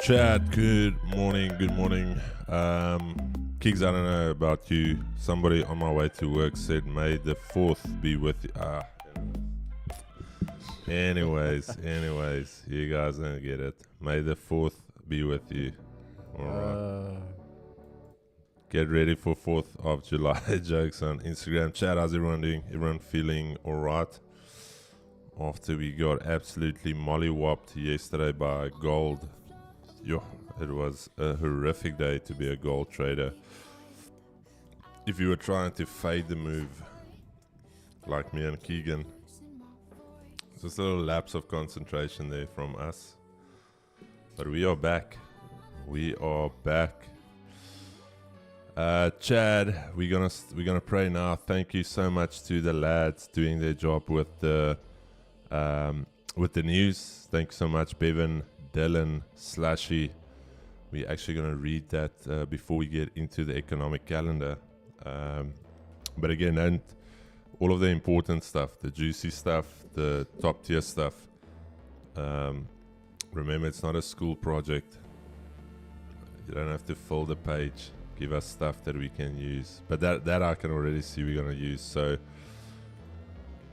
Chad, good morning. Kiggs, I don't know about you. Somebody on my way to work said, may the 4th be with you. Anyways, you guys don't get it. May the 4th be with you. Alright. Get ready for 4th of July jokes on Instagram. Chad, how's everyone doing? Everyone feeling alright? After we got absolutely mollywopped yesterday by gold. Yo, it was a horrific day to be a gold trader. If you were trying to fade the move, like me and Keegan, just a little lapse of concentration there from us. But we are back. Chad, we're gonna pray now. Thank you so much to the lads doing their job with the news. Thanks so much, Bevan, Dylan, Slashy. We're actually going to read that before we get into the economic calendar. But again, all of the important stuff, the juicy stuff, the top tier stuff. Remember, it's not a school project. You don't have to fill the page. Give us stuff that we can use. But that I can already see we're going to use. So,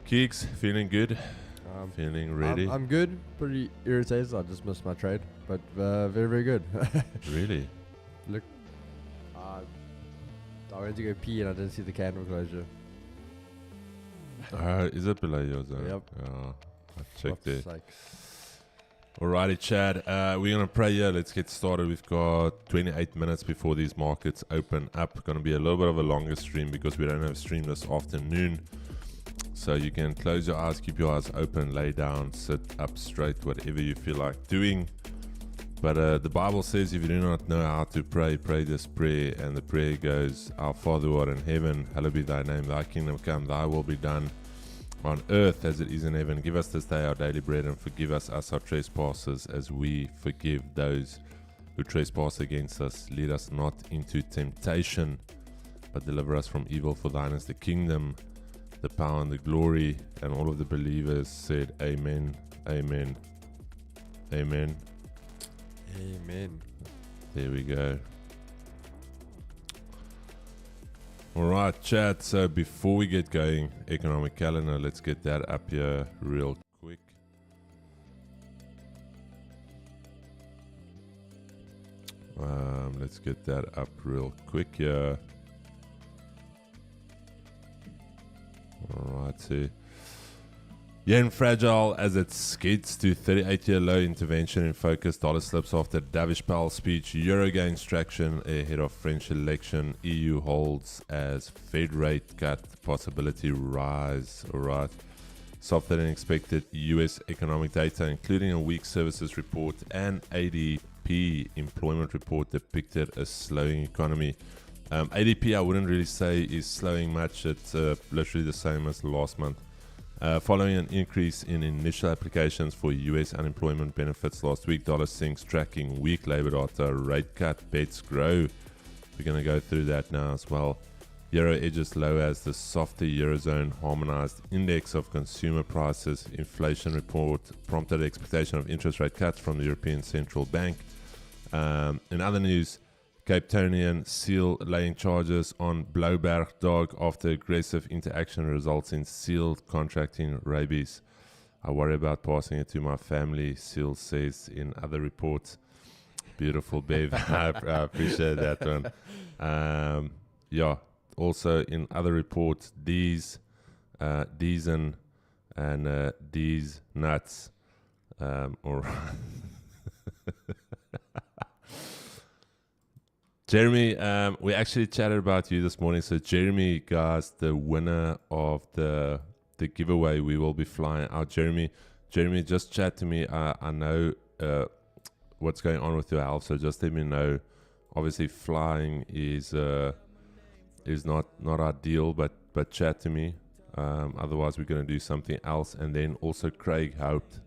Keeks, feeling good? Feeling ready? I'm good. Pretty irritated. I just missed my trade, but very, very good. Really? Look, I went to go pee and I didn't see the candle closure. Is it below yours? Yep. I checked it. Like, Alrighty, Chad. We're going to pray here. Let's get started. We've got 28 minutes before these markets open up. Going to be a little bit of a longer stream because we don't have stream this afternoon. So you can close your eyes, keep your eyes open, lay down, sit up straight, whatever you feel like doing. But the Bible says if you do not know how to pray, pray this prayer. And the prayer goes, Our Father who art in heaven, hallowed be thy name, thy kingdom come, thy will be done on earth as it is in heaven. Give us this day our daily bread and forgive us our trespasses as we forgive those who trespass against us. Lead us not into temptation, but deliver us from evil. For thine is the kingdom, the power and the glory. And all of the believers said amen, amen, amen. amen. There we go. Alright, chat. So before we get going, economic calendar, let's get that up here real quick. Let's get that up real quick here. Alright, so yen fragile as it skids to 38-year low. Intervention in focus. Dollar slips after dovish Powell speech. Euro gains traction ahead of French election. EU holds as Fed rate cut possibility rise. Alright. Softer than expected US economic data, including a weak services report and ADP employment report, depicted a slowing economy. ADP I wouldn't really say is slowing much. It's literally the same as last month. Following an increase in initial applications for US unemployment benefits last week, dollar sinks tracking weak labor data, rate cut bets grow. We're going to go through that now as well. Euro edges low as the softer Eurozone harmonized index of consumer prices inflation report prompted expectation of interest rate cuts from the European Central Bank. In other news, Cape Townian seal laying charges on Blauberg dog after aggressive interaction results in seal contracting rabies. I worry about passing it to my family, seal says in other reports. Beautiful, Bev. I appreciate that one. Yeah, also in other reports, these and these nuts. Or Jeremy, we actually chatted about you this morning. So Jeremy, guys, the winner of the giveaway, we will be flying out. Jeremy, just chat to me. I know what's going on with your health, so just let me know. Obviously, flying is not ideal, but chat to me. Otherwise, we're going to do something else. And then also Craig hoped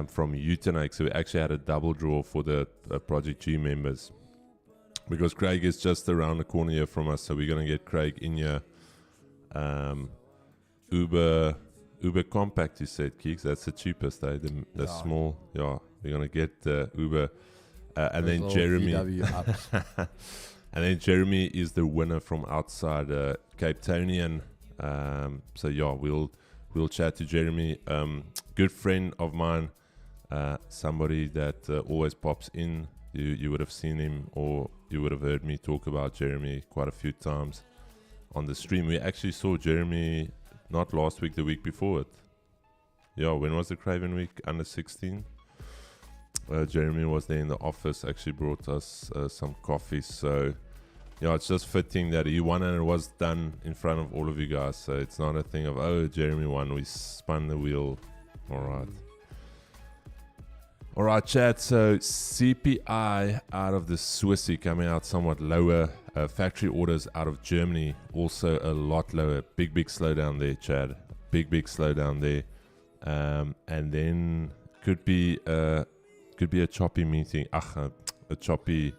from Utenake. So we actually had a double draw for the Project G members. Because Craig is just around the corner here from us, so we're going to get Craig in here. Uber Compact, you said, Keeks. That's the cheapest, eh? The small, yeah. We're going to get Uber And Those then little Jeremy. VW ups. And then Jeremy is the winner from outside Cape Townian. So yeah, we'll chat to Jeremy. Good friend of mine, somebody that always pops in. You would have seen him, or you would have heard me talk about Jeremy quite a few times on the stream. We actually saw Jeremy not last week, the week before it. Yeah, when was the Craven Week? Under 16. Jeremy was there in the office, actually brought us some coffee. So yeah, it's just fitting that he won and it was done in front of all of you guys. So it's not a thing of, oh, Jeremy won, we spun the wheel. All right, chat. So CPI out of the Swissy coming out somewhat lower. Factory orders out of Germany also a lot lower. Big slowdown there, Chad. Big slowdown there. And then could be a choppy meeting. A choppy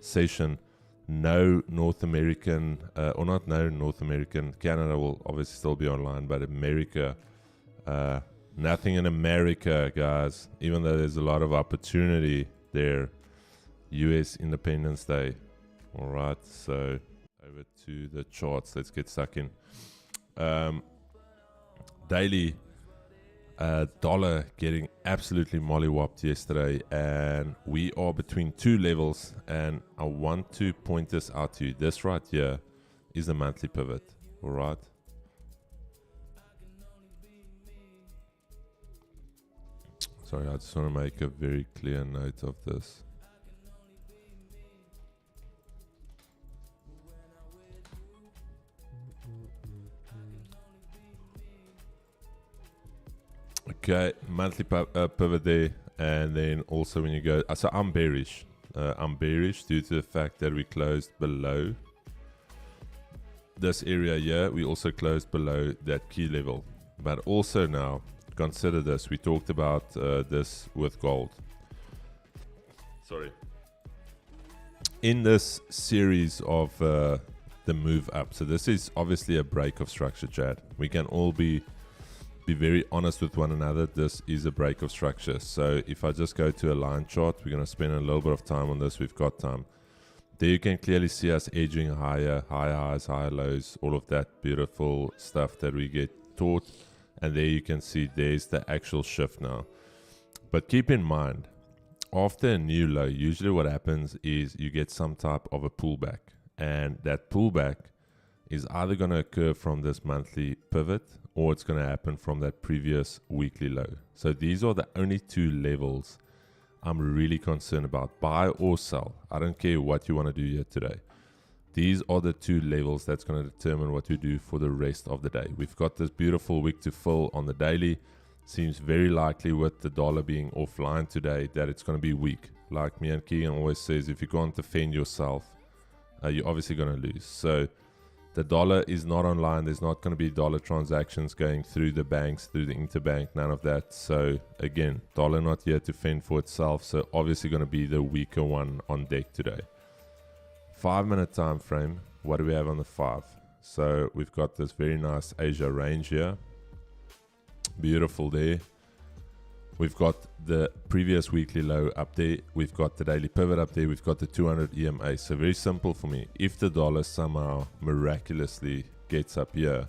session. No North American, or not no North American. Canada will obviously still be online, but America, nothing in America, guys. Even though there's a lot of opportunity there. US Independence Day. All right, so over to the charts. Let's get stuck in. Daily. Dollar getting absolutely mollywopped yesterday, and we are between two levels, and I want to point this out to you. This right here is the monthly pivot. All right, sorry, I just want to make a very clear note of this. Okay, monthly pivot there, and then also when you go, so I'm bearish. I'm bearish due to the fact that we closed below this area here. We also closed below that key level. But also now, consider this. We talked about this with gold. Sorry. In this series of the move up, so this is obviously a break of structure, Chad. We can all be very honest with one another. This is a break of structure. So if I just go to a line chart, we're going to spend a little bit of time on this. We've got time. There you can clearly see us edging higher, higher highs, higher lows, all of that beautiful stuff that we get taught. And there you can see there's the actual shift now. But keep in mind, after a new low, usually what happens is you get some type of a pullback. And that pullback is either going to occur from this monthly pivot, or it's going to happen from that previous weekly low. So these are the only two levels I'm really concerned about. Buy or sell. I don't care what you want to do here today. These are the two levels that's going to determine what you do for the rest of the day. We've got this beautiful wick to fill on the daily. Seems very likely with the dollar being offline today that it's going to be weak. Like me and Keegan always says, if you can't defend yourself, you're obviously going to lose. So the dollar is not online. There's not going to be dollar transactions going through the banks, through the interbank, none of that. So again, dollar not here to fend for itself. So obviously going to be the weaker one on deck today. 5 minute time frame. What do we have on the 5? So we've got this very nice Asia range here. Beautiful there. We've got the previous weekly low up there. We've got the daily pivot up there. We've got the 200 EMA. So very simple for me. If the dollar somehow miraculously gets up here,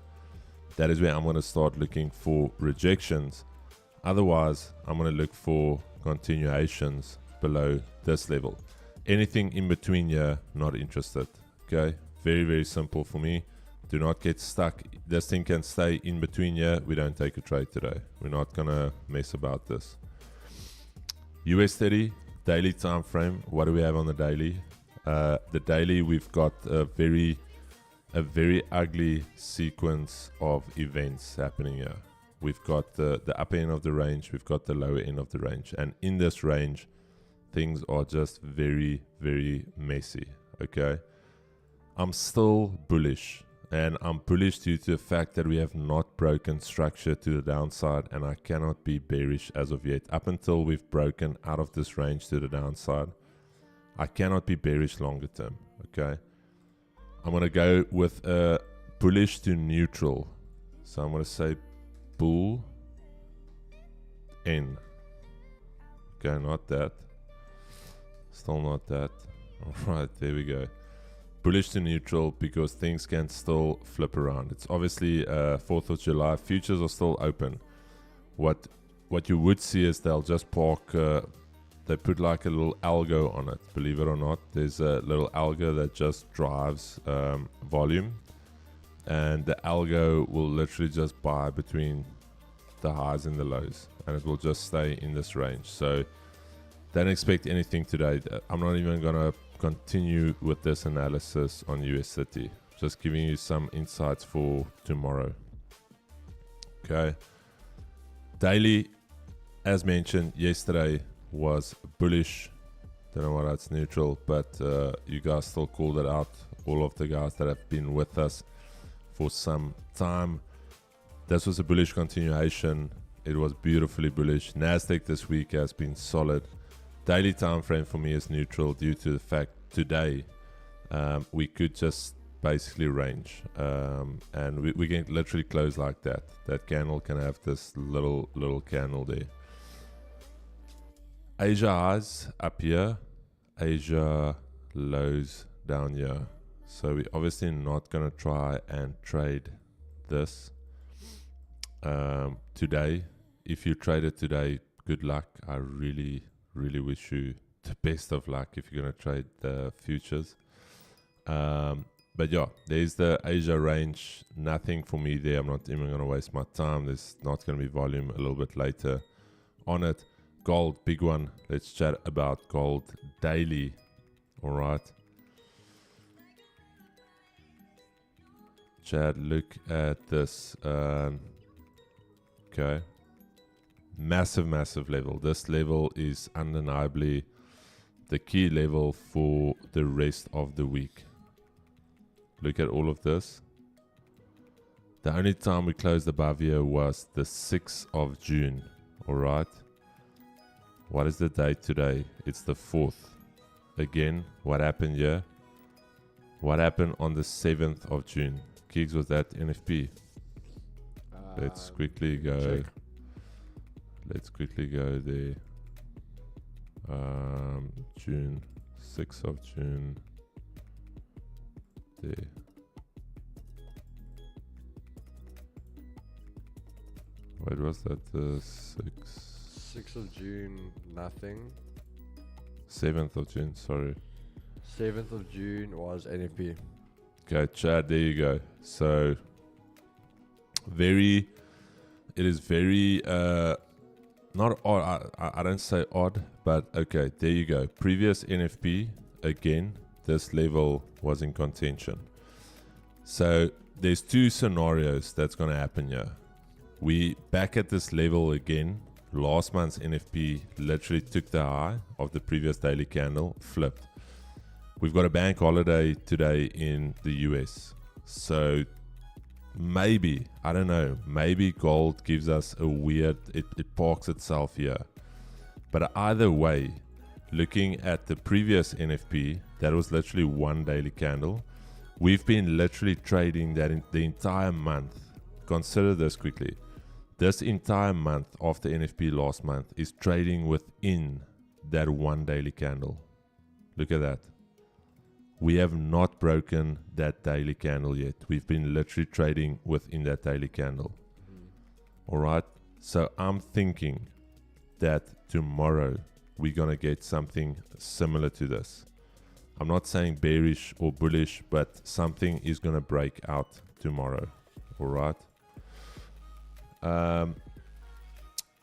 that is where I'm going to start looking for rejections. Otherwise, I'm going to look for continuations below this level. Anything in between here, not interested. Okay, very, very simple for me. Do not get stuck. This thing can stay in between here. We don't take a trade today. We're not going to mess about this. US 30, daily time frame. What do we have on the daily? The daily, we've got a very ugly sequence of events happening here. We've got the upper end of the range. We've got the lower end of the range. And in this range, things are just very, very messy. Okay. I'm still bullish. And I'm bullish due to the fact that we have not broken structure to the downside, and I cannot be bearish as of yet. Up until we've broken out of this range to the downside, I cannot be bearish longer term. Okay, I'm going to go with a bullish to neutral. So I'm going to say bull N. Okay, not that. Still not that. Alright, there we go. Bullish to neutral because things can still flip around. It's obviously 4th of July. Futures are still open. What you would see is they'll just park, they put like a little algo on it. Believe it or not, there's a little algo that just drives volume. And the algo will literally just buy between the highs and the lows. And it will just stay in this range. So don't expect anything today. I'm not even going to continue with this analysis on USD. Just giving you some insights for tomorrow. Okay. Daily, as mentioned yesterday, was bullish. Don't know why that's neutral, but you guys still called it out. All of the guys that have been with us for some time. This was a bullish continuation. It was beautifully bullish. Nasdaq this week has been solid. Daily time frame for me is neutral due to the fact today we could just basically range and we can literally close like that. That candle can have this little candle there. Asia highs up here, Asia lows down here. So we're obviously not going to try and trade this today. If you trade it today, good luck. I really wish you the best of luck if you're going to trade the futures. But yeah, there's the Asia range. Nothing for me there. I'm not even going to waste my time. There's not going to be volume a little bit later on it. Gold, big one. Let's chat about gold daily. All right. Chad, look at this. Okay. Massive level. This level is undeniably the key level for the rest of the week. Look at all of this. The only time we closed above here was the 6th of June. Alright. What is the date today? It's the 4th. Again, what happened here? What happened on the 7th of June? Gigs, was that NFP? Let's quickly go. check. Let's quickly go there. June, 6th of June. There. Wait, was that the 6th? 6th of June, nothing. 7th of June, sorry. 7th of June was NFP. Okay, Chad, there you go. So, it is very, not odd, I don't say odd, but okay, there you go. Previous NFP, again, this level was in contention. So, there's two scenarios that's going to happen here. We back at this level again. Last month's NFP literally took the high of the previous daily candle, flipped. We've got a bank holiday today in the US. So maybe, I don't know, maybe gold gives us a weird, it parks itself here. But either way, looking at the previous NFP, that was literally one daily candle. We've been literally trading that in the entire month. Consider this quickly. This entire month after NFP last month is trading within that one daily candle. Look at that. We have not broken that daily candle yet. We've been literally trading within that daily candle. All right. So I'm thinking that tomorrow we're going to get something similar to this. I'm not saying bearish or bullish, but something is going to break out tomorrow. All right.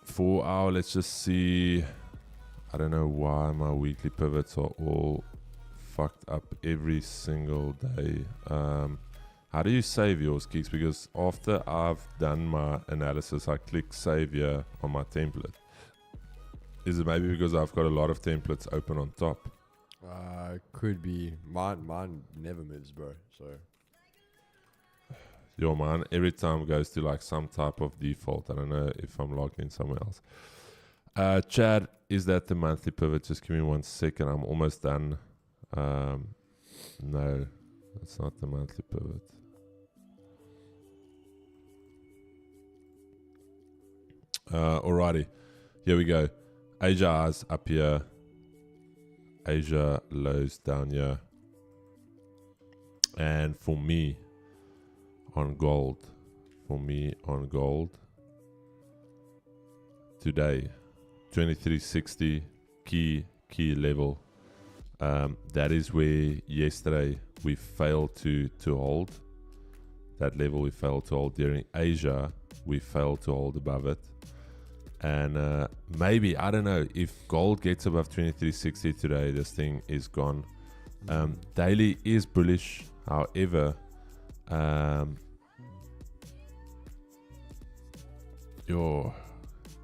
For our, let's just see. I don't know why my weekly pivots are all fucked up every single day. How do you save yours, Geeks? Because after I've done my analysis, I click save here on my template. Is it maybe because I've got a lot of templates open on top? Could be. Mine never moves, bro. So Your man every time goes to like some type of default. I don't know if I'm logged in somewhere else. Chad, is that the monthly pivot? Just give me 1 second. I'm almost done. No, that's not the monthly pivot. Alrighty, here we go. Asia eyes up here. Asia lows down here. And for me on gold, today, 2360 key level. That is where yesterday we failed to hold. That level we failed to hold. During Asia, we failed to hold above it. And maybe, I don't know, if gold gets above 2360 today, this thing is gone. Daily is bullish. However,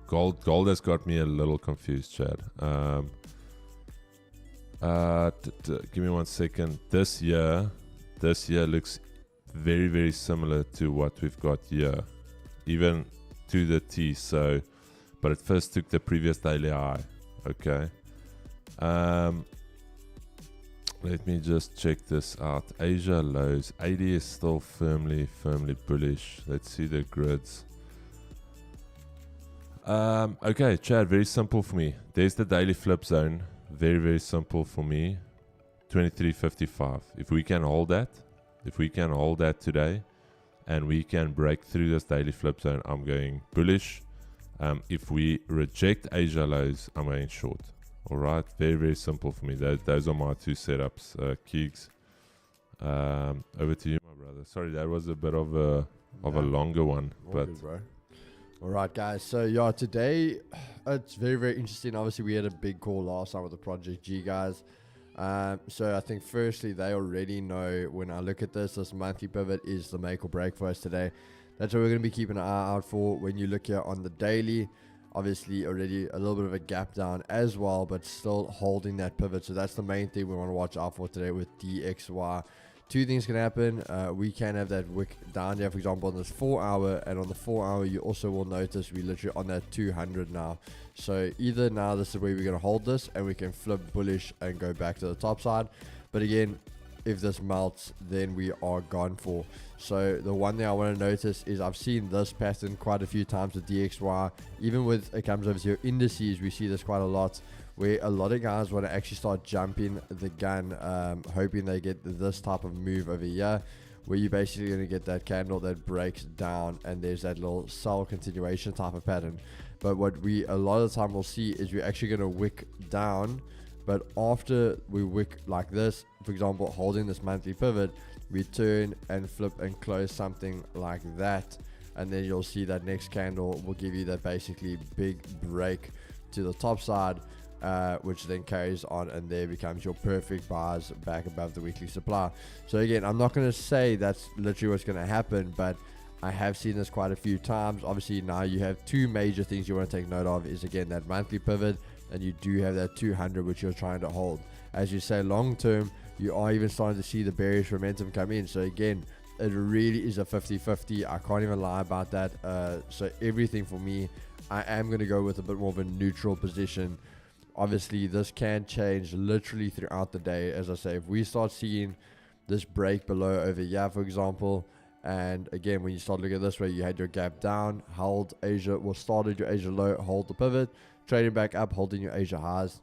gold has got me a little confused, Chad. Give me 1 second. This year looks very, very similar to what we've got here, even to the T. So, but it first took the previous daily high. Okay. Let me just check this out. Asia lows. AD is still firmly bullish. Let's see the grids. Okay, Chad, very simple for me. There's the daily flip zone. Very, very simple for me. 23.55. If we can hold that today, and we can break through this daily flip zone, I'm going bullish. If we reject Asia lows, I'm going short. All right, very, very simple for me. Those are my two setups, Keegs. Over to you, my brother. Sorry, that was a bit of a longer one, but good, bro. All right, guys. So yeah, today it's very, very interesting. Obviously, we had a big call last time with the Project G guys. So I think firstly, they already know when I look at this monthly pivot is the make or break for us today. That's what we're going to be keeping an eye out for. When you look here on the daily, obviously already a little bit of a gap down as well, but still holding that pivot. So that's the main thing we want to watch out for today with DXY. Two things can happen. We can have that wick down there, for example, on this 4 hour, and on the 4 hour, you also will notice we're literally on that 200 now. So either now this is where we're going to hold this and we can flip bullish and go back to the top side. But again, if this melts, then we are gone for. So the one thing I want to notice is I've seen this pattern quite a few times with DXY. Even with it comes over to your indices, we see this quite a lot, where a lot of guys want to actually start jumping the gun, hoping they get this type of move over here, where you're basically going to get that candle that breaks down and there's that little sell continuation type of pattern. But what we a lot of the time will see is we're actually going to wick down, but after we wick like this, for example, holding this monthly pivot, we turn and flip and close something like that, and then you'll see that next candle will give you that basically big break to the top side, which then carries on, and there becomes your perfect bars back above the weekly supply. So again, I'm not going to say that's literally what's going to happen, but I have seen this quite a few times. Obviously now you have two major things you want to take note of is, again, that monthly pivot, and you do have that 200 which you're trying to hold. As you say, long term, you are even starting to see the bearish momentum come in. So again, it really is a 50-50. I can't even lie about that. So everything for me, I am going to go with a bit more of a neutral position. Obviously, this can change literally throughout the day. As I say, if we start seeing this break below over here, for example, and again, when you start looking at this way, you had your gap down, held Asia, well, started your Asia low, hold the pivot, trading back up, holding your Asia highs,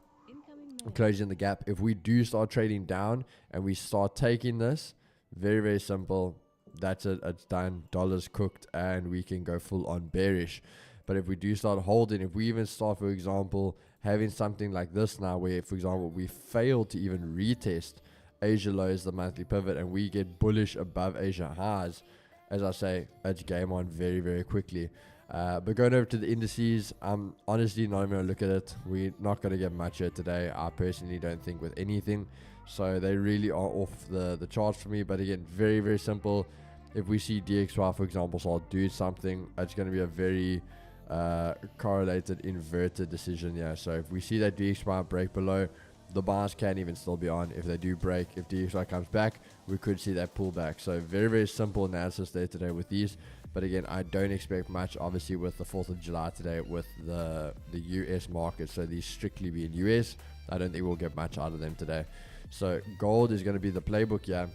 closing the gap. If we do start trading down and we start taking this, very, very simple, that's it, it's done, dollars cooked, and we can go full on bearish. But if we do start holding, if we even start, for example, having something like this now, where, for example, we fail to even retest Asia lows, the monthly pivot, and we get bullish above Asia highs, as I say, it's game on very, very quickly. But going over to the indices, I'm honestly not even going to look at it. We're not going to get much here today, I personally don't think, with anything. So they really are off the charts for me. But again, very, very simple. If we see DXY, for example, so I'll do something, it's going to be a very correlated inverted decision. Yeah, so if we see that DXY break below, the bars can even still be on. If they do break, if DXY comes back, we could see that pullback. So very, very simple analysis there today with these. But again, I don't expect much, obviously, with the 4th of July today with the US market. So these strictly being US, I don't think we'll get much out of them today. So gold is going to be the playbook. Yeah,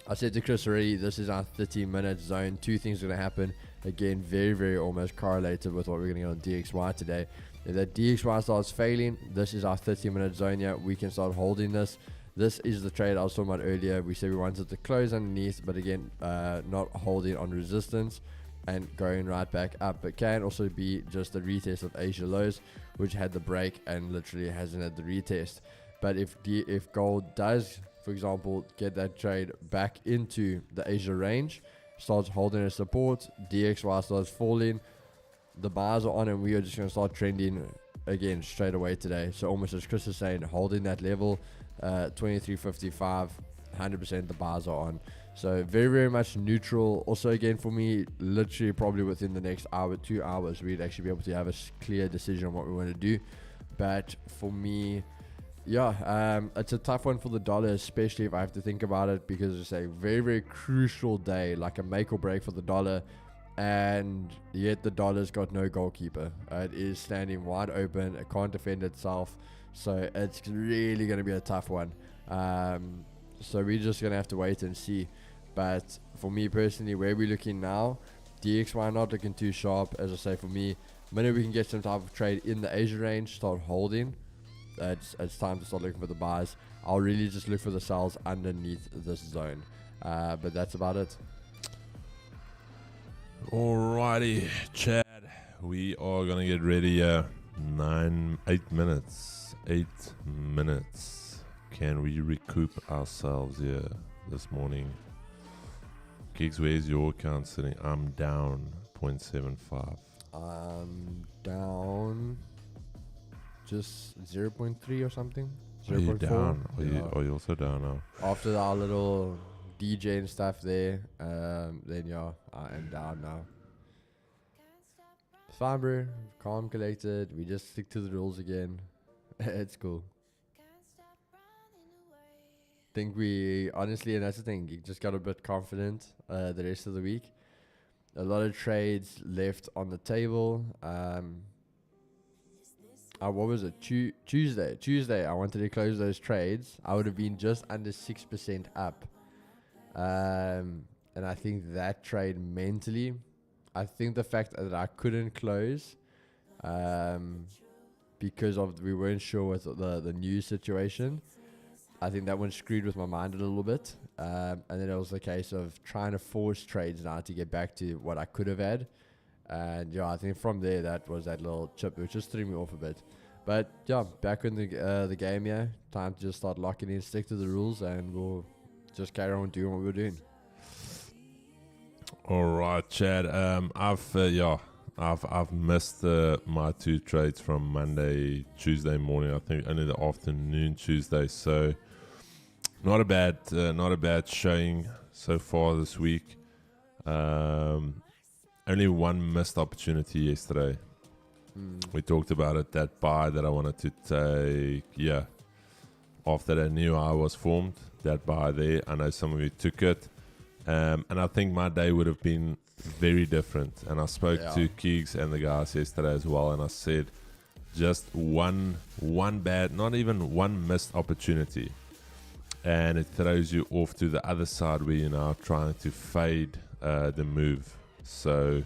I said to Chris already, this is our 30-minute zone. Two things are going to happen. Again, very, very almost correlated with what we're going to get on DXY today. If that DXY starts failing, this is our 30-minute zone here. We can start holding this. This is the trade I was talking about earlier. We said we wanted to close underneath, but again, not holding on resistance and going right back up. It can also be just a retest of Asia lows, which had the break and literally hasn't had the retest. But if gold does, for example, get that trade back into the Asia range, starts holding a support, DXY starts falling, the bars are on, and we are just going to start trending again straight away today. So almost as Chris is saying, holding that level, 23.55, 100% the bars are on. So very, very much neutral. Also, again, for me, literally probably within the next hour, 2 hours, we'd actually be able to have a clear decision on what we want to do. But for me, yeah, it's a tough one for the dollar, especially if I have to think about it, because it's a very, very crucial day, like a make or break for the dollar. And yet the dollar's got no goalkeeper. It is standing wide open. It can't defend itself. So it's really going to be a tough one. So we're just going to have to wait and see. But for me personally, where we're looking now, DXY not looking too sharp. As I say, for me, the minute we can get some type of trade in the Asia range, start holding, it's time to start looking for the buys. I'll really just look for the sells underneath this zone. But that's about it. Alrighty, Chad. We are gonna get ready. 8 minutes. 8 minutes. Can we recoup ourselves here this morning? Gigs, where's your account sitting? I'm down 0.75. I'm down just 0.3 or something. Are you 0.4. down? Yeah. Are you also down now? After our little DJ and stuff there, then yeah, I am down now. It's fine, bro. Calm, collected. We just stick to the rules again. It's cool. Think we honestly, and that's the thing, you just got a bit confident the rest of the week. A lot of trades left on the table. What was it? Tuesday. I wanted to close those trades. I would have been just under 6% up. And I think that trade mentally, I think the fact that I couldn't close, because of we weren't sure with the news situation, I think that one screwed with my mind a little bit. And then it was the case of trying to force trades now to get back to what I could have had. And yeah, I think from there, that was that little chip, which just threw me off a bit. But yeah, back in the game here, time to just start locking in, stick to the rules, and we'll just carry on doing what we're doing. All right, Chad. I've missed my 2 trades from Monday, Tuesday morning. I think only the afternoon Tuesday. So not a bad showing so far this week. Only one missed opportunity yesterday. We talked about it, that buy that I wanted to take. Yeah, after that new hour was formed, that buy there. I know some of you took it. And I think my day would have been very different. And I spoke to Keegs and the guys yesterday as well. And I said, just one bad, not even one missed opportunity. And it throws you off to the other side where you're now trying to fade the move. So,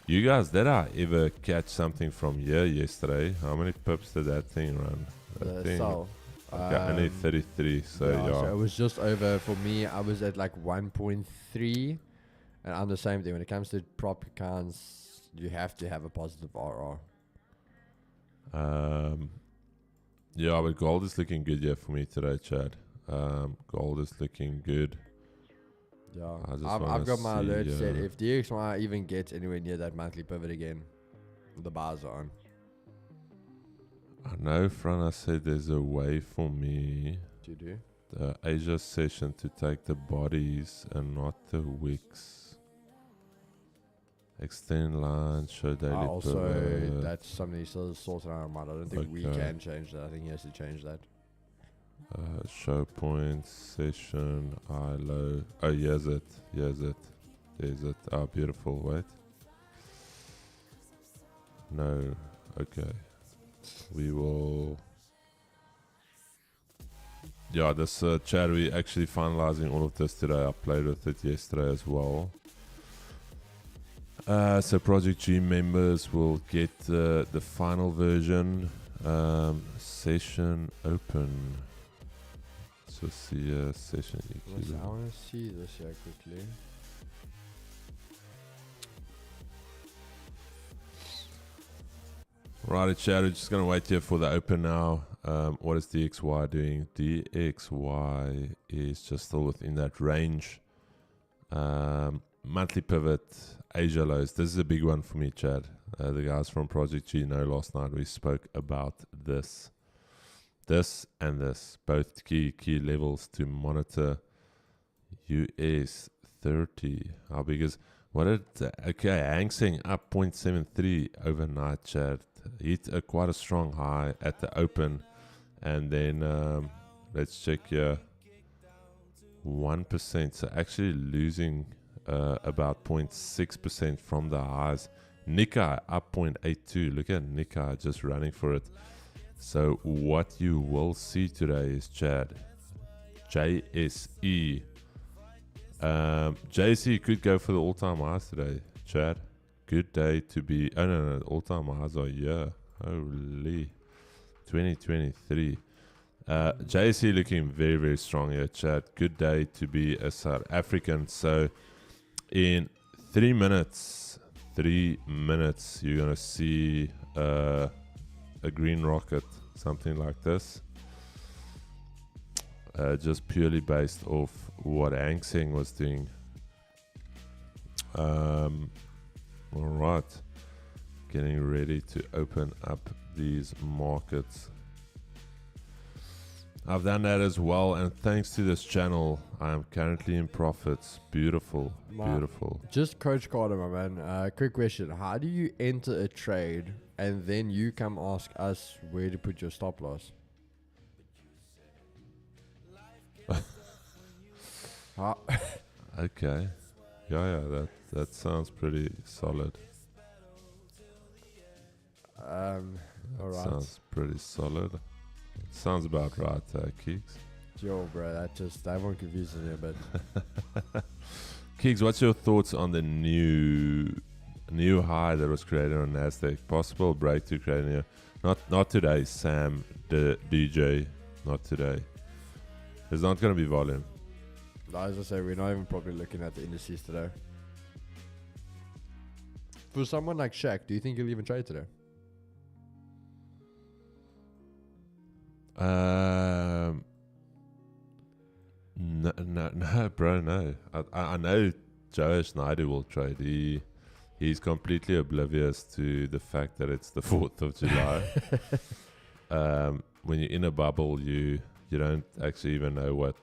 you guys, did I ever catch something from here yesterday? How many pips did that thing run? That thing, only 33. So so it was just over for me. I was at like 1.3, and I'm the same thing. When it comes to prop accounts, you have to have a positive RR. Yeah, but gold is looking good here for me today, Chad. Gold is looking good. Yeah, I've got my alert set. If DXY even gets anywhere near that monthly pivot again, the bars are on. I know, Fran, I said there's a way for me, the Asia session, to take the bodies and not the wicks. Extend lines, show daily pivot. That's something he's still sorting out. I don't think we can change that. I think he has to change that. Show points, session, high, low. Oh, here's it. There's it. Oh, beautiful. Wait. No. Okay. We will. Yeah, this Chad, we actually finalizing all of this today. I played with it yesterday as well. So Project G members will get the final version. Session open. So see session EQ. I want to see this here quickly. Right, chat. We're just gonna wait here for the open now. What is DXY doing? DXY is just still within that range. Monthly pivot, Asia lows. This is a big one for me, Chad. The guys from Project G know last night we spoke about this. This and this, both key levels to monitor. US 30. How big is what it? Okay, Hang Seng up 0.73 overnight, Chad. Hit quite a strong high at the open, and then let's check here. 1%, so actually losing about 0.6% from the highs. Nikkei up 0.82. Look at Nikkei just running for it. So what you will see today is, Chad, JSE. JSE could go for the all-time highs today, Chad. Good day to be. Oh no, all-time highs are here. Holy, 2023. JSE looking very, very strong here, Chad. Good day to be a South African. So in 3 minutes, you're gonna see a green rocket, something like this. Just purely based off what Hang Seng was doing. All right, getting ready to open up these markets. I've done that as well, and thanks to this channel, I am currently in profits. Beautiful, beautiful. Just Coach Carter, my man. Quick question: how do you enter a trade and then you come ask us where to put your stop loss? Okay, yeah, that sounds pretty solid. All right. Sounds pretty solid. Sounds about right, Keeks. Yo, bro, that one confuses me a bit. Keeks, what's your thoughts on the new high that was created on Nasdaq? Possible breakthrough created here. Not today, Sam, the DJ. Not today. There's not going to be volume. As I say, we're not even probably looking at the indices today. For someone like Shaq, do you think he'll even trade today? No, bro, no. I know Joash Naidu will trade. He's completely oblivious to the fact that it's the 4th of July. When you're in a bubble, you don't actually even know what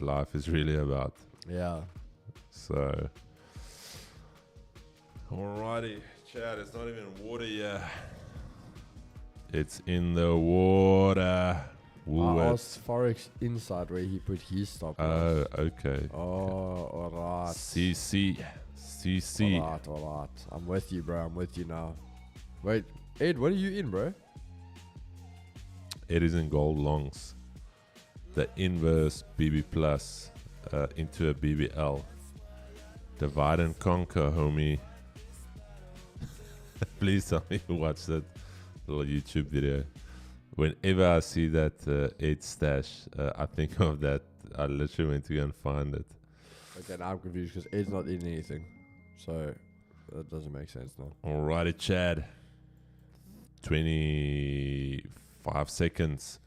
life is really about. Yeah. So, alrighty, Chad. It's not even water yet. It's in the water. I asked Forex Inside where he put his stop loss. Oh, okay. Oh, alright. CC. Alright. I'm with you, bro. I'm with you now. Wait, Ed, what are you in, bro? It is in gold longs. The inverse BB plus into a BBL. Divide and conquer, homie. Please tell me you watched that little YouTube video. Whenever I see that Ed stash, I think of that. I literally went to go and find it. Okay, now I'm confused because Ed's not in anything. So that doesn't make sense now. Alrighty, Chad. 25 seconds.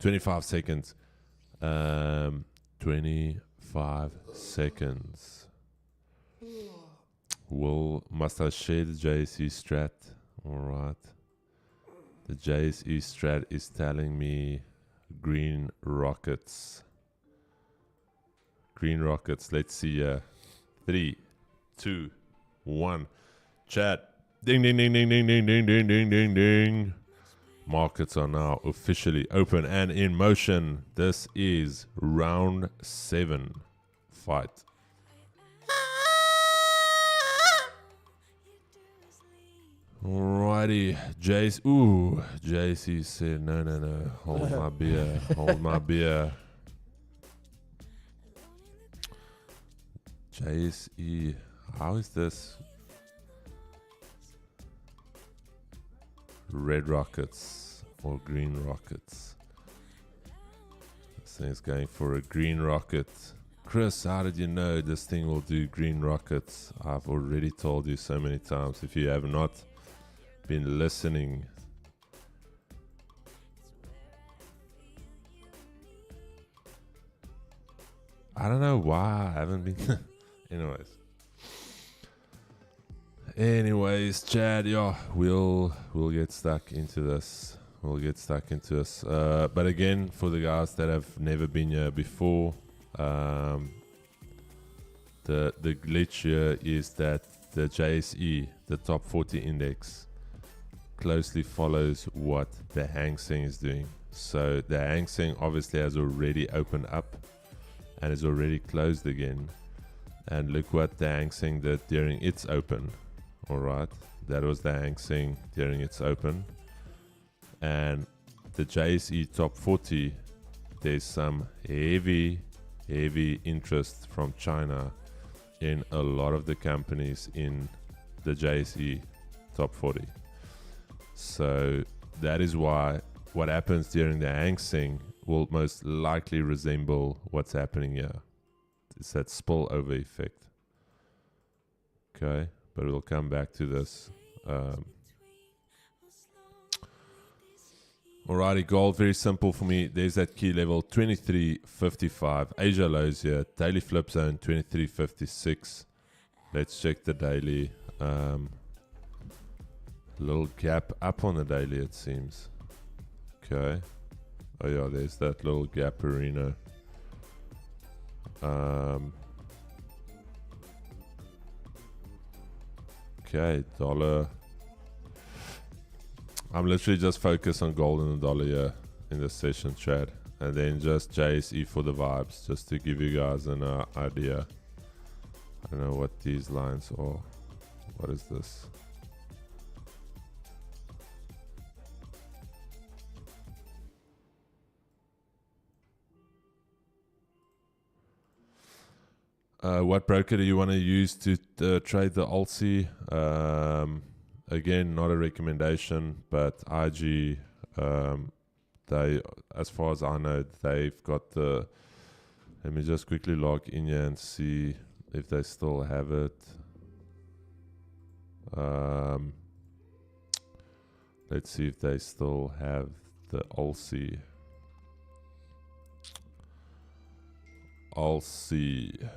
25 seconds. 25 seconds. Must I share the JSE strat? Alright. The JSE strat is telling me green rockets. Green rockets. Let's see. 3, 2, 1. Chat. Ding, ding, ding, ding, ding, ding, ding, ding, ding, ding, ding. Markets are now officially open and in motion. This is round 7 fight. Alrighty, JC said no. Hold my beer. Hold my beer. JSE, how is this? red rockets or green rockets. This thing's going for a green rocket. Chris, how did you know this thing will do green rockets? I've already told you so many times. If you have not been listening, I don't know why I haven't been. Anyways, Chad, yeah, we'll get stuck into this. But again, for the guys that have never been here before, the glitch here is that the JSE, the top 40 index, closely follows what the Hang Seng is doing. So the Hang Seng obviously has already opened up and is already closed again. And look what the Hang Seng did during its open. Alright, that was the Hang Seng during its open. And the JSE top 40, there's some heavy interest from China in a lot of the companies in the JSE top 40. So that is why what happens during the Hang Seng will most likely resemble what's happening here. It's that spillover effect. Okay, but we'll come back to this. Alrighty, gold, very simple for me. There's that key level, 23.55. Asia lows here. Daily flip zone, 23.56. Let's check the daily. Little gap up on the daily, it seems. Okay. Oh yeah, there's that little gap arena. Okay, dollar. I'm literally just focused on gold and the dollar here in this session, Chad. And then just JSE for the vibes, just to give you guys an idea. I don't know what these lines are. What is this? What broker do you want to use to trade the ALSI? Again, not a recommendation, but IG, they, as far as I know, they've got the. Let me just quickly log in here and see if they still have it. Let's see if they still have the ALSI. ALSI.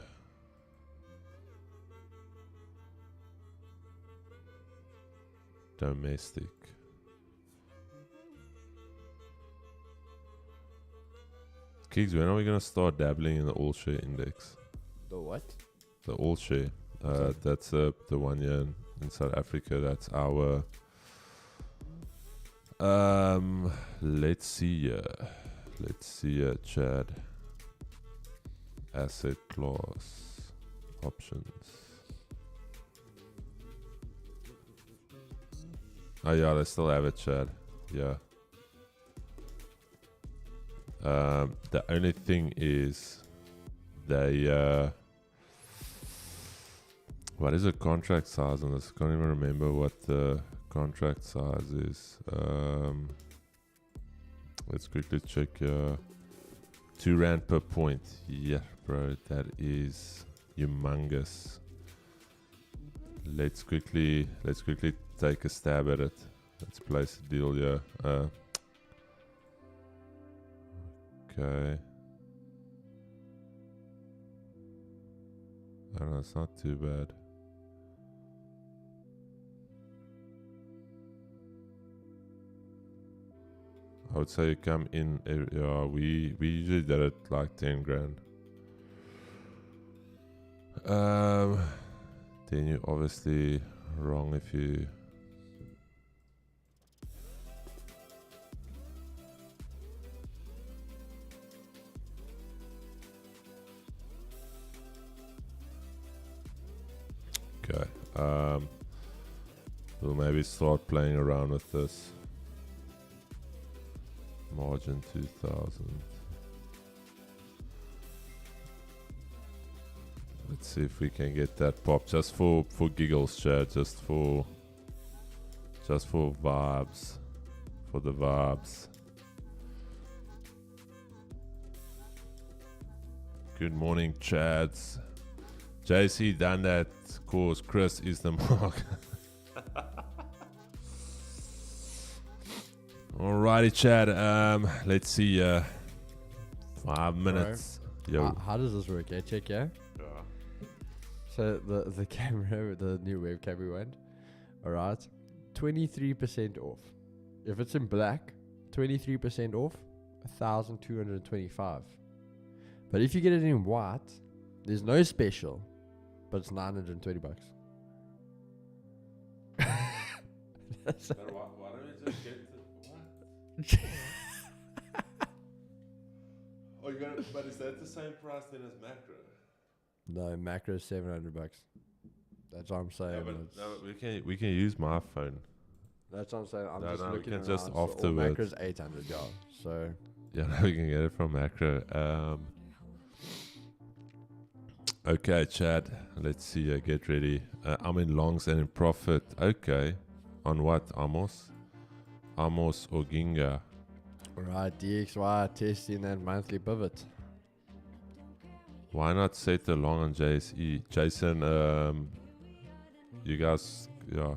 Domestic. Kigs, when are we gonna start dabbling in the all share index? The what? The all share. That's the one year in South Africa. That's our. Let's see. Chad. Asset class options. Oh yeah, they still have it, Chad. Yeah. The only thing is they what is the contract size on this? I can't even remember what the contract size is. Let's quickly check. 2 rand per point. Yeah, bro, that is humongous. Let's quickly take a stab at it. Let's place a deal here. Okay. I don't know, it's not too bad. I would say you come in. We usually did it like 10 grand. Then you're obviously wrong if you. Okay. We'll maybe start playing around with this. Margin 2000. Let's see if we can get that pop just for giggles, Chad. Just for vibes. for the vibes. Good morning, Chads. JC done that course. Chris is the mark. Alrighty, Chad. Let's see. 5 minutes. Yo. How does this work? Check, yeah? Yeah. So the camera, the new webcam we went, alright, 23% off. If it's in black, 23% off, 1,225. But if you get it in white, there's no special, but it's $920. So why don't we just get the what? Oh, you got it, but is that the same price then as macro? No, macro is $700. That's what I'm saying. But we can use my phone. That's what I'm saying. I'm No, just we looking can around. just So afterwards. macro's 800, yeah. So Yeah, no, we can get it from macro. Okay, Chad. Let's see. Get ready. I'm in longs and in profit. Okay. On what? Amos or Ginga? alright, DXY testing that monthly pivot. Why not set the long on JSE? Jason, you guys, yeah.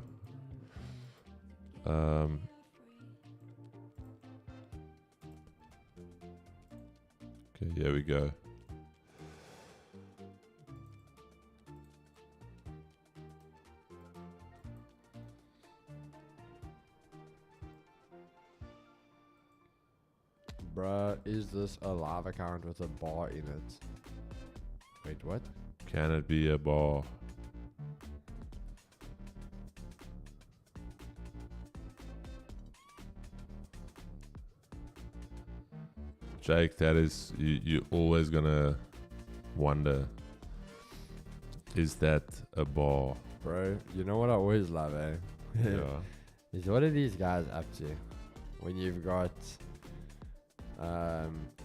Okay, here we go. Bruh, is this a live account with a bar in it? Wait, what? Can it be a bar? Jake, that is, you always gonna wonder, is that a bar? Bro, you know what I always love, eh? Yeah. Is what are these guys up to? When you've got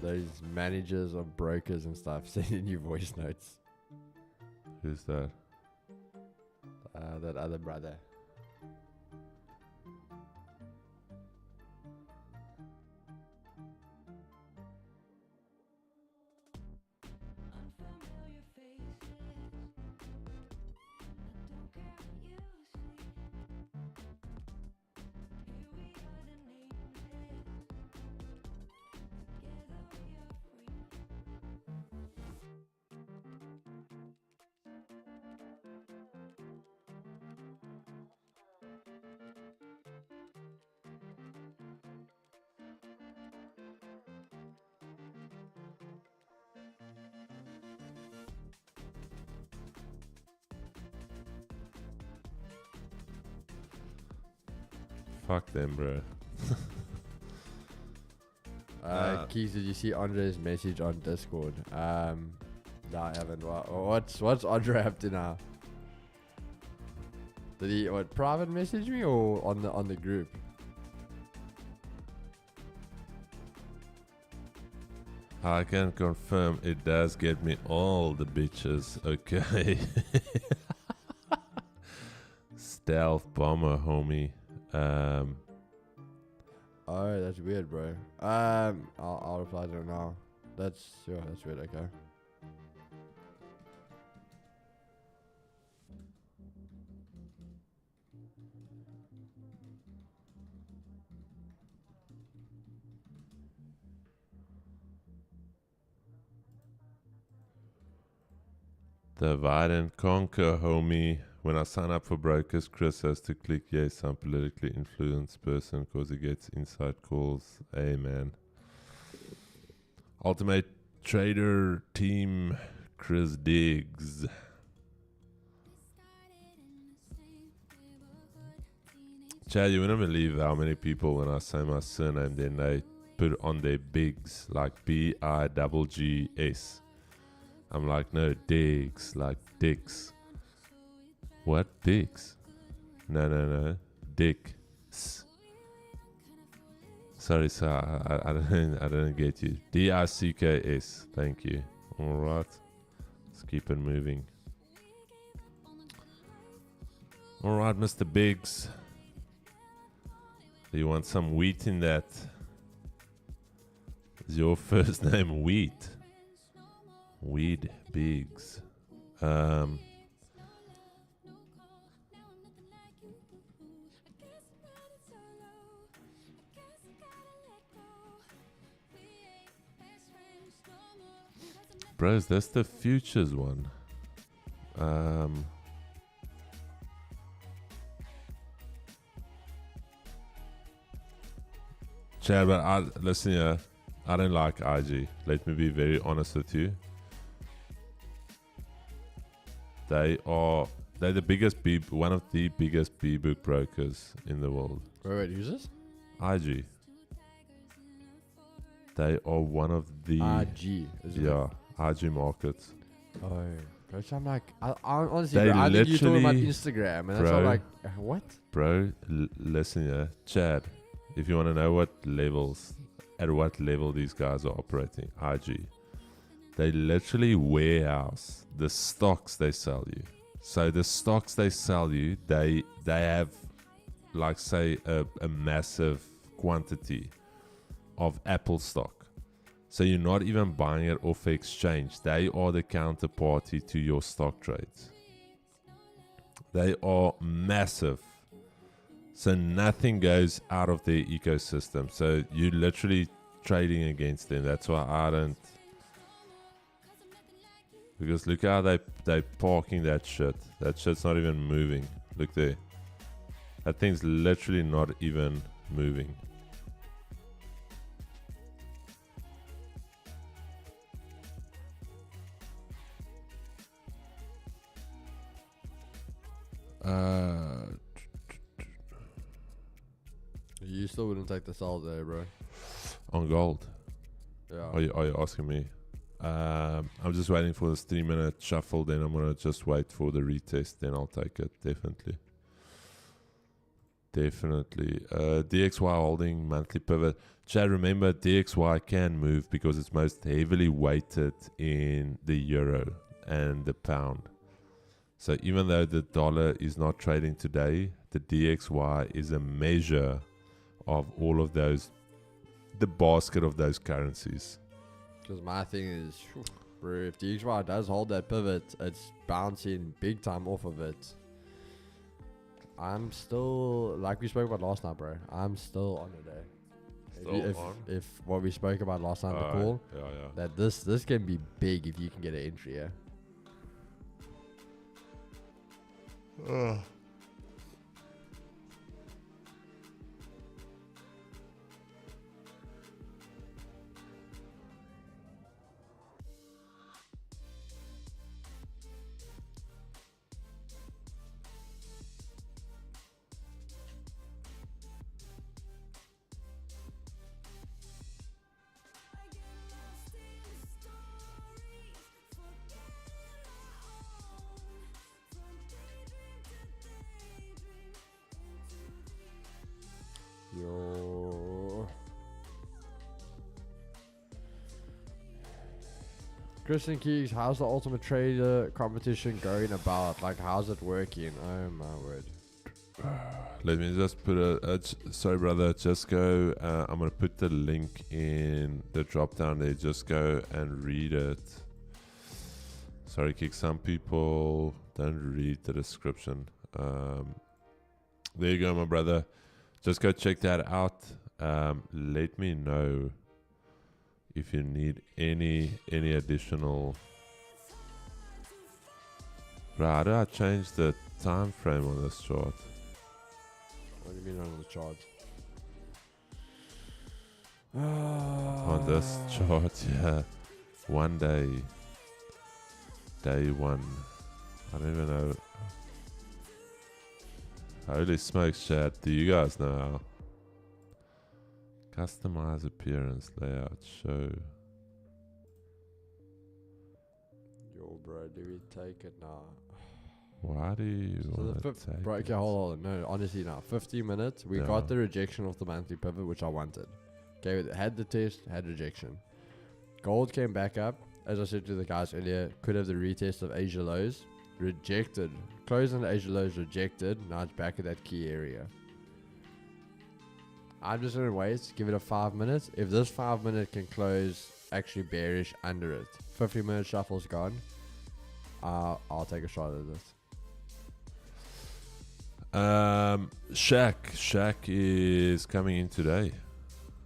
those managers or brokers and stuff sending you voice notes. Who's that? That other brother. Fuck them, bro. Keith, did you see Andre's message on Discord? No, I haven't. What's Andre up to now? Did he private message me or on the group? I can confirm it does get me all the bitches. Okay. Stealth bomber, homie. Oh, that's weird, bro. I'll reply to it now. That's weird. Okay. Divide and conquer, homie. When I sign up for brokers, Chris has to click yes, I'm politically influenced person because he gets inside calls. Hey, man. Ultimate Trader Team, Chris Diggs. Chad, you wouldn't believe how many people, when I say my surname, then they put on their bigs, like BIGGS. I'm like, no, Diggs, like dicks. What? Dicks? No. Dicks. Sorry, sir. I didn't get you. DICKS. Thank you. All right. Let's keep it moving. All right, Mr. Biggs. Do you want some wheat in that? Is your first name Wheat? Weed Bigs. Bro, is this the futures one? Chad, but listen here. I don't like IG. Let me be very honest with you. They're the biggest one of the biggest B-book brokers in the world. Wait, who's this? IG. They are one of the IG. Yeah, IG markets. Oh, gosh, I'm like, I honestly, They bro, I think you're talking about literally- Instagram, and that's all Bro. like, what? Bro, listen here, Chad. If you want to know at what level these guys are operating, IG. They literally warehouse the stocks they sell you. So the stocks they sell you, they have, like, say, a massive quantity of Apple stock. So you're not even buying it off exchange. They are the counterparty to your stock trades. They are massive. So nothing goes out of their ecosystem. So you're literally trading against them. That's why I don't. Because look how they parking that shit. That shit's not even moving. Look there. That thing's literally not even moving. You still wouldn't take the sell there, bro. On gold. Yeah. Are you asking me? I'm just waiting for this 3-minute shuffle. Then I'm gonna just wait for the retest. Then I'll take it. Definitely. DXY holding monthly pivot. Chad, remember DXY can move because it's most heavily weighted in the euro and the pound. So even though the dollar is not trading today, the DXY is a measure of all of those, the basket of those currencies. Because my thing is, bro, if the DXY does hold that pivot, it's bouncing big time off of it. I'm still, like we spoke about last night, bro, I'm still on it, if what we spoke about last night, the call, that this can be big if you can get an entry, yeah. Yo. Christian Keys, how's the Ultimate Trader competition going about? Like, how's it working? Oh my word. Let me just put sorry brother, just go, I'm going to put the link in the drop down there, just go and read it. Sorry Kick, some people don't read the description. There you go my brother, just go check that out. Let me know if you need any additional. Bro, how do I change the time frame on this chart? What do you mean on the chart? On this chart, yeah. 1 day. Day 1. I don't even know. Holy smokes, chat. Do you guys know how? Customize appearance, layout, show. Yo, bro, do we take it now? Why do you want to take bro, okay, it? hold on. No, honestly, now 15 minutes. We Yeah. got the rejection of the monthly pivot, which I wanted. Okay, had the test, had rejection. Gold came back up. As I said to the guys earlier, could have the retest of Asia lows. Rejected. Closing the Asia lows, rejected. Now it's back at that key area. I'm just gonna wait, give it a 5 minutes. If this 5 minute can close actually bearish under it, 50-minute shuffle's gone. I'll take a shot at this. Shaq is coming in today.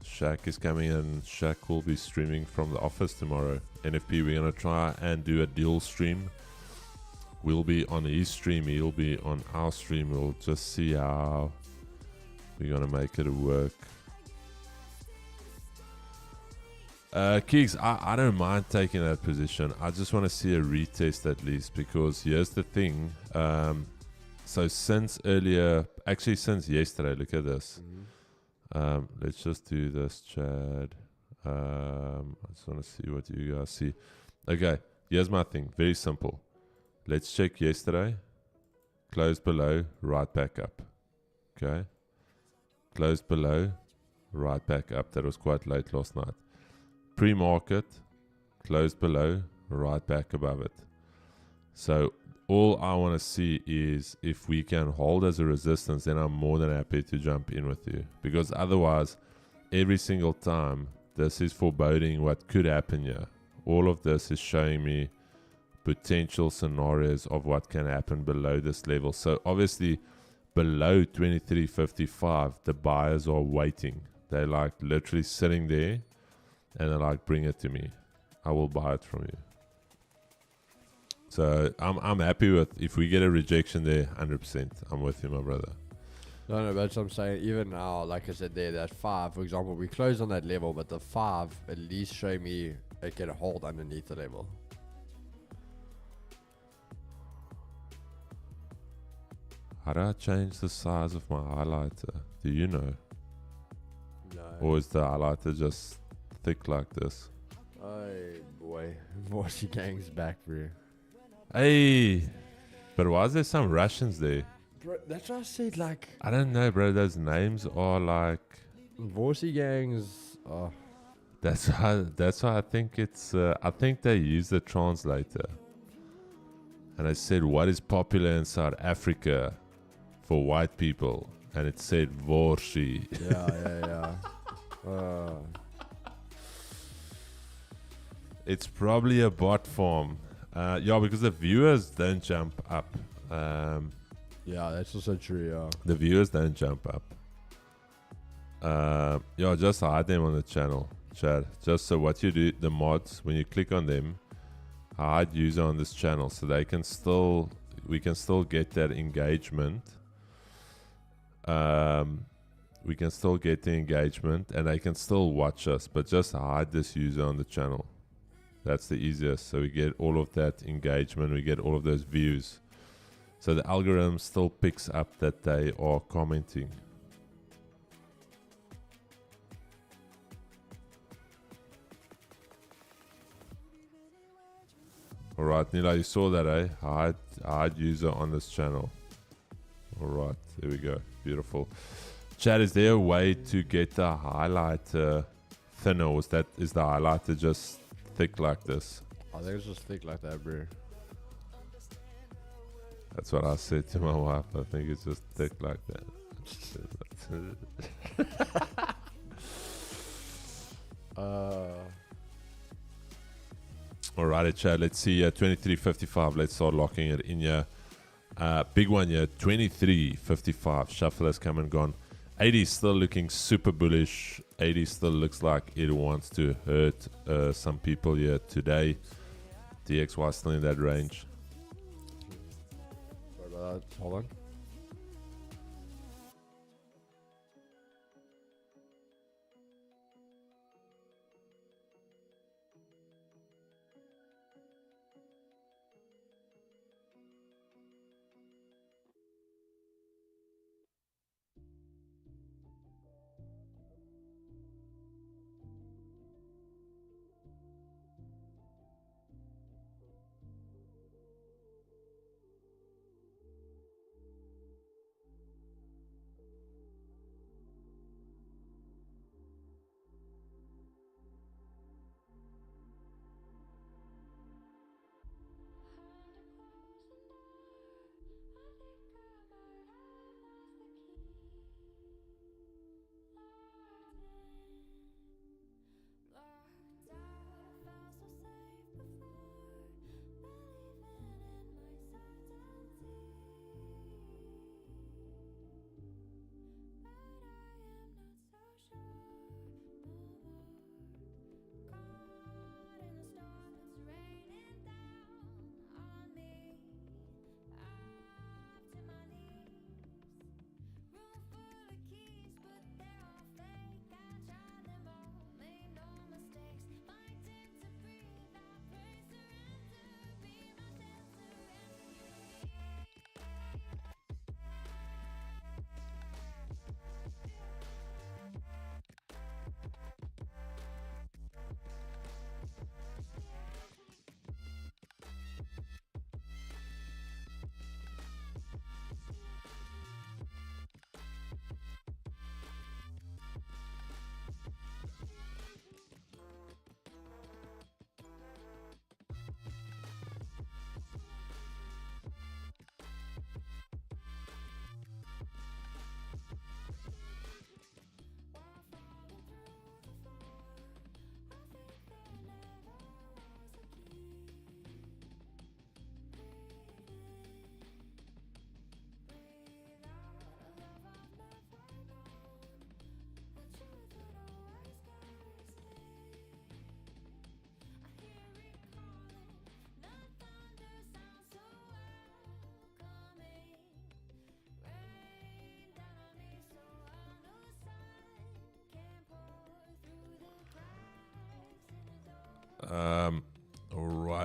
Shaq is coming in. Shaq will be streaming from the office tomorrow. NFP, we're gonna try and do a dual stream. We'll be on his stream, he'll be on our stream. We'll just see how we're gonna make it work. Keeks, I don't mind taking that position. I just want to see a retest at least, because here's the thing. So since yesterday, look at this. Let's just do this, Chad. I just want to see what you guys see. Okay, here's my thing. Very simple. Let's check yesterday. Closed below, right back up. Okay. Closed below, right back up. That was quite late last night. Pre-market, closed below, right back above it. So all I want to see is if we can hold as a resistance, then I'm more than happy to jump in with you. Because otherwise, every single time, this is foreboding what could happen here. All of this is showing me potential scenarios of what can happen below this level. So obviously, below 23.55, the buyers are waiting. They're like literally sitting there, and they're like, bring it to me. I will buy it from you. So I'm happy with, if we get a rejection there, 100%. I'm with you, my brother. No, but that's what I'm saying. Even now, like I said there, that 5, for example, we closed on that level, but the 5 at least show me it can hold underneath the level. How do I change the size of my highlighter? Do you know? No. Or is the highlighter just thick like this? Oh boy, Vorsey gang's back, bro. Hey, but why is there some Russians there? Bro, that's what I said. Like, I don't know, bro. Those names are like. Vorsey gangs. Oh, That's why I think it's. I think they use the translator, and I said, "What is popular in South Africa for white people?" And it said Vorshi. yeah. It's probably a bot farm. Yeah, because the viewers don't jump up. Yeah, that's also true. Yeah. The viewers don't jump up. Yeah, just hide them on the channel, Chad. Just so what you do, the mods, when you click on them, hide user on this channel, so they can still, we can still get that engagement. We can still get the engagement, and they can still watch us, but just hide this user on the channel. That's the easiest. So we get all of that engagement, we get all of those views. So the algorithm still picks up that they are commenting. Alright, Nila, you saw that, eh? Hide user on this channel. Alright, there we go. Beautiful. Chad, is there a way to get the highlighter thinner, or is the highlighter just thick like this? I think it's just thick like that, bro. That's what I said to my wife. I think it's just thick like that. Alrighty, Chad. Let's see. 23.55. Let's start locking it in here. Big one here. 23.55. Shuffle has come and gone. 80 still looking super bullish. 80 still looks like it wants to hurt some people here today. DXY still in that range. Sorry about that. Hold on.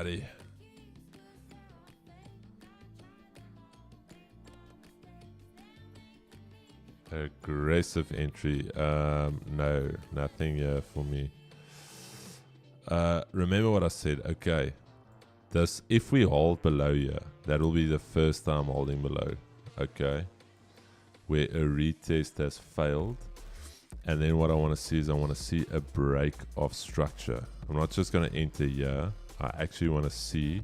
Alrighty. Aggressive entry. No, nothing here for me. Remember what I said. Okay. This, if we hold below here, that will be the first time holding below. Okay. Where a retest has failed. And then what I want to see is I want to see a break of structure. I'm not just going to enter here. I actually want to see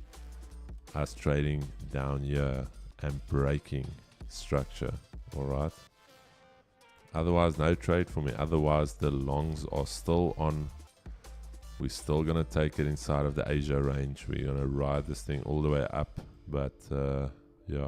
us trading down here and breaking structure. Alright. Otherwise, no trade for me. Otherwise, the longs are still on. We're still going to take it inside of the Asia range. We're going to ride this thing all the way up. But, yeah.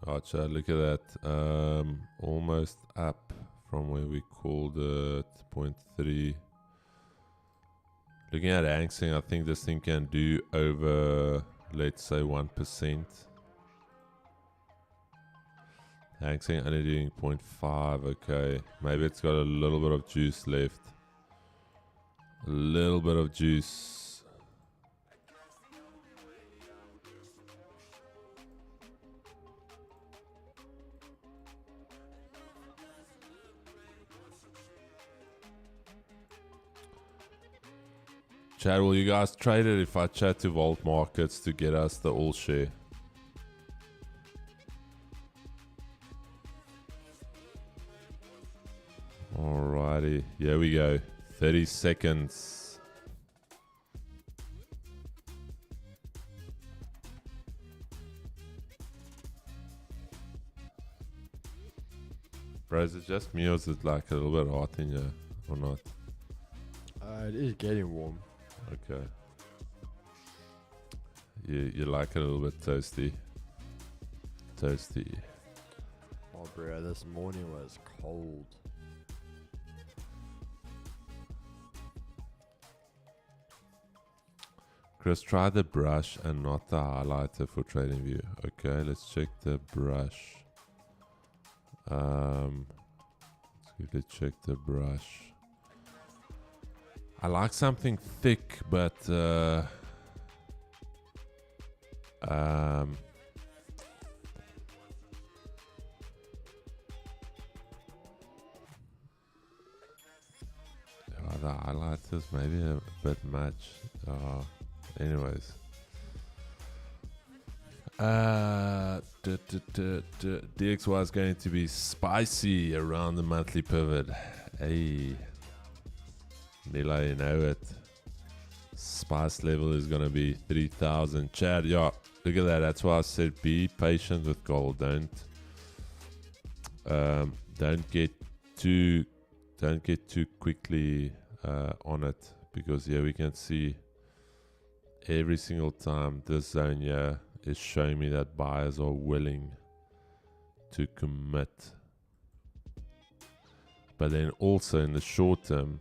Oh, Chad, look at that. Almost up from where we called it 0.3. Looking at Hang Seng, I think this thing can do over, let's say, 1%. Hang Seng only doing 0.5. Okay, maybe it's got a little bit of juice left. A little bit of juice. Chad, will you guys trade it if I chat to Vault Markets to get us the all share? Alrighty, here we go. 30 seconds. Bro, is it just me or is it like a little bit hot in here or not? It is getting warm. Okay. You like it a little bit toasty. Toasty. Oh, bro, this morning was cold. Chris, try the brush and not the highlighter for trading view. Okay, let's check the brush. Let's quickly check the brush. I like something thick, but the highlighters maybe a bit much. Anyways. DXY is going to be spicy around the monthly pivot. Hey. Mila, you know it. Spice level is going to be 3,000. Chad, yeah, look at that. That's why I said be patient with gold. Don't get too quickly on it, because we can see every single time this zone here is showing me that buyers are willing to commit. But then also in the short term,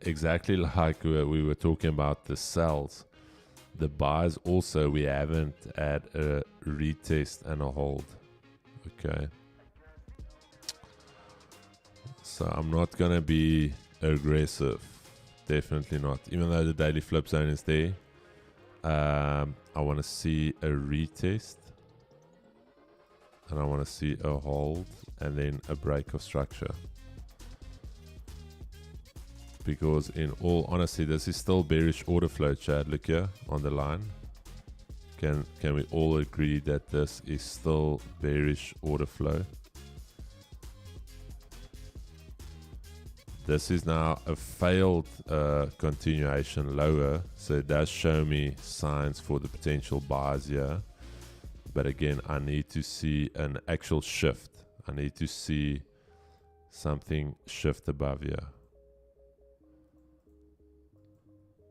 exactly like we were talking about the sells, the buys also, we haven't had a retest and a hold. Okay. So I'm not going to be aggressive. Definitely not. Even though the daily flip zone is there, I want to see a retest. And I want to see a hold and then a break of structure. Because in all honesty, this is still bearish order flow, Chad. Look here on the line. Can we all agree that this is still bearish order flow? This is now a failed continuation lower, so it does show me signs for the potential buys here. But again, I need to see an actual shift. I need to see something shift above here.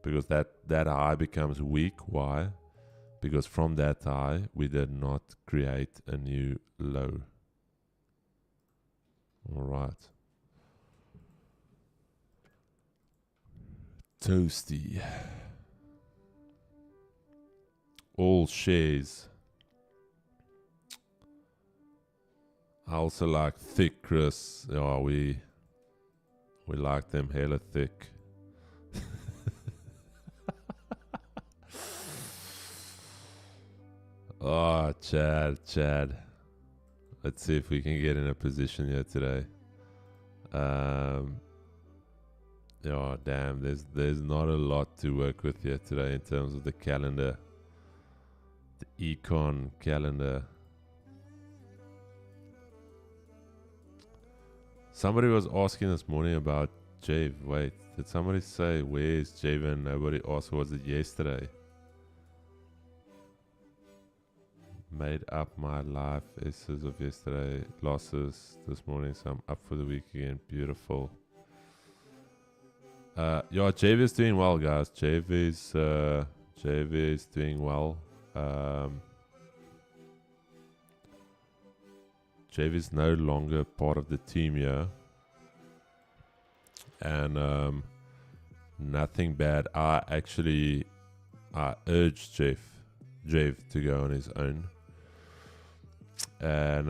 Because that high becomes weak. Why? because from that high we did not create a new low. All right. Toasty. All shares. I also like thick, Chris. Yeah, we like them hella thick. Oh, Chad. Let's see if we can get in a position here today. Yeah, damn. There's not a lot to work with here today in terms of the calendar, the econ calendar. Somebody was asking this morning about Jave. Wait, did somebody say where's Jave? And nobody asked. Was it yesterday? Made up my life S's of yesterday, losses this morning, so I'm up for the week again. Beautiful. Yeah, Jave is doing well, guys. Jave is doing well. Jave is no longer part of the team here, and nothing bad. I urged Jave to go on his own. And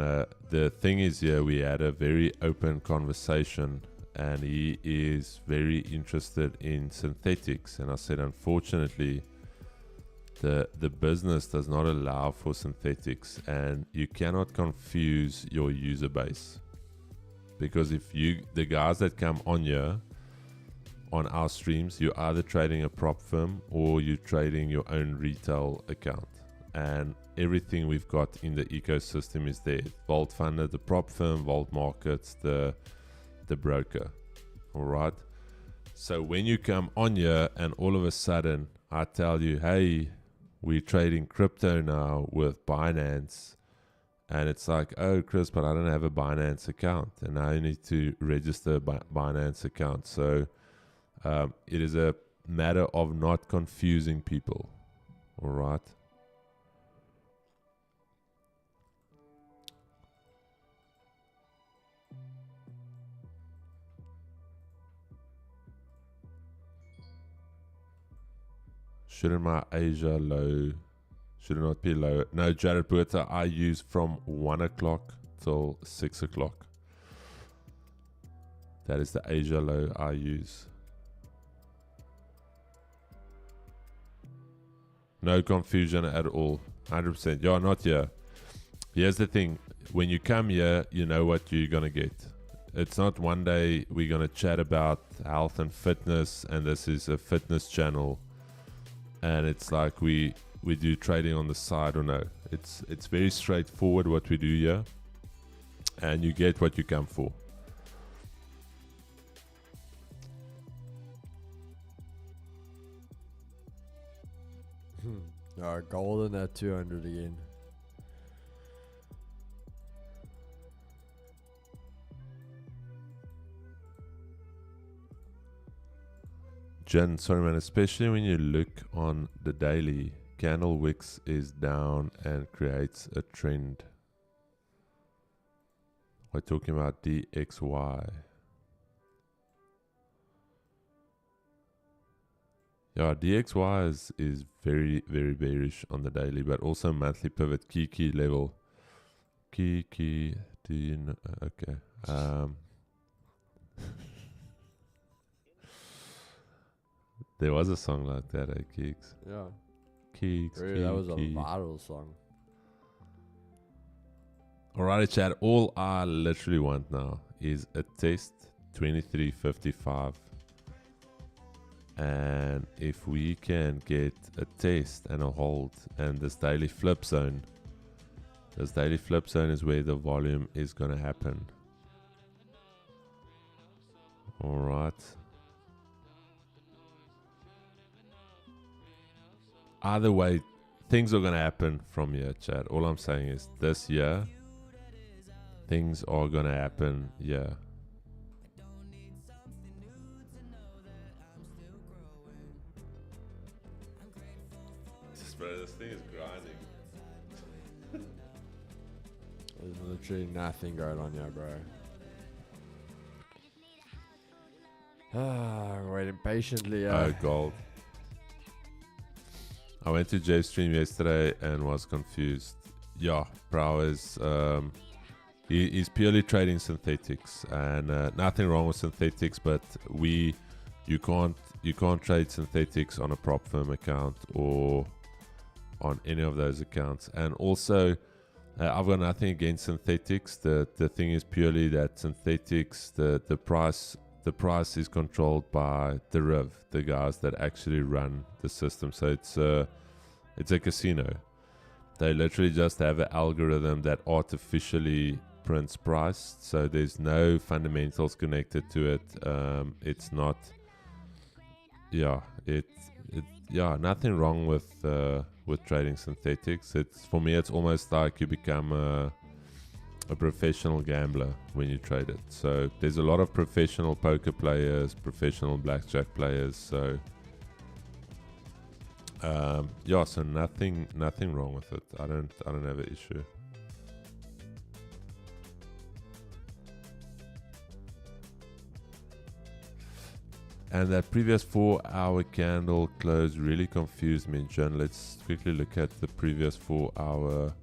the thing is, we had a very open conversation, and he is very interested in synthetics. And I said, unfortunately, the business does not allow for synthetics, and you cannot confuse your user base. Because if the guys that come on here, on our streams, you're either trading a prop firm or you're trading your own retail account. And everything we've got in the ecosystem is there. Vault Funder, the prop firm, Vault Markets, the broker. All right. So when you come on here and all of a sudden I tell you, hey, we're trading crypto now with Binance, and it's like, oh, Chris, but I don't have a Binance account, and now you need to register a Binance account. So it is a matter of not confusing people. All right. Shouldn't my Asia low, should it not be low? No, Jared Buerta, I use from 1 o'clock till 6 o'clock. That is the Asia low I use. No confusion at all. 100%. You're not here. Here's the thing. When you come here, you know what you're going to get. It's not one day we're going to chat about health and fitness, and this is a fitness channel, and it's like we do trading on the side, or no. It's very straightforward what we do here, and you get what you come for. Golden at 200 again. Jen, sorry man, especially when you look on the daily, candle wicks is down and creates a trend. We're talking about DXY. Yeah, DXY is very, very bearish on the daily, but also monthly pivot key level. Key, do you know? Okay. There was a song like that, Keeks. Yeah. Keeks. That was a viral song. Alrighty, chat. All I literally want now is a test 2355. And if we can get a test and a hold and this daily flip zone is where the volume is going to happen. Alright. Either way, things are going to happen from here, chat. All I'm saying is this year, things are going to happen, yeah. Forex, bro. This thing is grinding. There's literally nothing going on here, bro. Waiting patiently. Oh, gold. I went to Jay's stream yesterday and was confused. Yeah, bro is he's purely trading synthetics, and nothing wrong with synthetics, but you can't trade synthetics on a prop firm account or on any of those accounts. And also, I've got nothing against synthetics. The thing is purely that synthetics, the price is controlled by the Riv, the guys that actually run the system. So it's a casino. They literally just have an algorithm that artificially prints price. So there's no fundamentals connected to it. It's not. Yeah, nothing wrong with trading synthetics. It's, for me, it's almost like you become a professional gambler when you trade it. So there's a lot of professional poker players, professional blackjack players. So so nothing wrong with it. I don't have an issue. And that previous 4-hour candle close really confused me, John. Let's quickly look at the previous 4-hour.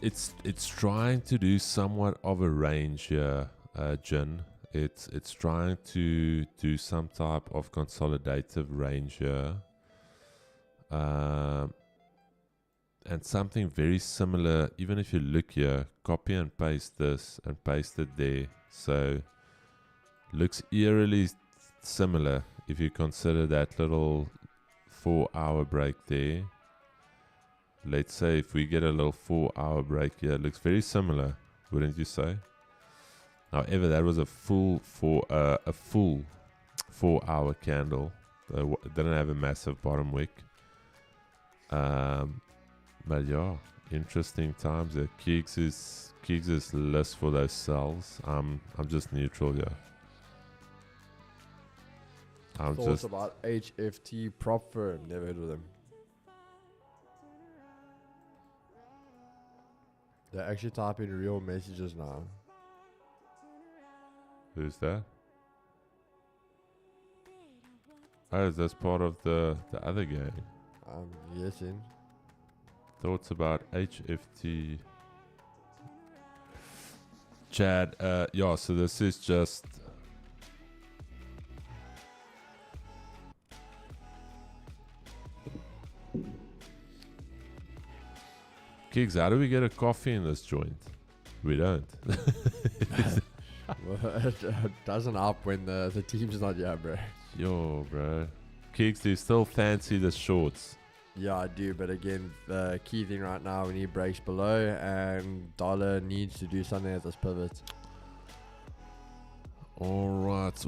It's trying to do somewhat of a range here, Jin. It's trying to do some type of consolidative range here. And something very similar, even if you look here, copy and paste this and paste it there. So looks eerily similar if you consider that little 4-hour break there. Let's say if we get a little 4-hour break here, it looks very similar, wouldn't you say? However, that was a full 4-hour candle. It didn't have a massive bottom wick. But yeah, interesting times there. Keeks is less for those sells. I'm just neutral here. Thoughts about HFT prop firm? Never heard of them. They actually type in real messages now. Who's that? Oh, is this part of the other gang? Yes, in. Thoughts about HFT? Chad, so this is just... Kiggs, how do we get a coffee in this joint? We don't. Well, it doesn't help when the team's not here, bro. Yo, bro. Kiggs, do you still fancy the shorts? Yeah, I do, but again, the key thing right now, we need breaks below, and dollar needs to do something at this pivot. Alright.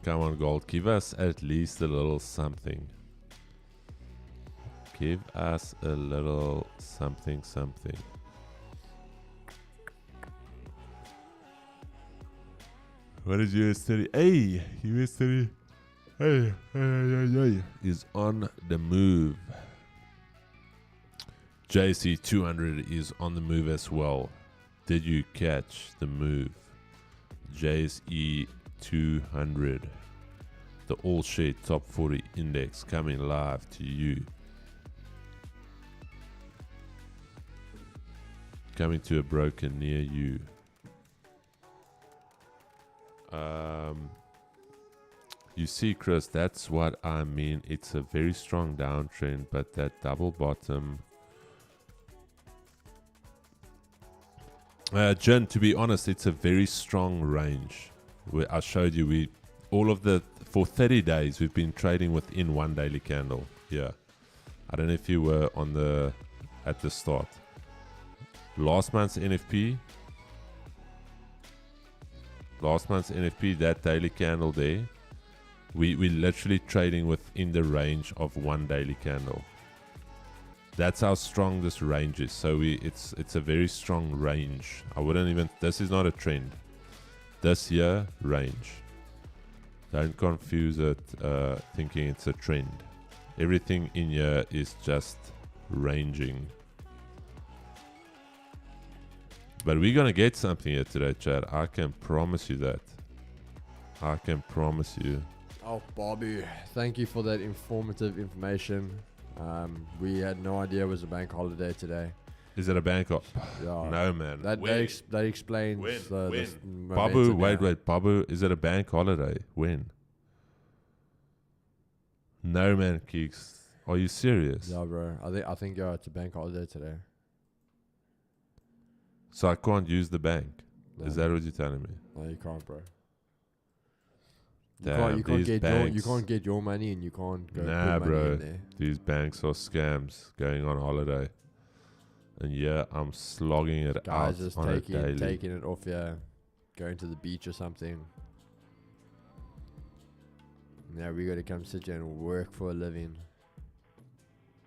Come on, gold. Give us at least a little something. Give us a little something. What is US30? Hey, US30. Hey, is on the move. JC200 is on the move as well. Did you catch the move? JSE200, the All Shade Top 40 Index coming live to you. Coming to a broker near you. You see, Chris, that's what I mean. It's a very strong downtrend, but that double bottom. Jen, to be honest, it's a very strong range. I showed you for 30 days we've been trading within one daily candle. Yeah, I don't know if you were at the start. Last month's NFP, that daily candle there, we literally trading within the range of one daily candle. That's how strong this range is. So it's a very strong range. This is not a trend. This year range. Don't confuse it thinking it's a trend. Everything in here is just ranging. But we're going to get something here today, Chad. I can promise you that. I can promise you. Oh, Bobby, thank you for that informative information. We had no idea it was a bank holiday today. Is it a bank? Yeah. No, man. That explains this Babu, momentum, wait. yeah. Babu, is it a bank holiday? When? No, man, Keeks. Are you serious? Yeah, bro. I think it's a bank holiday today. So I can't use the bank. No. Is that what you're telling me? No, you can't, bro. Damn, You can't these get your money, and you can't go Nah, put money bro. in there. These banks are scams going on holiday. And yeah, I'm slogging it Guys out just on a daily. taking it off here, going to the beach or something. Now we got to come sit here and work for a living.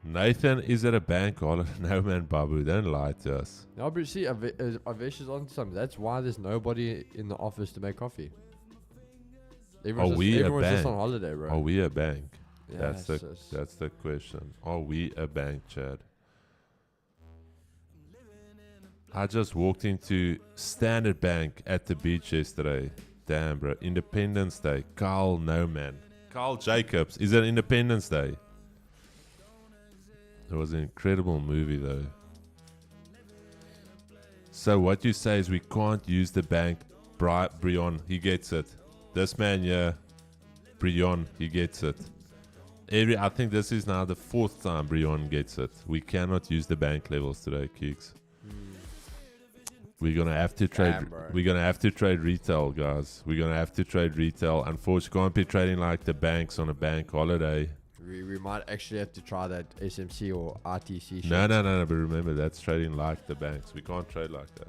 Nathan, is it a bank holiday? No, man, Babu, don't lie to us. No, but see, Avesh is on something. That's why there's nobody in the office to make coffee. Everyone's just on holiday, bro. Are we a bank? Yeah, That's the question. Are we a bank, Chad? I just walked into Standard Bank at the beach yesterday. Damn, bro. Independence Day. Carl, no, man. Carl Jacobs. Is it Independence Day? It was an incredible movie, though. So what you say is we can't use the bank. Brion, he gets it. This man here, Brion, he gets it. I think this is now the 4th time Brion gets it. We cannot use the bank levels today, Keeks. We're gonna have to trade. We're gonna have to trade retail, guys. We're gonna have to trade retail. Unfortunately, can't be trading like the banks on a bank holiday. We might actually have to try that SMC or RTC shit. No. But remember, that's trading like the banks. We can't trade like that.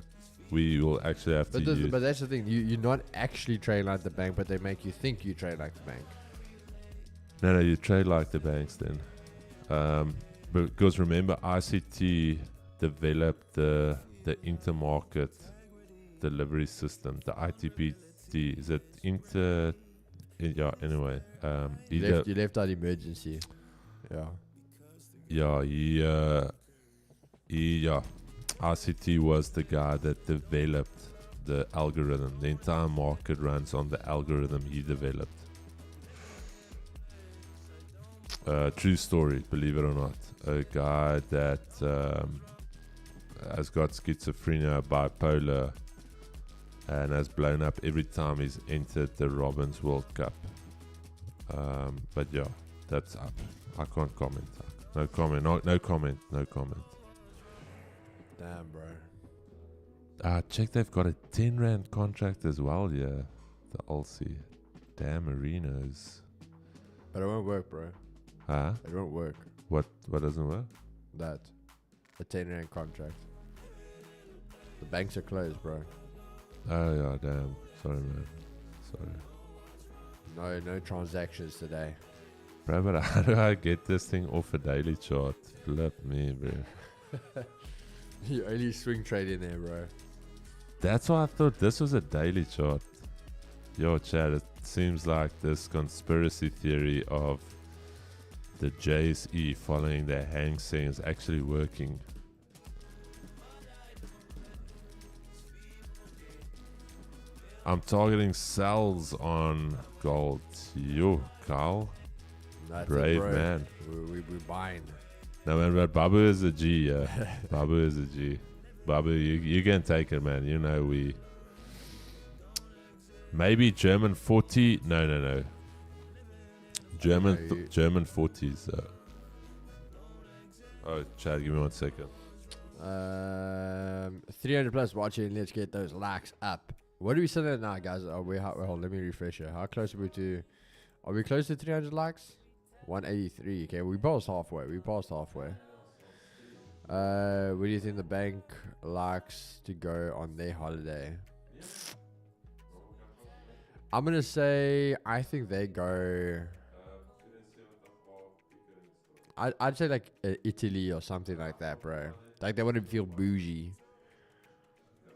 We will actually have to use. But that's the thing. You're not actually trading like the bank, but they make you think you trade like the bank. No, you trade like the banks then. Because remember, ICT developed the intermarket delivery system, the ITPT. Is it inter? Yeah. Anyway, You left out emergency. Yeah. Yeah. ICT was the guy that developed the algorithm. The entire market runs on the algorithm he developed. True story, believe it or not. A guy that has got schizophrenia, bipolar, and has blown up every time he's entered the Robins World Cup. But yeah, that's up. I can't comment. No comment. No comment. Damn, bro. Check, they've got a 10 Rand contract as well, yeah. The Ulsi. Damn Marinos. But it won't work, bro. Huh? It won't work. What doesn't work? That. A 10 Rand contract. The banks are closed, bro. Oh yeah, damn. Sorry, man. Sorry. No transactions today. Bro, but how do I get this thing off a daily chart? Flip me, bro. You only swing trade in there, bro. That's why I thought this was a daily chart. Yo, Chad, it seems like this conspiracy theory of the JSE following their Hang Seng is actually working. I'm targeting sells on gold. Yo, Carl. Brave man. We buying. No, man, but Babu is a G, yeah. Babu is a G. Babu, you can take it, man. You know we... Maybe German 40... No. German 40s. Oh, Chad, give me 1 second. 300 plus watching. Let's get those likes up. What are we sitting at now, guys? Hold, let me refresh here. How close are we to... Are we close to 300 likes? 183. Okay, we passed halfway. What do you think the bank likes to go on their holiday? I'm going to say, I think they go... I'd say like Italy or something like that, bro. Like they want to feel bougie.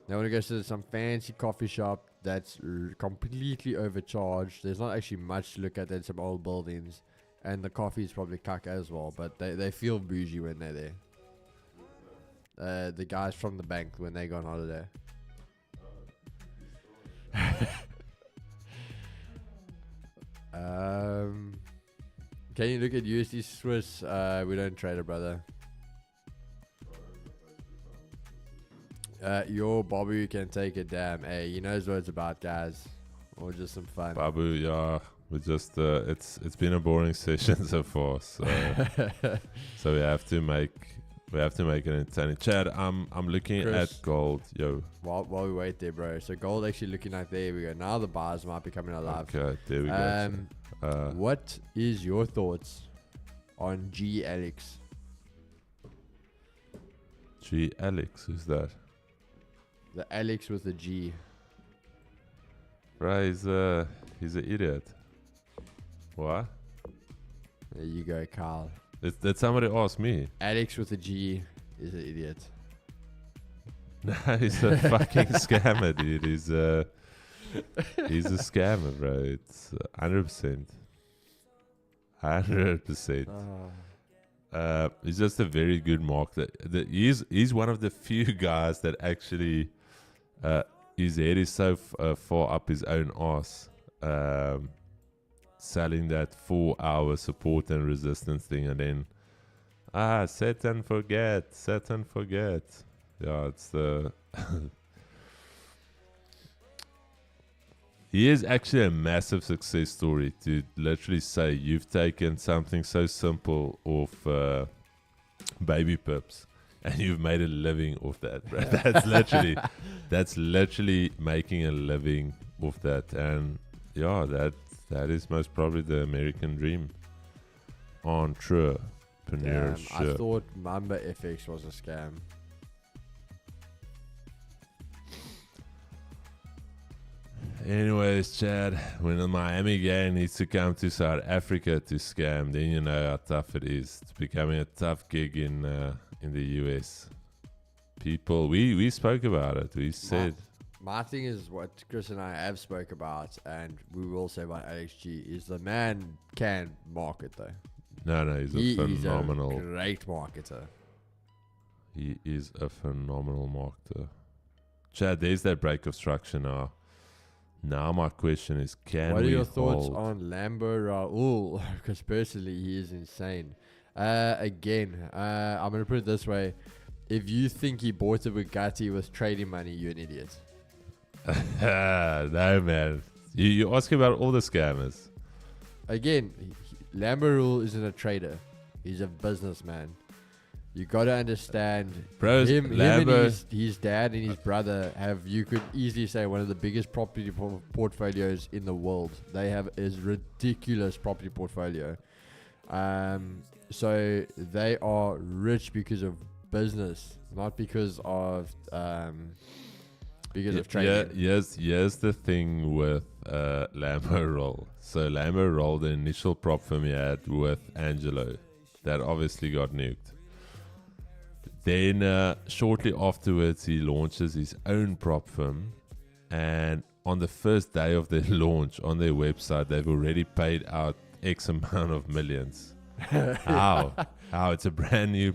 They want to go to some fancy coffee shop that's completely overcharged. There's not actually much to look at. There's some old buildings, and the coffee is probably cuck as well. But they feel bougie when they're there. The guys from the bank when they go on holiday. Can you look at USD Swiss? We don't trade it, brother. Your Babu can take it, damn. Hey, he knows what it's about, guys. Or just some fun. Babu, yeah, we just it's been a boring session so far, so so we have to make it entertaining. Chad, I'm looking Chris, at gold, yo. While we wait there, bro. So gold actually looking like there we go. Now the bars might be coming alive. Okay, there we go. What is your thoughts on G Alex? G Alex, who's that? The Alex with the G. Right, he's an idiot. What? There you go, Carl. Did somebody ask me? Alex with a G is an idiot. No, he's a fucking scammer, dude. He's a scammer, bro. It's 100%. 100%. He's just a very good marketer. He's one of the few guys that actually his head is so far up his own ass, selling that 4-hour support and resistance thing, and then set and forget. Yeah, it's the he is actually a massive success story to literally say you've taken something so simple off baby pips and you've made a living off that, bro. That's literally making a living off that. And yeah, that is most probably the American dream. Entrepreneurship. I thought Mamba FX was a scam. Anyways, Chad, when the Miami gang needs to come to South Africa to scam, then you know how tough it is. It's becoming a tough gig in the US. People, we spoke about it. We said my thing is what Chris and I have spoke about, and we will say about AXG is the man can market though. No, he's a phenomenal, he's a great marketer. He is a phenomenal marketer. Chad, there's that break of structure now. Now my question is, what are your thoughts on Lambo Raul? Because personally, he is insane. Again, I'm going to put it this way. If you think he bought a Bugatti with trading money, you're an idiot. No, man. You ask about all the scammers. Again, Lambo Raul isn't a trader. He's a businessman. You got to understand, Bros, him and his dad and his brother have, you could easily say, one of the biggest property portfolios in the world. They have a ridiculous property portfolio. So they are rich because of business, not because of trading. Here's the thing with Lambo Roll. So Lambo Roll, the initial prop firm he had with Angelo, that obviously got nuked. Then shortly afterwards, he launches his own prop firm, and on the first day of their launch on their website, they've already paid out X amount of millions. How? It's a brand new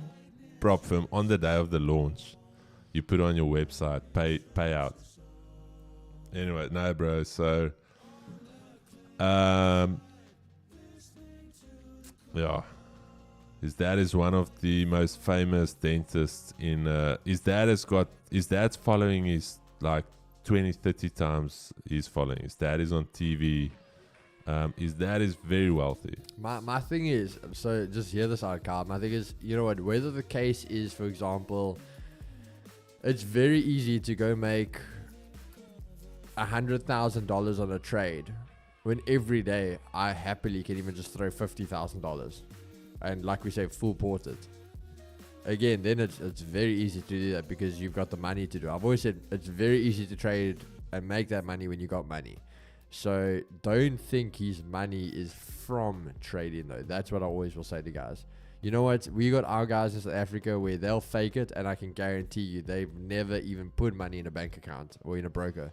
prop firm on the day of the launch. You put on your website, pay out. Anyway, no, bro. So, yeah. His dad is one of the most famous dentists in. His dad's following is like 20, 30 times his following. His dad is on TV. His dad is very wealthy. My thing is, so just hear this out, Carl. My thing is, you know what? Whether the case is, for example, it's very easy to go make $100,000 on a trade, when every day I happily can even just throw $50,000. And like we say, full port it. Again, then it's very easy to do that because you've got the money to do it. I've always said it's very easy to trade and make that money when you got money. So don't think his money is from trading though. That's what I always will say to guys. You know what? We got our guys in South Africa where they'll fake it, and I can guarantee you they've never even put money in a bank account or in a broker.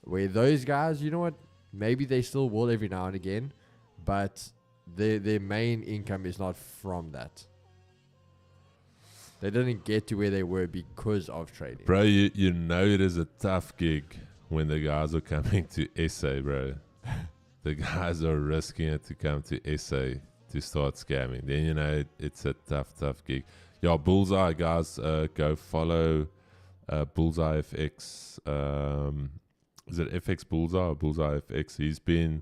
Where those guys, you know what? Maybe they still will every now and again, but their main income is not from that. They didn't get to where they were because of trading. Bro, you know it is a tough gig when the guys are coming to SA, bro. The guys are risking it to come to SA to start scamming. Then you know it's a tough gig. Yeah, Bullseye guys, go follow Bullseye FX. Is it FX Bullseye or Bullseye FX? He's been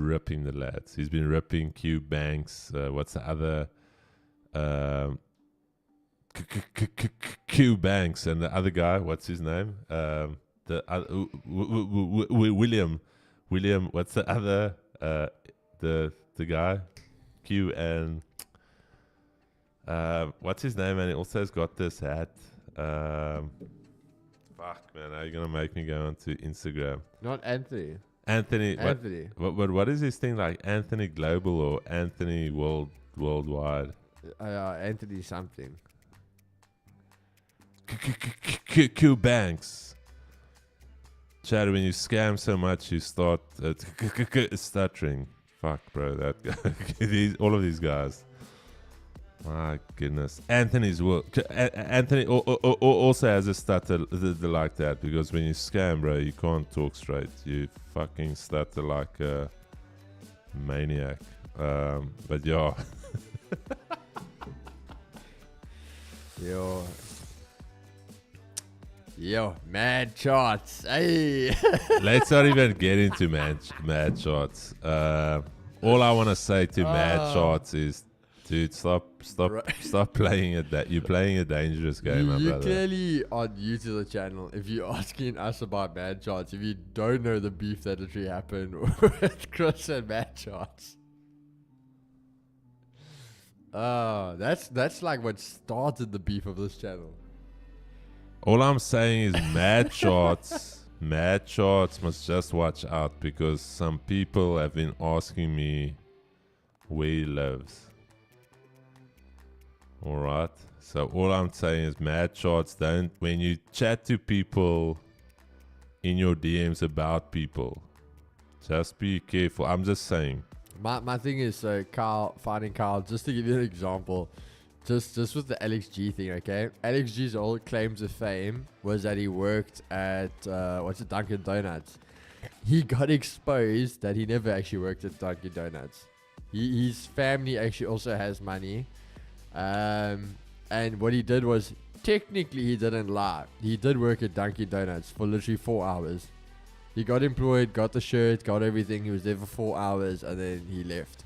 ripping the lads. He's been ripping Q Banks. What's the other? Q Banks and the other guy. What's his name? William. What's the other? The guy, Q and what's his name? And he also has got this hat. Fuck man, are you gonna make me go onto Instagram? Not Anthony. Anthony. What is his thing like? Anthony Global or Anthony Worldwide? Anthony something. Q Banks. Chad, when you scam so much, you start stuttering. Fuck, bro, that guy. All of these guys. My goodness. Anthony also has a stutter like that, because when you scam, bro, you can't talk straight. You fucking stutter like a maniac. But yeah. Yo, mad charts. Hey. Let's not even get into mad charts. All I want to say to mad charts is, dude, stop playing it. That you're playing a dangerous game, my you're brother. clearly on new to the channel. If you're asking us about mad charts, if you don't know the beef that literally happened with Chris and mad charts, that's like what started the beef of this channel. All I'm saying is mad charts. Mad charts must just watch out, because some people have been asking me where he lives. Alright? So all I'm saying is mad charts, don't, when you chat to people in your DMs about people, just be careful. I'm just saying. My thing is, finding Kyle, just to give you an example, just with the Alex G thing, okay? Alex G's old claims of fame was that he worked at, Dunkin' Donuts. He got exposed that he never actually worked at Dunkin' Donuts. His family actually also has money. And what he did was, technically he didn't lie. He did work at Dunkin' Donuts for literally 4 hours. He got employed, got the shirt, got everything. He was there for 4 hours, and then he left.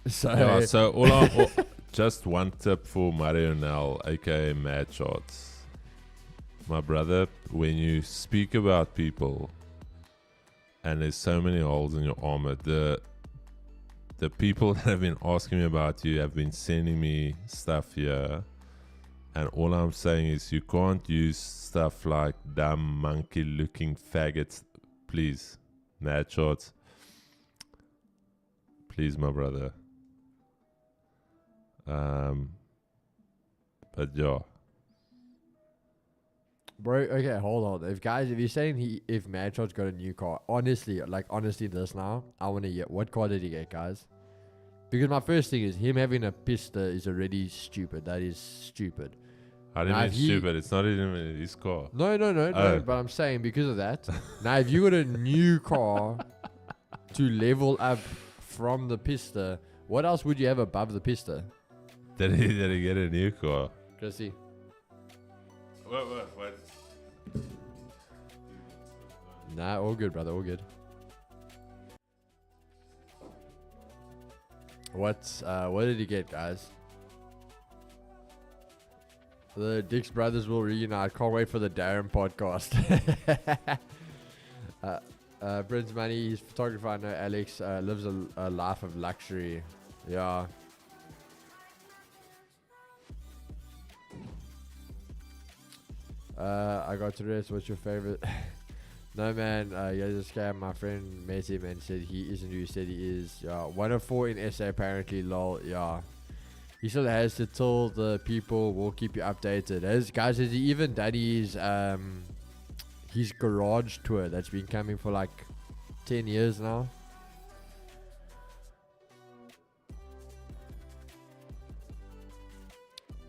So, just one tip for Marionel, aka Mad Shots. My brother, when you speak about people and there's so many holes in your armor, the people that have been asking me about you have been sending me stuff here, and all I'm saying is you can't use stuff like dumb monkey looking faggots. Please, Mad Shots. Please, my brother. But yeah. Bro, okay, hold on. If you're saying if Mad Shot's got a new car, honestly, this now, I want to hear, what car did he get, guys? Because my first thing is, him having a pista is already stupid. That is stupid. I didn't mean stupid. It's not even his car. No, but I'm saying because of that. Now, if you got a new car to level up from the pista, what else would you have above the pista? Did he get a new car? Chrissy. What? Nah, all good, brother, all good. What did he get, guys? The Dix brothers will reunite. Can't wait for the Darren podcast. Prince Money, he's a photographer. I know Alex lives a life of luxury. Yeah. I got to rest. What's your favorite? No, man. Yeah, this guy, my friend met him and said he isn't who he said he is. Yeah, 104 in SA apparently. Lol. Yeah. He still has to tell the people, we'll keep you updated. As guys, has he even done his garage tour that's been coming for like 10 years now?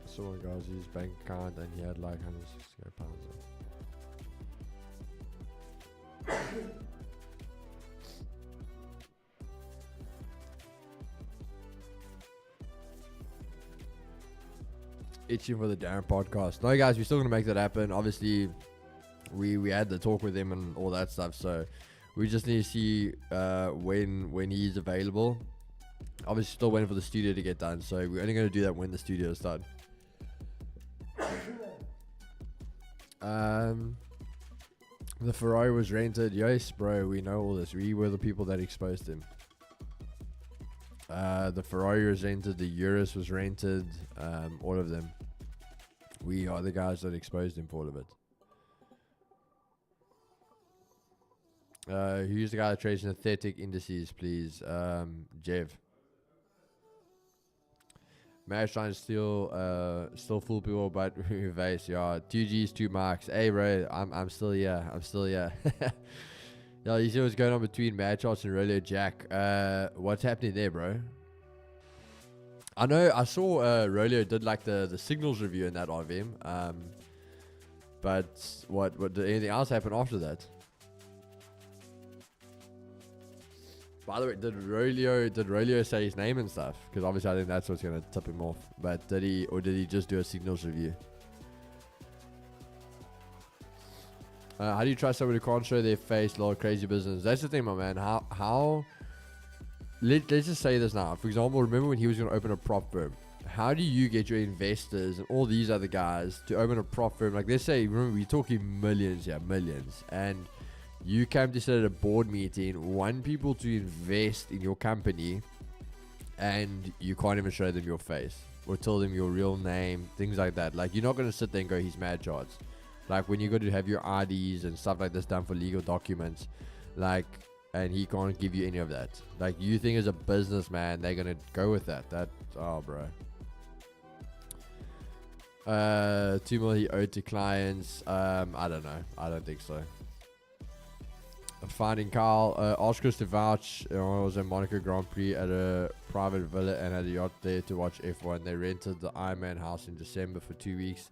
Someone goes his bank account and he had like 160 pounds. Itching for the Darren podcast. No, guys, we're still gonna make that happen. Obviously, we had the talk with him and all that stuff, so we just need to see when he's available. Obviously, still waiting for the studio to get done, so we're only gonna do that when the studio is done. The Ferrari was rented. Yes, bro, we know all this. We were the people that exposed him. The Ferrari was rented. The Urus was rented. All of them. We are the guys that exposed him for all of it. Who's the guy that trades synthetic indices, please? Jev. Mash trying to still fool people, but face, yeah. 2Gs, 2 marks. Hey, bro, I'm still here. Yeah, you see what's going on between Mad Shots and Rolio Jack. What's happening there, bro? I know I saw Rolio did like the signals review in that of him. But what did anything else happen after that? By the way, did Rolio say his name and stuff? Because obviously I think that's what's gonna tip him off. But did he just do a signals review? How do you trust someone who can't show their face? A lot of crazy business. That's the thing, my man. How? Let's just say this now. For example, remember when he was gonna open a prop firm? How do you get your investors and all these other guys to open a prop firm? Like, let's say, remember, we're talking millions, millions, and you came to sit at a board meeting, want people to invest in your company, and you can't even show them your face or tell them your real name, things like that. Like, you're not going to sit there and go, he's mad charts. Like, when you got to have your IDs and stuff like this done for legal documents, like, and he can't give you any of that. Like, you think as a businessman, they're going to go with that. Oh, bro. 2 million he owed to clients. I don't know. I don't think so. Finding Carl, ask Chris to vouch. I was in Monaco Grand Prix at a private villa and had a yacht there to watch F1. They rented the Ironman house in December for 2 weeks.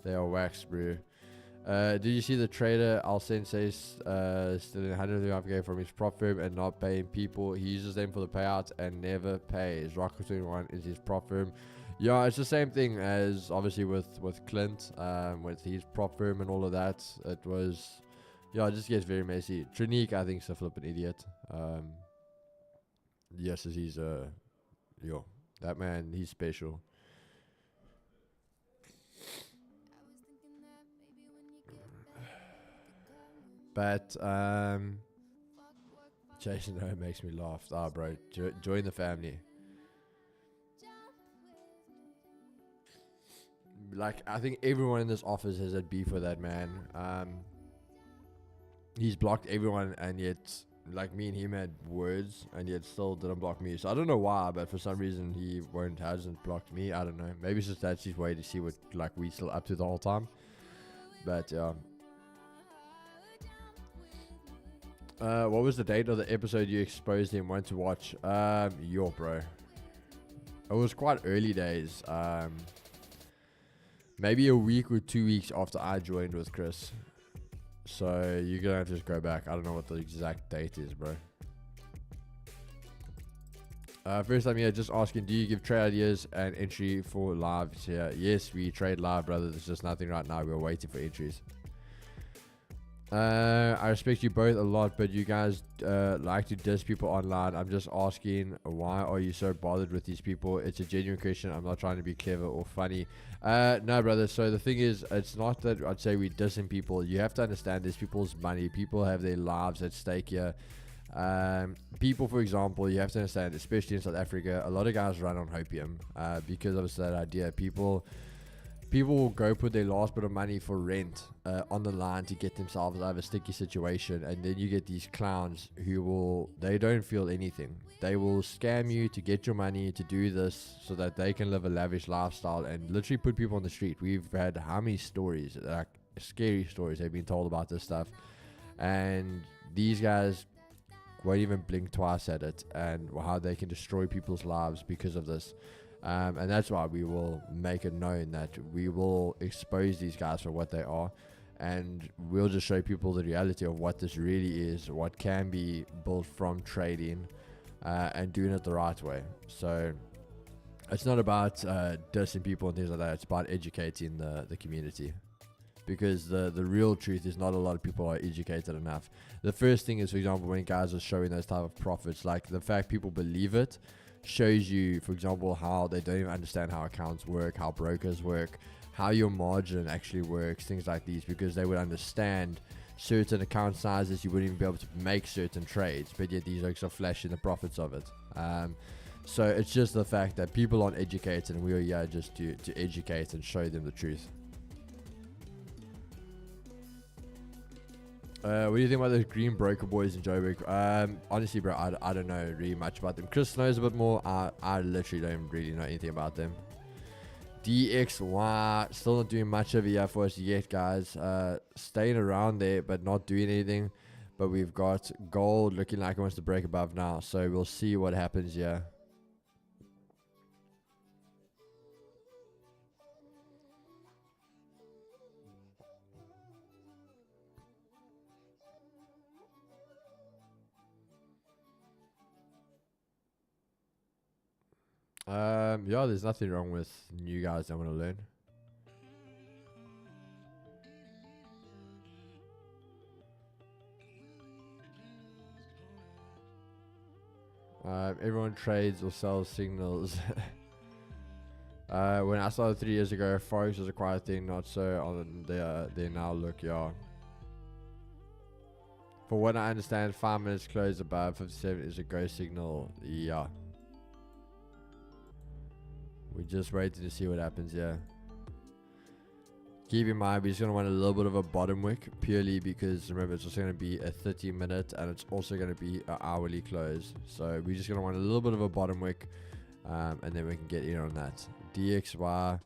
They are wax, bro. Did you see the trader Al Sensei stealing 135k from his prop firm and not paying people? He uses them for the payouts and never pays. Rocket 21 is his prop firm. Yeah, it's the same thing as obviously with Clint, with his prop firm and all of that. It was, yeah, it just gets very messy. Trinique, I think, is a flippin' idiot. Yes, he's yo, that man, he's special. But Jason Ho makes me laugh. Ah, bro, join the family. Like, I think everyone in this office has had beef with that man. He's blocked everyone, and yet, like, me and him had words, and yet still didn't block me. So I don't know why, but for some reason he hasn't blocked me. I don't know. Maybe it's just that's his way to see what, like, we still up to the whole time. But yeah. What was the date of the episode you exposed him? Went to watch? Yo, bro. It was quite early days. Maybe a week or 2 weeks after I joined with Chris. So you're gonna have to just go back. I don't know what the exact date is, bro. First time here, just asking, do you give trade ideas and entry for lives here? Yes, we trade live, brother. There's just nothing right now. We're waiting for entries. I respect you both a lot, but you guys like to diss people online. I'm just asking, why are you so bothered with these people? It's a genuine question. I'm not trying to be clever or funny. No, brother. So the thing is, it's not that I'd say we're dissing people. You have to understand there's people's money. People have their lives at stake here. People, for example, you have to understand, especially in South Africa, a lot of guys run on hopium because of that idea. People people will go put their last bit of money for rent on the line to get themselves out of a sticky situation, and then you get these clowns they don't feel anything. They will scam you to get your money to do this so that they can live a lavish lifestyle and literally put people on the street. We've had how many stories, like scary stories, they've been told about this stuff, and these guys won't even blink twice at it, and how they can destroy people's lives because of this. And that's why we will make it known that we will expose these guys for what they are, and we'll just show people the reality of what this really is, what can be built from trading, and doing it the right way. So it's not about dissing people and things like that. It's about educating the community, because the real truth is not a lot of people are educated enough. The first thing is, for example, when guys are showing those type of profits, like the fact people believe it shows you, for example, how they don't even understand how accounts work, how brokers work, how your margin actually works, things like these, because they would understand certain account sizes you wouldn't even be able to make certain trades, but yet these folks are flashing the profits of it. So it's just the fact that people aren't educated, and we are here just to educate and show them the truth. What do you think about those green broker boys in Joburg? Honestly, bro, I don't know really much about them. Chris knows a bit more. I literally don't really know anything about them. DXY, still not doing much over here for us yet, guys. Staying around there, but not doing anything. But we've got gold looking like it wants to break above now. So we'll see what happens here. Yeah, there's nothing wrong with new guys that want to learn. Everyone trades or sells signals. When I started 3 years ago, Forex was a quiet thing, not so on their now look, yeah. For what I understand, 5 minutes close above 57 is a go signal, yeah. We're just waiting to see what happens here. Keep in mind, we're just going to want a little bit of a bottom wick, purely because, remember, it's also going to be a 30-minute, and it's also going to be an hourly close. So we're just going to want a little bit of a bottom wick, and then we can get in on that. DXY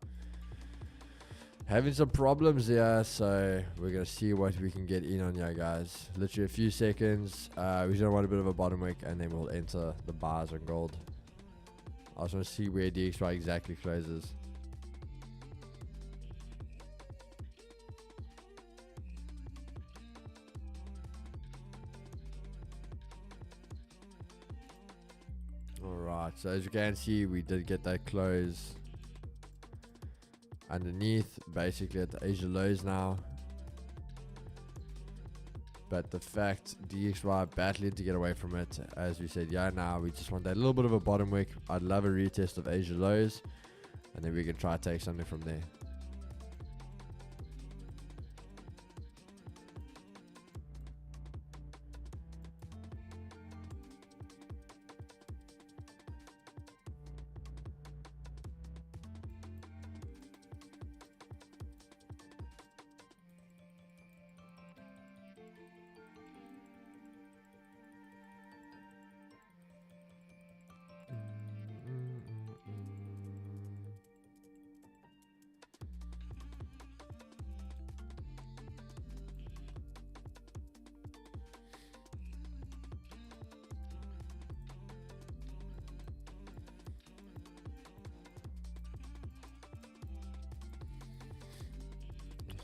having some problems there, so we're going to see what we can get in on here, guys. Literally a few seconds. We're going to want a bit of a bottom wick, and then we'll enter the bars on gold. I just want to see where DXY exactly closes. Alright, so as you can see, we did get that close underneath, basically at the Asia lows now. But the fact DXY battling to get away from it, as we said, yeah, now we just want that little bit of a bottom wick. I'd love a retest of Asia lows, and then we can try to take something from there.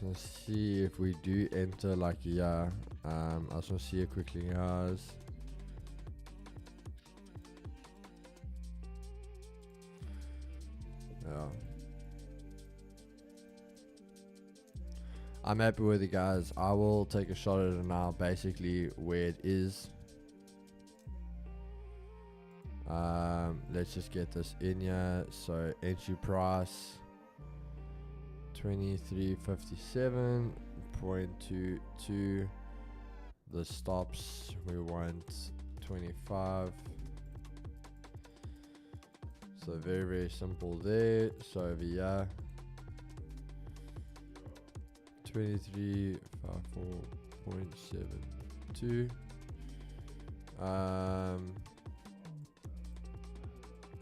Let's see if we do enter like yeah. I just want to see it quickly, guys. Yeah. I'm happy with it, guys. I will take a shot at it now, basically where it is. Let's just get this in here. So entry price 2357.22. The stops we want 25. So very simple there. So over here 2354.72.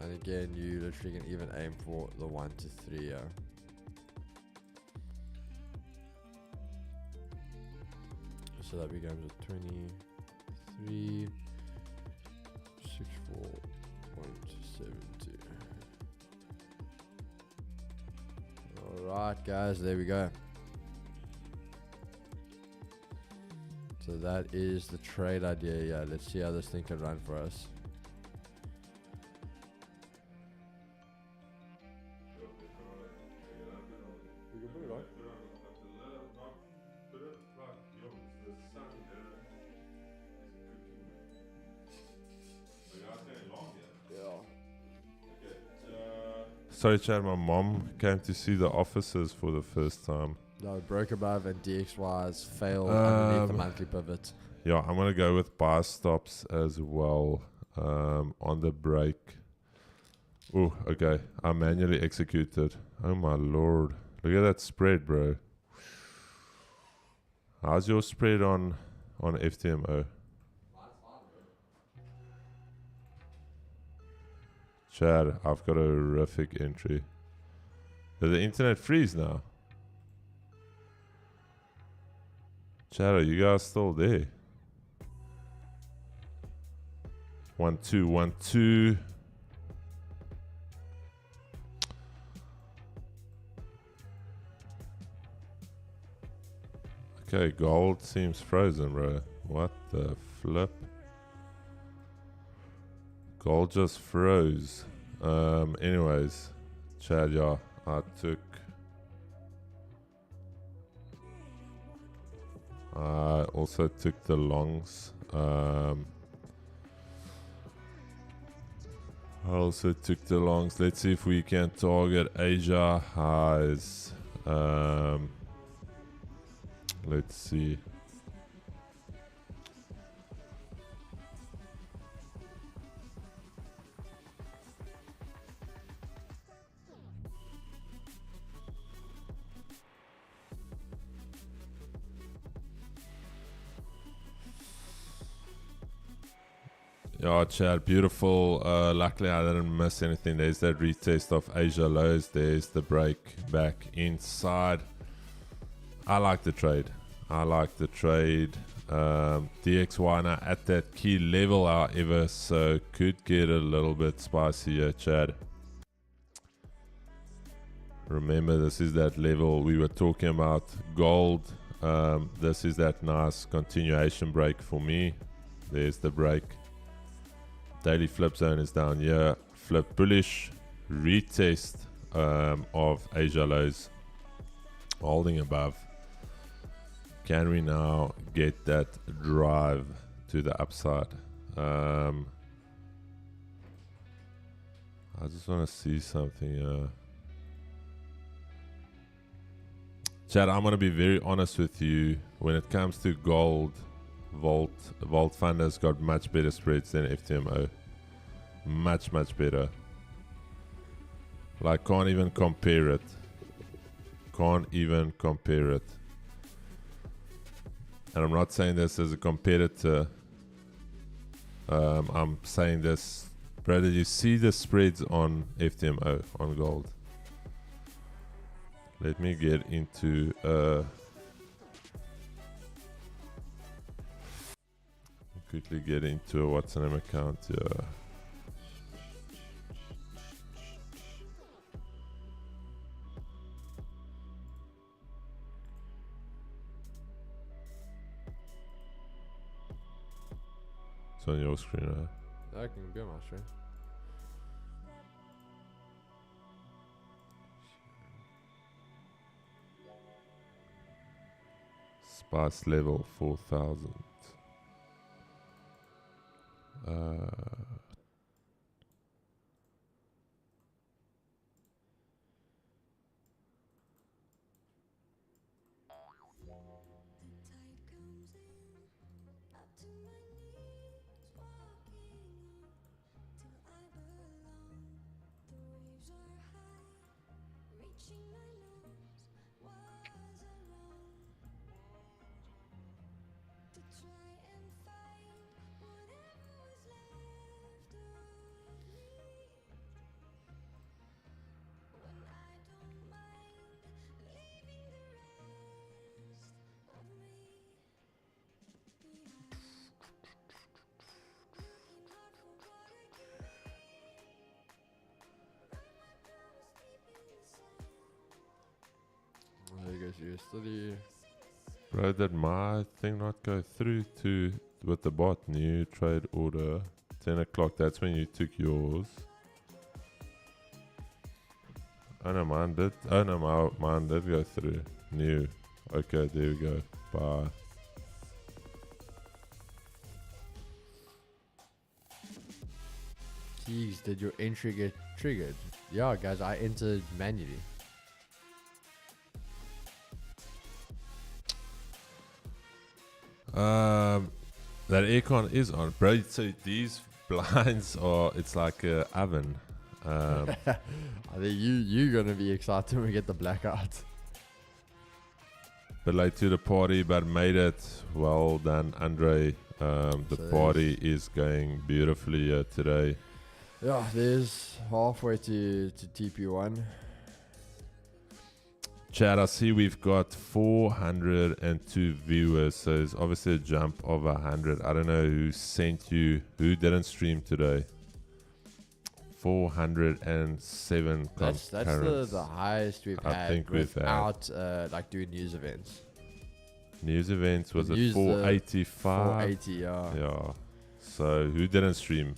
And again, you literally can even aim for the 1 to 3. So that becomes a 2364.72. Alright guys, there we go. So that is the trade idea. Yeah, let's see how this thing can run for us. We can put it on. Sorry, Chad, my mom came to see the officers for the first time. No, broke above and DXY's failed underneath the monthly pivot. Yeah, I'm going to go with buy stops as well on the break. Oh, okay. I manually executed. Oh, my Lord. Look at that spread, bro. How's your spread on FTMO? Chad, I've got a horrific entry. Did the internet freeze now? Chad, are you guys still there? 1 2 1 2. Okay, gold seems frozen, bro. What the flip? Gold just froze. Anyways, Chad, yeah, I also took the longs. Let's see if we can target Asia highs. Let's see. Yeah, Chad, beautiful. Luckily, I didn't miss anything. There's that retest of Asia lows. There's the break back inside. I like the trade. DXY now at that key level, however, so could get a little bit spicier, Chad. Remember, this is that level we were talking about. Gold. This is that nice continuation break for me. There's the break. Daily flip zone is down here. Flip bullish. Retest of Asia lows. Holding above. Can we now get that drive to the upside? I just want to see something. Chad, I'm going to be very honest with you. When it comes to gold, Vault Funder's got much better spreads than FTMO. Much better. Like, can't even compare it. And I'm not saying this as a competitor. I'm saying this, bro. Did you see the spreads on FTMO on gold? Let me get into quickly get into a what's the name account here. It's on your screen, right? I can be on my screen. Spice level 4000. There goes your study. Bro, did my thing not go through to with the bot? New trade order, 10 o'clock. That's when you took yours. Oh no, mine did. Oh no, mine did go through. New. Okay, there we go. Bye. Jeez, did your entry get triggered? Yeah, guys, I entered manually. That aircon is on, bro. So these blinds are, it's like a oven. I think you're gonna be excited when we get the blackout. But late to the party, but made it. Well done, Andre. The So party is going beautifully here today. Yeah, there's halfway to TP1. Chat, I see we've got 402 viewers, so it's obviously a jump of 100. I don't know who sent you, who didn't stream today. 407 That's the highest we've I had think we've without like doing news events. News events was Use it the 485? 480, yeah. Yeah. So who didn't stream?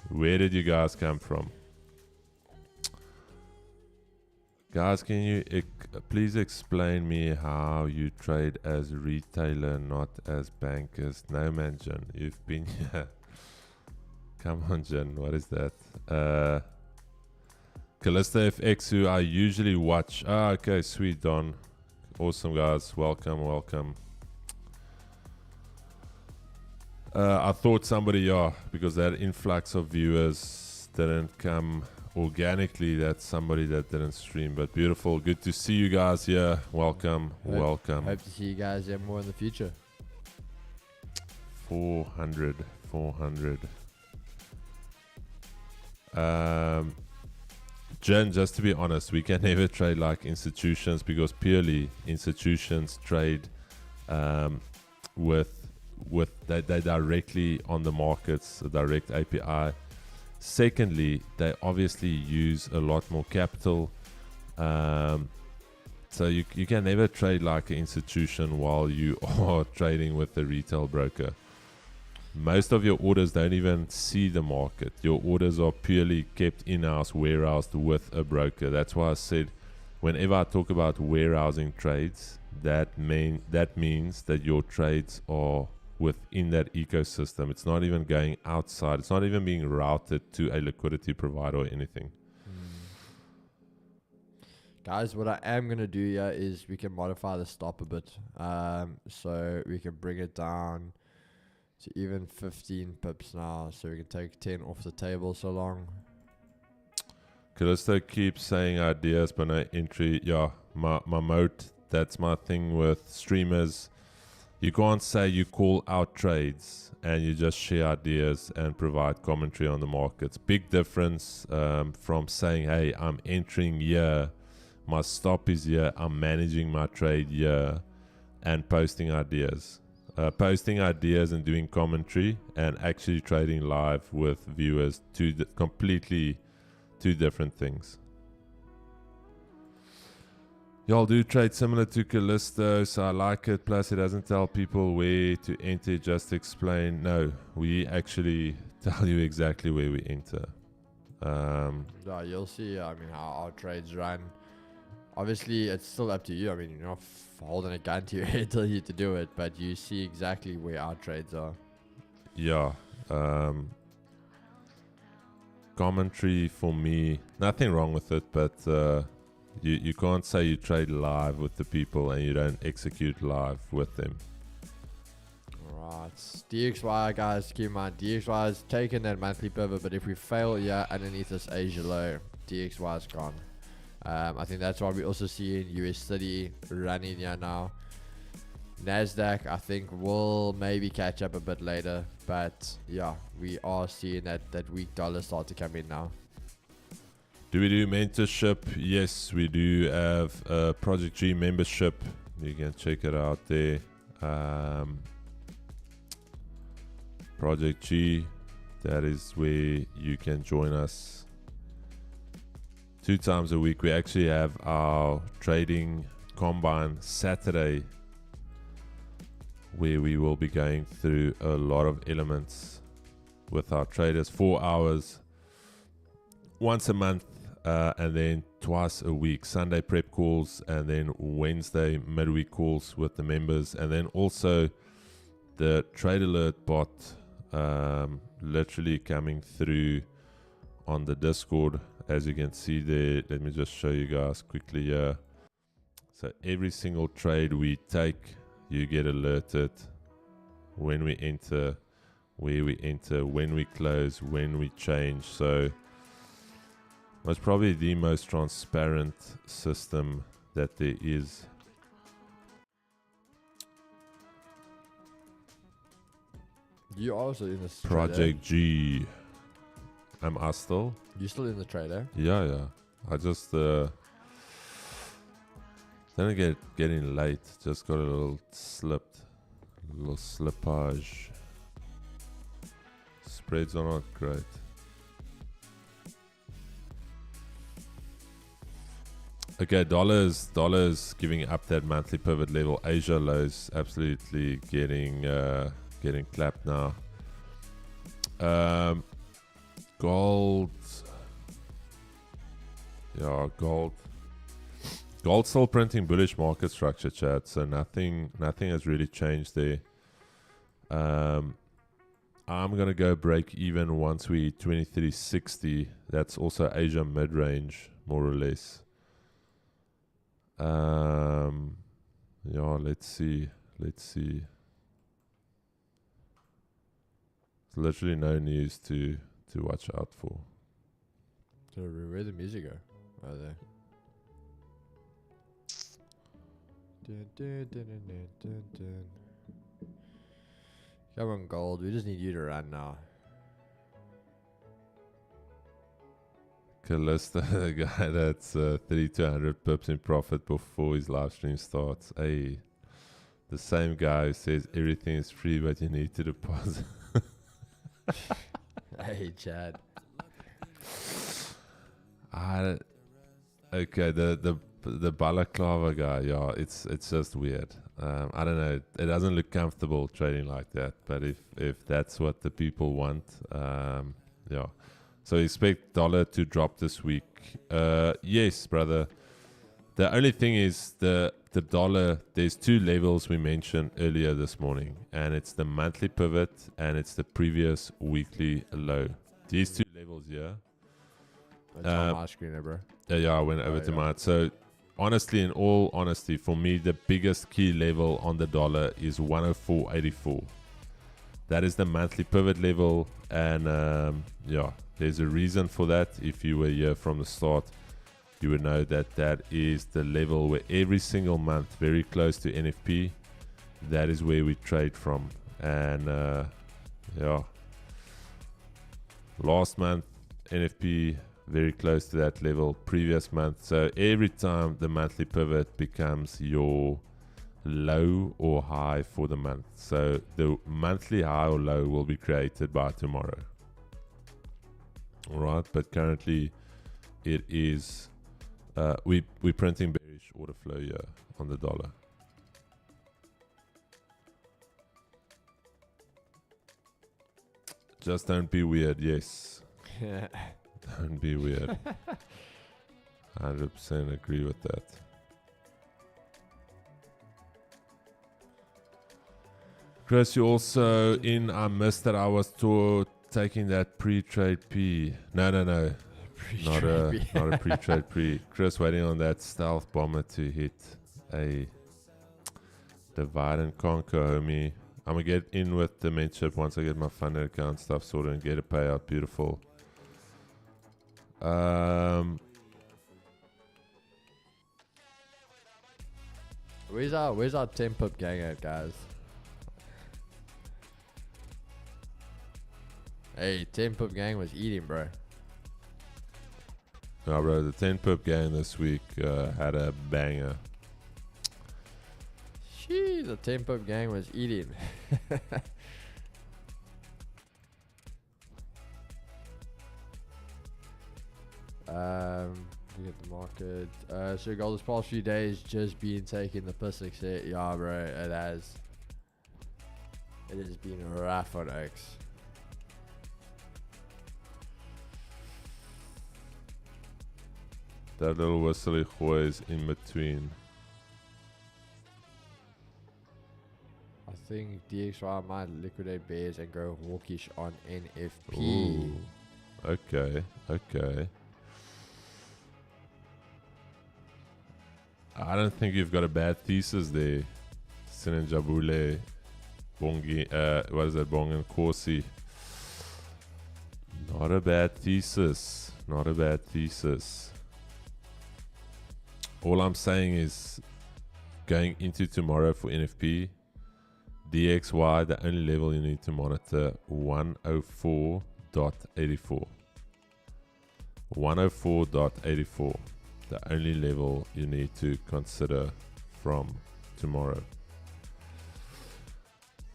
Where did you guys come from? Guys, can you please explain me how you trade as retailer, not as bankers? No man, Jen, you've been here. Come on, Jen, what is that? Callisto FX, who I usually watch. Ah, okay, sweet, Don. Awesome, guys. Welcome. I thought somebody, yeah, because that influx of viewers didn't come organically. That's somebody that didn't stream, but beautiful. Good to see you guys here. Welcome. Hope to see you guys here more in the future. 400. Jen, just to be honest, we can never trade like institutions because purely institutions trade with they directly on the markets, a direct API. Secondly, they obviously use a lot more capital. So you can never trade like an institution while you are trading with a retail broker. Most of your orders don't even see the market. Your orders are purely kept in-house, warehoused with a broker. That's why I said whenever I talk about warehousing trades, that means that your trades are within that ecosystem. It's not even going outside. It's not even being routed to a liquidity provider or anything. Guys, what I am going to do here is we can modify the stop a bit. So we can bring it down to even 15 pips now. So we can take 10 off the table so long. Callisto keeps saying ideas, but no entry. Yeah, my moat, that's my thing with streamers. You can't say you call out trades and you just share ideas and provide commentary on the markets. Big difference from saying, hey, I'm entering here, my stop is here, I'm managing my trade here, and posting ideas. Posting ideas and doing commentary and actually trading live with viewers, completely two different things. Y'all do trade similar to Callisto, so I like it. Plus, it doesn't tell people where to enter, just explain. No, we actually tell you exactly where we enter. Yeah, you'll see, I mean, how our trades run. Obviously, it's still up to you. I mean, you're not holding a gun to your head, tell you to do it, but you see exactly where our trades are. Yeah. Commentary for me, nothing wrong with it, but you can't say you trade live with the people and you don't execute live with them. Alright, DXY, guys, keep in mind, DXY is taking that monthly pivot, but if we fail here underneath this Asia low, DXY is gone. I think that's why we also see in USD running here now. Nasdaq, I think, will maybe catch up a bit later, but yeah, we are seeing that weak dollar start to come in now. Do we do mentorship? Yes, we do have a Project G membership. You can check it out there. Project G, that is where you can join us 2 times a week. We actually have our trading combine Saturday, where we will be going through a lot of elements with our traders, 4 hours once a month, and then twice a week, Sunday prep calls, and then Wednesday midweek calls with the members, and then also the trade alert bot literally coming through on the Discord, as you can see there. Let me just show you guys quickly here. So every single trade we take, you get alerted when we enter, where we enter, when we close, when we change. So it's probably the most transparent system that there is. You also in this Project G. Am I still? You still in the trader? Yeah. I just then I getting late. Just got a little slippage. Spreads are not great. Okay, dollars giving up that monthly pivot level. Asia lows absolutely getting clapped now. Gold. Yeah, gold still printing bullish market structure, chat. So nothing has really changed there. I'm gonna go break even once we 2360. That's also Asia mid range, more or less. Yeah, let's see. There's literally no news to watch out for. So where the music go? Oh, there. Come on, gold. We just need you to run now. Callista, the guy that's 30 to 100 pips in profit before his live stream starts. Hey, the same guy who says everything is free, but you need to deposit. Hey, Chad. Okay, the balaclava guy, yeah, it's just weird. I don't know. It doesn't look comfortable trading like that. But if that's what the people want, yeah. So expect dollar to drop this week. Yes, brother. The only thing is the dollar. There's two levels we mentioned earlier this morning, and it's the monthly pivot and it's the previous weekly low. These two levels here. It's on my screen there, bro. Yeah, I went over to mine. So honestly, in all honesty, for me, the biggest key level on the dollar is 104.84. That is the monthly pivot level, and yeah, there's a reason for that. If you were here from the start, you would know that that is the level where every single month, very close to NFP, that is where we trade from. And yeah, last month NFP very close to that level, previous month. So every time the monthly pivot becomes your low or high for the month. So the monthly high or low will be created by tomorrow. All right, but currently it is we're printing bearish order flow here on the dollar. Just don't be weird. Yes. Don't be weird. 100% agree with that. Chris, you also in. I missed that. I was taking that pre-trade P. No. Not a pre-trade pre. Chris waiting on that stealth bomber to hit a divide and conquer, homie. I'm gonna get in with the mentorship once I get my funded account stuff sorted and get a payout. Beautiful. Where's our 10 pip gang at, guys? Hey, 10 pip gang was eating, bro. No, bro, the 10 pip gang this week had a banger. Shee, the 10 pip gang was eating. Look at the market. So gold this past few days just been taking the piss. Yeah, bro, it has. It has been rough on X. That little whistle is in between. I think DXY might liquidate bears and go hawkish on NFP. Ooh. Okay. I don't think you've got a bad thesis there. Sinenjabule, Bongi, what is that? Bong and Corsi. Not a bad thesis. All I'm saying is going into tomorrow for NFP, DXY, the only level you need to monitor 104.84. 104.84. The only level you need to consider from tomorrow.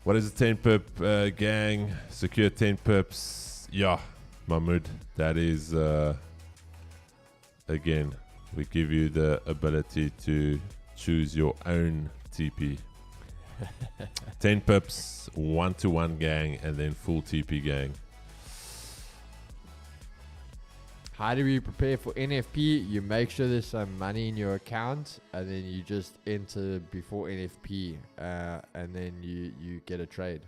What is a 10 pip gang? Secure 10 pips. Yeah, Mahmoud. That is, again, we give you the ability to choose your own TP. 10 pips, 1-to-1 gang, and then full TP gang. How do we prepare for NFP? You make sure there's some money in your account, and then you just enter before NFP, and then you get a trade.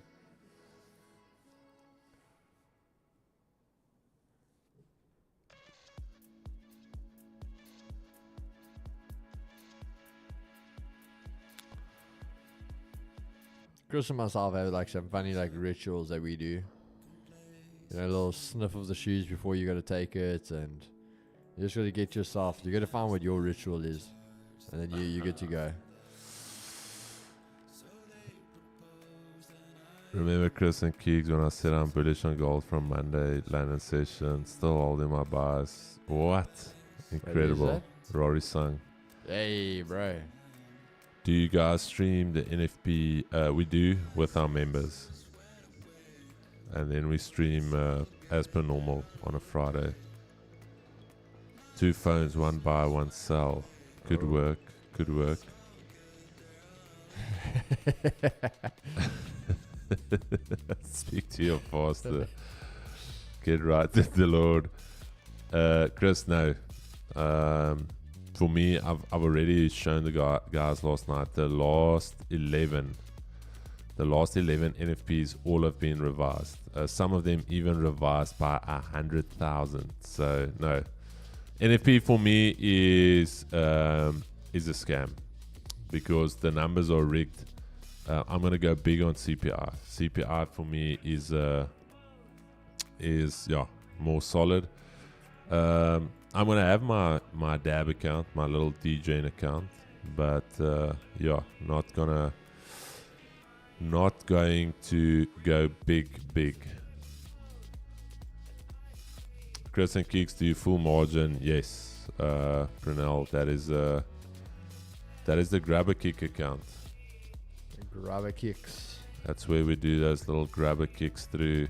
Chris and myself have like some funny like rituals that we do. You know, a little sniff of the shoes before you got to take it, and you just got to get yourself. You got to find what your ritual is, and then you're good to go. Remember Chris and Keegs when I said I'm bullish on gold from Monday, London session, still holding my buys. What? Incredible. Rory Sung. Hey, bro. Do you guys stream the NFP? We do with our members. And then we stream as per normal on a Friday. 2 phones, 1 buy, 1 sell. Good work. Speak to your pastor. Get right with the Lord. Chris, no. For me, I've already shown the guys last night the last 11 NFPs all have been revised. Some of them even revised by 100,000. So no, NFP for me is a scam because the numbers are rigged. I'm gonna go big on CPI. CPI for me is more solid. I'm gonna have my DAB account, my little DJing account, but not going to go big. Chris and Kicks, do you full margin? Yes, Pranell, that is the grabber kick account. Grabber kicks. That's where we do those little grabber kicks through.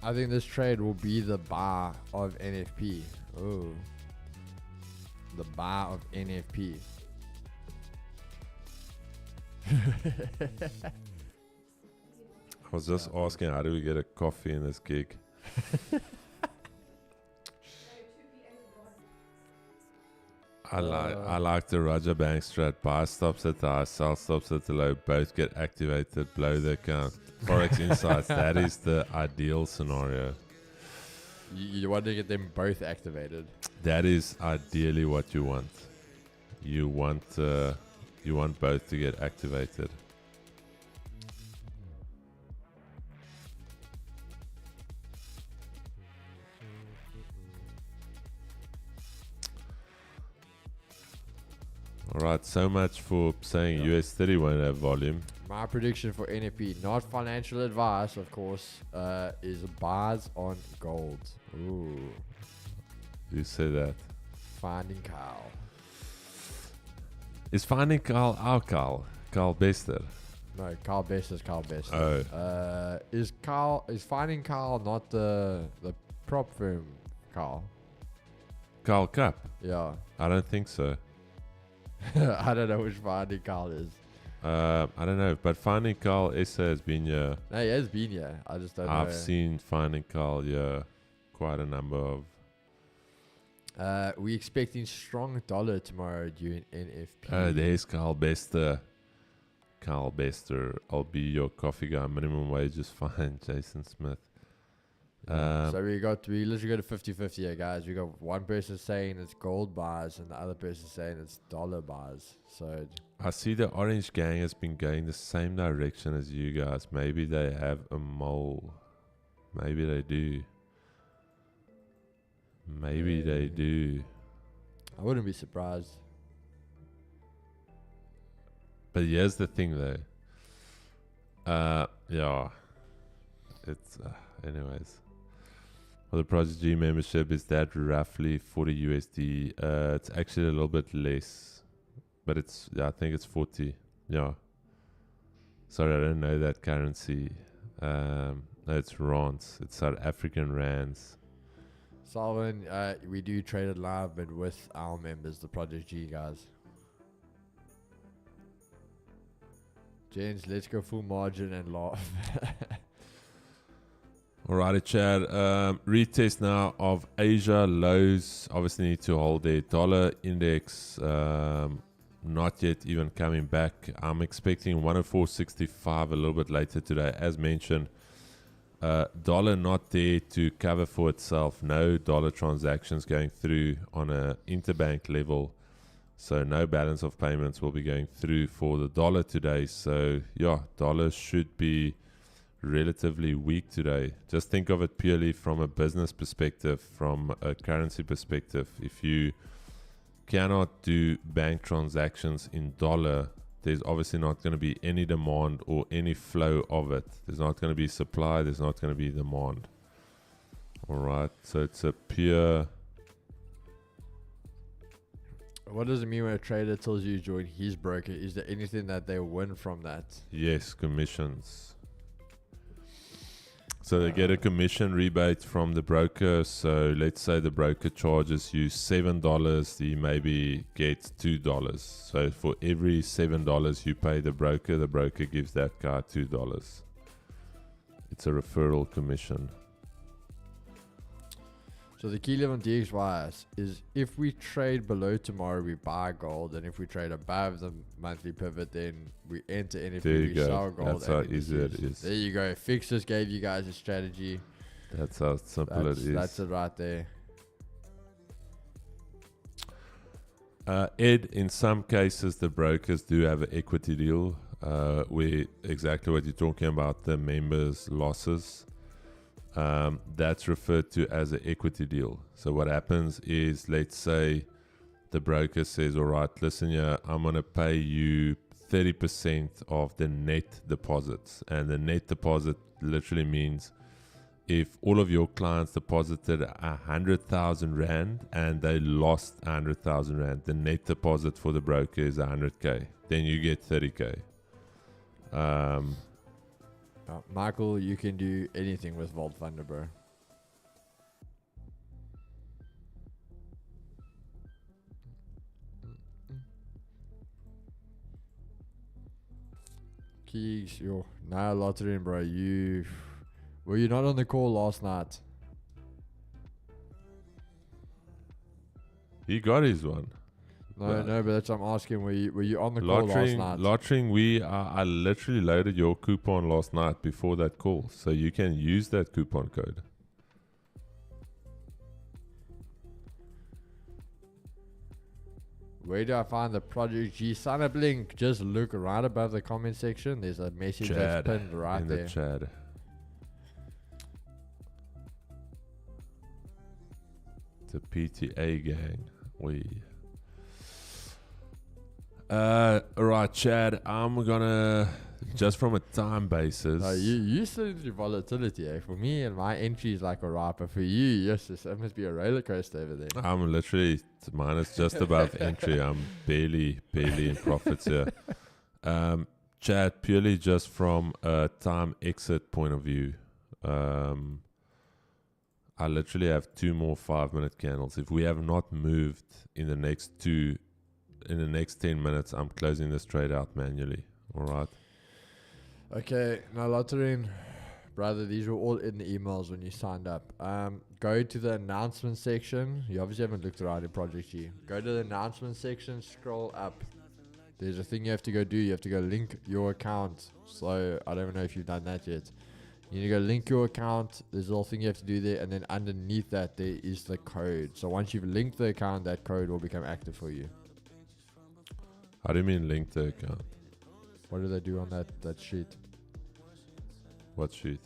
I think this trade will be the bar of NFP. Oh, the bar of NFP. I was just asking, how do we get a coffee in this gig? I like the Raja Bank strat. Buy stops at the high, sell stops at the low. Both get activated, blow the account. Forex Insights, that is the ideal scenario. You want to get them both activated. That is ideally what you want. You want both to get activated. Alright, so much for saying US 30 won't have volume. My prediction for NFP, not financial advice, of course, is buys on gold. Ooh. You say that. Finding Carl. Is Finding Carl our Carl? Carl Bester? No, Carl Bester's Carl Bester. Oh. Is Finding Carl not the prop firm Carl? Carl Cup? Yeah. I don't think so. I don't know which finding Carl is. I don't know, but Finding Carl Essa has been here. No, he has been here. I just don't know. I've seen Finding Carl here quite a number of. We expecting strong dollar tomorrow during NFP. Oh, there's Carl Bester. Carl Bester, I'll be your coffee guy. Minimum wage is fine. Jason Smith. So we literally got a 50-50 here, guys. We got one person saying it's gold buys and the other person saying it's dollar buys. So I see the Orange Gang has been going the same direction as you guys. Maybe they have a mole. Maybe they do. Maybe they do. I wouldn't be surprised. But here's the thing, though. Yeah. It's anyways. For the Project G membership, is that roughly 40 USD? It's actually a little bit less, but I think it's 40. Yeah. Sorry, I don't know that currency. No, it's rands. It's South African rands. Salvin, we do trade it live, but with our members, the Project G guys. James, let's go full margin and laugh. Alrighty, Chad. Retest now of Asia lows. Obviously need to hold their dollar index. Not yet even coming back. I'm expecting 104.65 a little bit later today. As mentioned, dollar not there to cover for itself. No dollar transactions going through on a interbank level. So no balance of payments will be going through for the dollar today. So yeah, dollar should be relatively weak today. Just think of it purely from a business perspective, from a currency perspective. If you cannot do bank transactions in dollar, there's obviously not going to be any demand or any flow of it. There's not going to be supply, there's not going to be demand. Alright, so it's a pure... What does it mean when a trader tells you to join his broker? Is there anything that they win from that? Yes, commissions. So they get a commission rebate from the broker. So let's say the broker charges you $7, he maybe gets $2. So for every $7 you pay the broker gives that guy $2. It's a referral commission. So the key level on DXY is if we trade below tomorrow, we buy gold, and if we trade above the monthly pivot, then we enter NFT, we sell gold. That's how easy it is. There you go. Fix just gave you guys a strategy. That's how simple it is. That's it right there. Ed, in some cases, the brokers do have an equity deal where exactly what you're talking about, the members' losses. That's referred to as an equity deal. So what happens is, let's say the broker says, all right, listen here, I'm going to pay you 30% of the net deposits. And the net deposit literally means if all of your clients deposited 100,000 Rand and they lost 100,000 Rand, the net deposit for the broker is 100K. Then you get 30K. Michael, you can do anything with Vault Funder, bro. Keeks, yo, now lottery, bro. Were you not on the call last night? He got his one. No, but that's what I'm asking. Were you on the call last night? Lottering, I literally loaded your coupon last night before that call, so you can use that coupon code. Where do I find the Project G sign up link? Just look right above the comment section. There's a message that's pinned right in there. The chat. The PTA gang. Alright, Chad, I'm gonna, just from a time basis. You still do volatility, eh? For me and my entry is like alright, but for you, yes, it must be a roller coaster over there. I'm literally, mine is just above entry. I'm barely in profits here. Chad, purely just from a time exit point of view, I literally have 2 more 5-minute candles. If we have not moved in the next 10 minutes, I'm closing this trade out manually. All right. Okay, now Lotterin, brother, these were all in the emails when you signed up. Go to the announcement section. You obviously haven't looked around in Project G. Go to the announcement section, scroll up. There's a thing you have to go do. You have to go link your account. So I don't know if you've done that yet. You need to go link your account. There's a little thing you have to do there, and then underneath that there is the code. So once you've linked the account, that code will become active for you. How do you mean link the account? What do they do on that sheet? What sheet?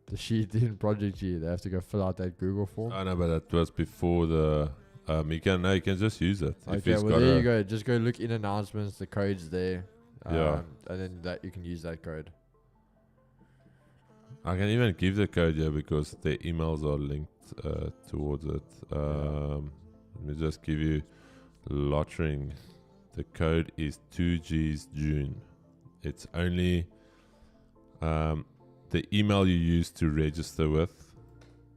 The sheet in Project G. They have to go fill out that Google form. Oh no, but that was before the. You can just use it. Okay, well there you go. Just go look in announcements. The code's there. Yeah. And then that you can use that code. I can even give the code here because the emails are linked towards it. Let me just give you Lottering. The code is 2G's June. It's only the email you use to register with.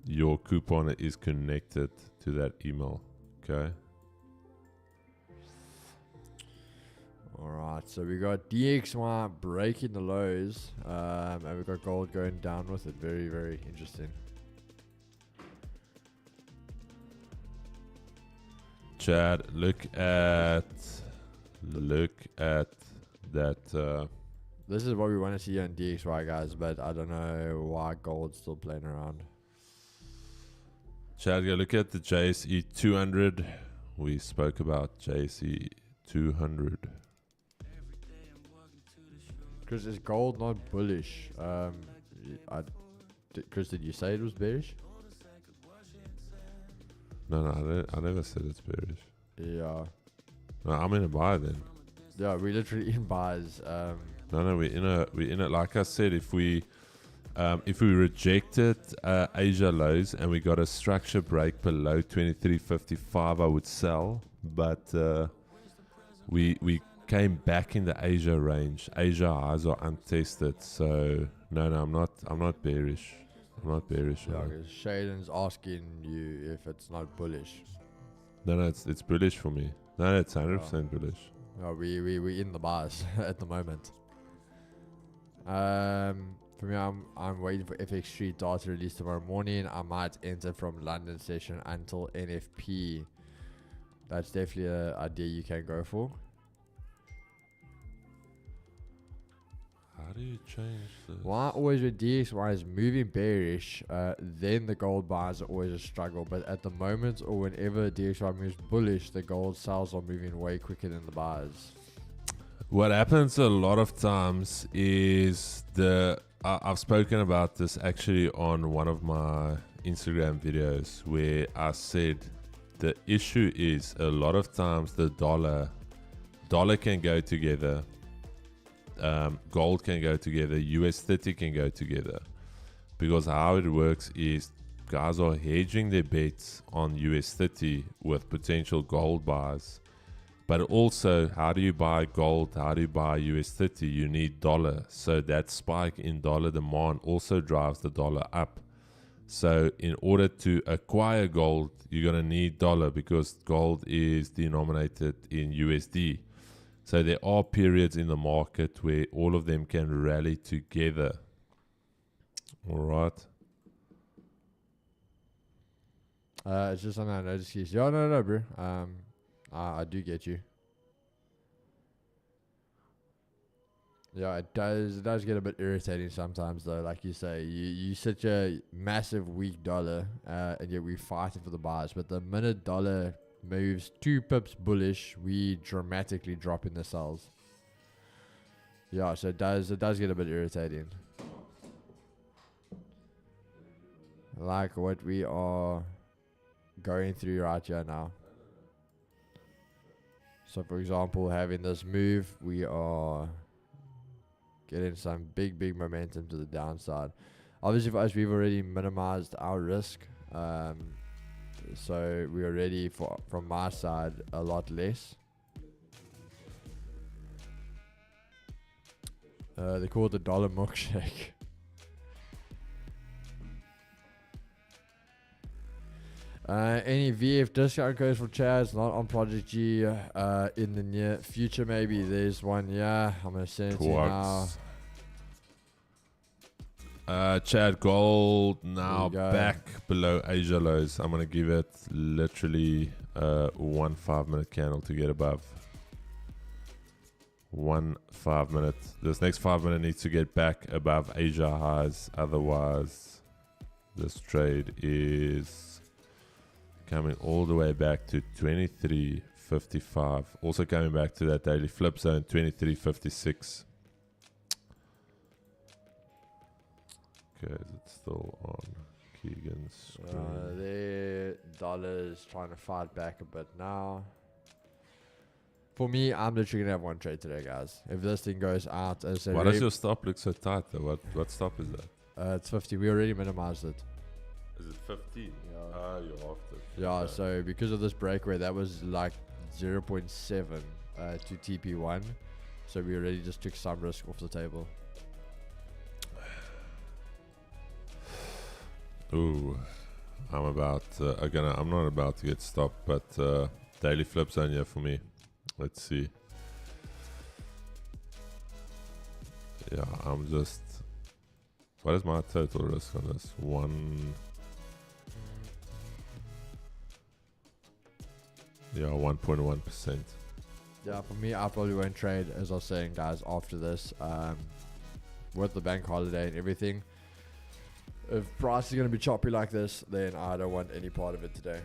Your coupon is connected to that email. Okay. Alright, so we got DXY breaking the lows, and we got gold going down with it. Very, very interesting. Chad, look at that. This is what we want to see on DXY, guys, but I don't know why gold's still playing around. Chad, go look at the JSE 200. We spoke about JSE 200. Chris, is gold not bullish? Chris, did you say it was bearish? No, I never said it's bearish. Yeah. No, I'm in a buy then. Yeah, we're literally in buys. No, we're in it. Like I said, if we rejected Asia lows and we got a structure break below 23.55, I would sell. But we came back in the Asia range. Asia highs are untested, so no, I'm not bearish. I'm not bearish. Yeah, because Shaden's asking you if it's not bullish. No, it's bullish for me. No, it's 100% bullish. No, we in the bars at the moment. For me, I'm waiting for FX Street data release tomorrow morning. I might enter from London session until NFP. That's definitely an idea you can go for. How do you change this? Why always with DXY is moving bearish, then the gold buys are always a struggle. But at the moment, or whenever DXY moves bullish, the gold sells are moving way quicker than the buys. What happens a lot of times is I've spoken about this actually on one of my Instagram videos where I said the issue is a lot of times the dollar can go together. Gold can go together, US 30 can go together, because how it works is guys are hedging their bets on US 30 with potential gold buys, but also how do you buy gold, how do you buy US 30? You need dollar, so that spike in dollar demand also drives the dollar up. So in order to acquire gold, you're going to need dollar because gold is denominated in USD. So there are periods in the market where all of them can rally together. All right. It's just something I noticed. Yeah, no, bro. I do get you. Yeah, it does get a bit irritating sometimes, though. Like you say, you such a massive weak dollar, and yet we're fighting for the buys. But the minute dollar moves 2 pips bullish, we dramatically drop in the sells. Yeah, so it does get a bit irritating. Like what we are going through right here now. So for example, having this move, we are getting some big momentum to the downside. Obviously for us, we've already minimized our risk. So we are ready for, from my side, a lot less. They call it the dollar milkshake. Any VF discount codes for Chaz not on Project G in the near future? Maybe there's one. Yeah, I'm gonna send it to you now. Chad, gold now There you go. back below Asia lows. I'm gonna give it literally 1 5-minute candle to get above. 1 5-minute. This next 5-minute needs to get back above Asia highs. Otherwise, this trade is coming all the way back to 23.55. Also coming back to that daily flip zone, 23.56. Okay, is it still on Keegan's screen? The dollar's trying to fight back a bit now. For me, I'm literally gonna have one trade today, guys. If this thing goes out as a Why does your stop look so tight though? What stop is that? it's 50. We already minimized it. Is it 15? Yeah. Ah, you're off it. Yeah, Okay. so because of this breakaway, that was like 0.7 to TP1. So we already just took some risk off the table. Ooh, I'm not about to get stopped, but daily flip zone here for me. Let's see. Yeah, I'm just. What is my total risk on this? 1.1%. Yeah, for me, I probably won't trade, as I was saying, guys, after this. With the bank holiday and everything. If price is going to be choppy like this, then I don't want any part of it today.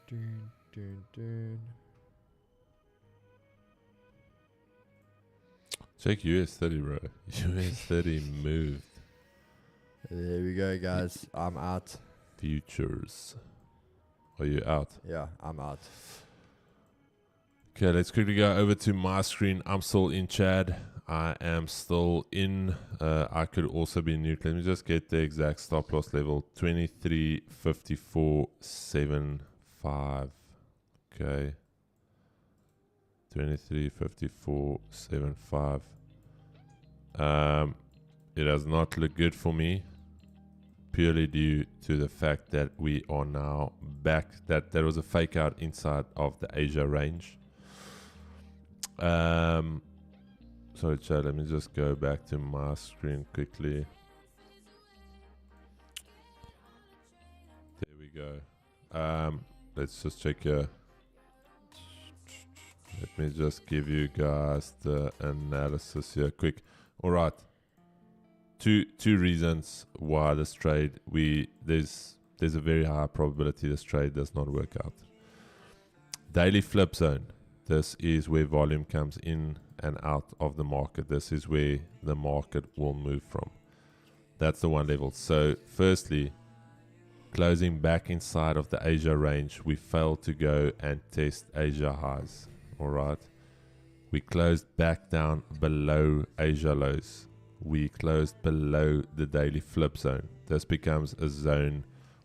Dun, dun, dun. Check US 30, bro. US 30 moved. There we go, guys. I'm out. Futures. Are you out? Yeah, I'm out. Okay, let's quickly go over to my screen. I'm still in Chad. I am still in. I could also be neutral. Let me just get the exact stop loss level. 23.5475. Okay. 23.5475. It does not look good for me, purely due to the fact that we are now back. That there was a fake out inside of the Asia range. Sorry, Chad, let me just go back to my screen quickly. There we go. Let's just check here. Let me just give you guys the analysis here quick. All right. Two reasons why this trade, there's a very high probability this trade does not work out. Daily flip zone. This is where volume comes in and out of the market. This is where the market will move from. That's the one level. So firstly, closing back inside of the Asia range, we failed to go and test Asia highs. All right. We closed back down below Asia lows. We closed below the daily flip zone. This becomes a zone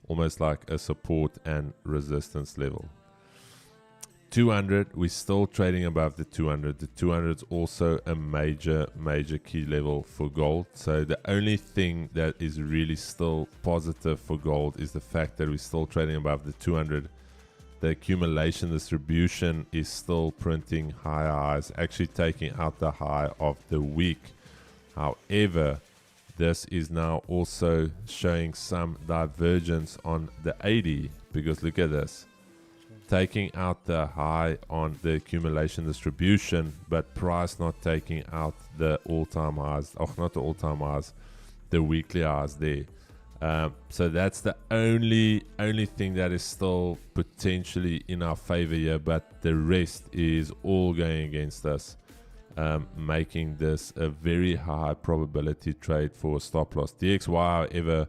almost like a support and resistance level. 200, we're still trading above the 200. The 200 is also a major key level for gold. So the only thing that is really still positive for gold is the fact that we're still trading above the 200. The accumulation distribution is still printing higher highs, actually taking out the high of the week. However, this is now also showing some divergence on the 80, because look at this. Taking out the high on the accumulation distribution, but price not taking out the all-time highs. Oh, not the all-time highs, the weekly highs there. So that's the only thing that is still potentially in our favor here, but the rest is all going against us, making this a very high probability trade for stop loss. DXY, however,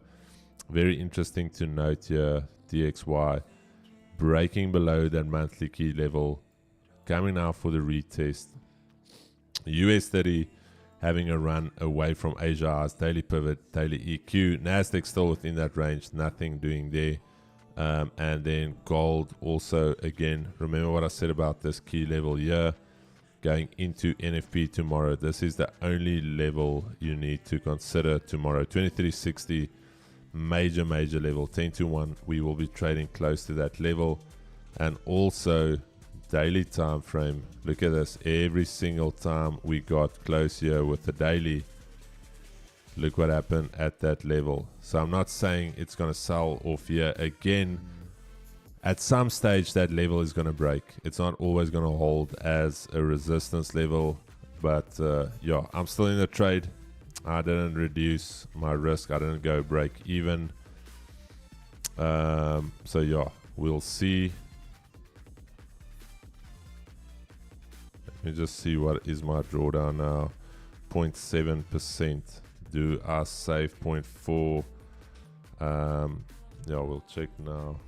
very interesting to note here. DXY breaking below that monthly key level, coming now for the retest. US 30 having a run away from Asia highs, daily pivot, daily EQ. Nasdaq still within that range, nothing doing there. And then gold also, again, remember what I said about this key level here, going into NFP tomorrow. This is the only level you need to consider tomorrow. 2360, major level, 10 to 1. We will be trading close to that level. And also daily time frame, look at this, every single time we got close here with the daily, look what happened at that level. So I'm not saying it's going to sell off here again. At some stage that level is going to break. It's not always going to hold as a resistance level, but yeah, I'm still in the trade. I didn't reduce my risk, I didn't go break even. So yeah, we'll see. Let me just see what is my drawdown now. 0.7%. Do I save 0.4? Yeah, we'll check now.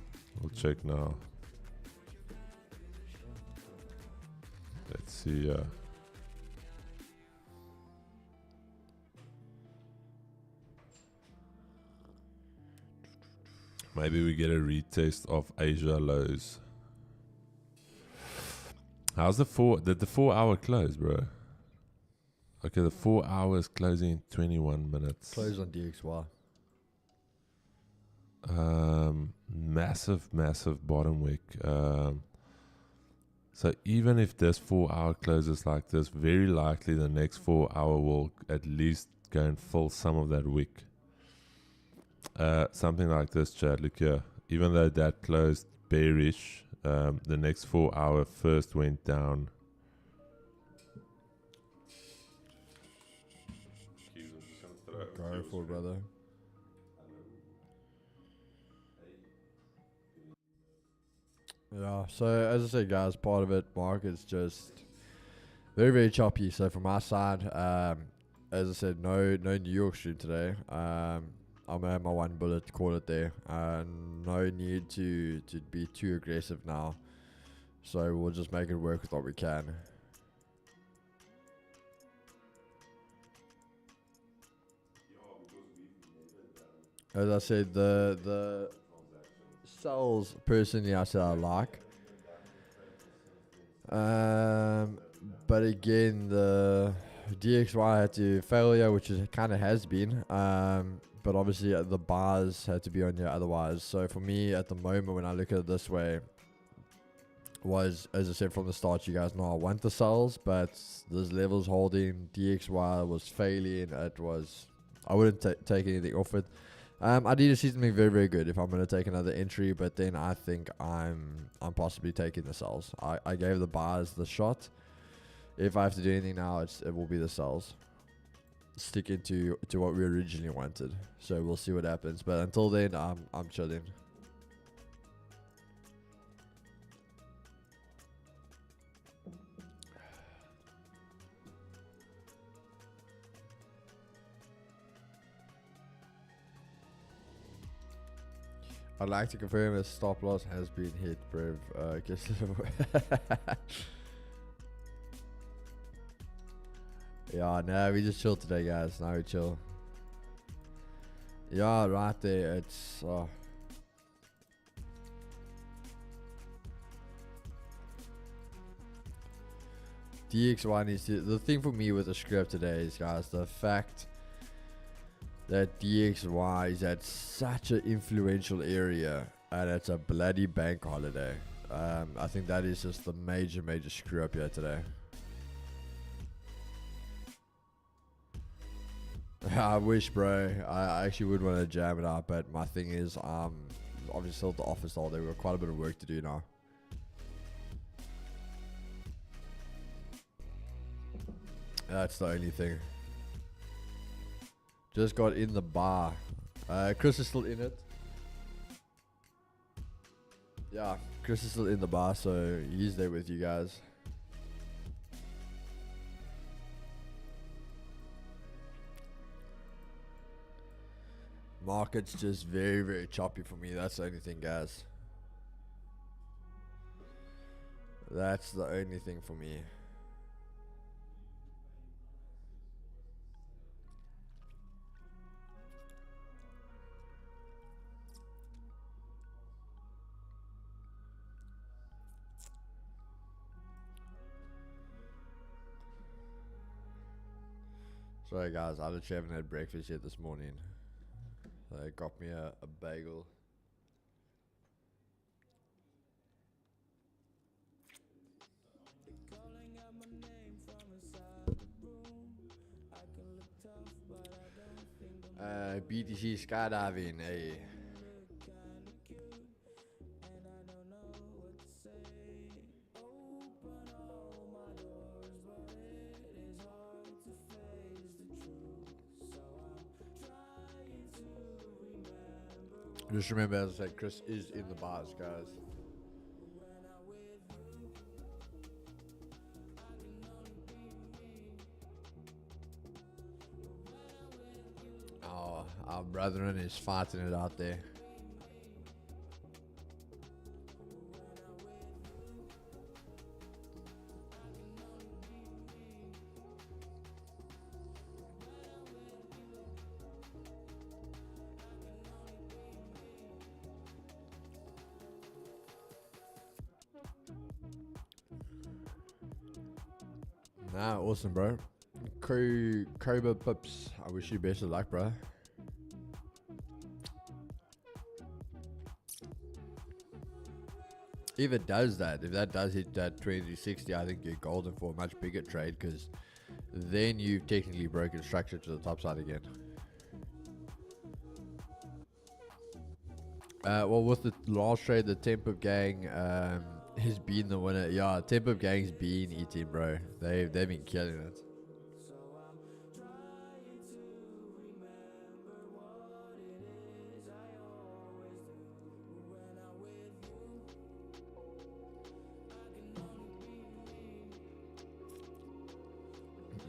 Let's see. Maybe we get a retest of Asia lows. How's the 4? Did the 4 hour close, bro? Okay, the 4 hours closing in 21 minutes. Close on DXY. Massive bottom wick. So even if this 4 hour closes like this, very likely the next 4 hour will at least go and fill some of that wick. Something like this, Chad. Look here. Even though that closed bearish, the next 4 hour first went down. Go for it, brother. Yeah, so as I said, guys, part of it, market's just very choppy. So from my side, as I said, no New York stream today. I'm gonna have my one bullet to call it there. No need to be too aggressive now. So we'll just make it work with what we can. As I said, the sells personally I said I like. But again, the DXY had to failure, which is kind of has been. But obviously the bars had to be on here otherwise. So for me at the moment, when I look at it this way, was, as I said from the start, you guys know I want the sells, but this levels holding, DXY was failing. I wouldn't take anything off it. I need to see something very good if I'm going to take another entry, but then I think I'm possibly taking the sells. I gave the bars the shot. If I have to do anything now, it will be the sells. Stick into what we originally wanted. So we'll see what happens. But until then, I'm chilling. I'd like to confirm a stop loss has been hit, Brev. Guess yeah, no, we just chill today, guys. Now we chill. Yeah, right there. It's DXY needs to. The thing for me with the script today is, guys, the fact that DXY is at such an influential area and it's a bloody bank holiday. I think that is just the major screw up here today. I wish, bro. I actually would want to jam it up, but my thing is, obviously still at the office all day. We've got quite a bit of work to do now. That's the only thing. Just got in the bar. Chris is still in it. Yeah, Chris is still in the bar, so he's there with you guys. Market's just very choppy for me. That's the only thing, guys. That's the only thing for me. Sorry guys, I literally haven't had breakfast yet this morning. They got me a bagel. BTC skydiving, hey. Just remember, as I said, Chris is in the bars, guys. Oh, our brethren is fighting it out there. Nah, awesome, bro. Cobra Pips, I wish you best of luck, bro. If it does that, if that does hit that 2060, I think you're golden for a much bigger trade, because then you've technically broken structure to the top side again. Well, with the last trade, the Temp gang has been the winner. Yeah, Temp gang's been eating, bro. They've been killing it.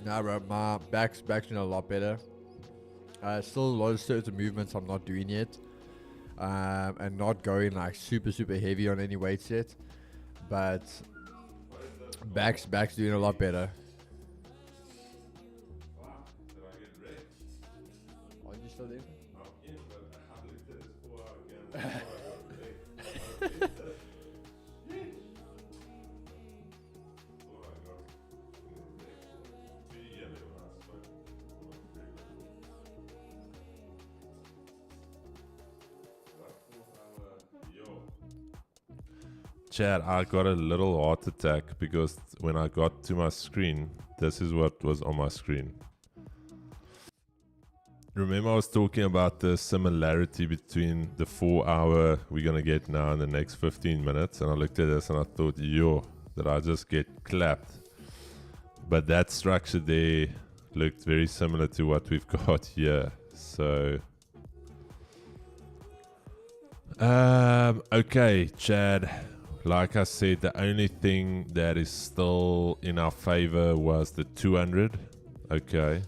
Nah, bro, my back's doing a lot better. Still a lot of certain movements I'm not doing yet. And not going like super heavy on any weight set, but back's doing a lot better. Did I get wrecked? Are you still there? I'm in, but I looked at his 4 hour camera before I got wrecked. Chad, I got a little heart attack because when I got to my screen, this is what was on my screen. Remember I was talking about the similarity between the 4 hour we're going to get now in the next 15 minutes, and I looked at this and I thought, yo, did I just get clapped? But that structure there looked very similar to what we've got here. So okay, Chad, like I said, the only thing that is still in our favor was the 200. Okay,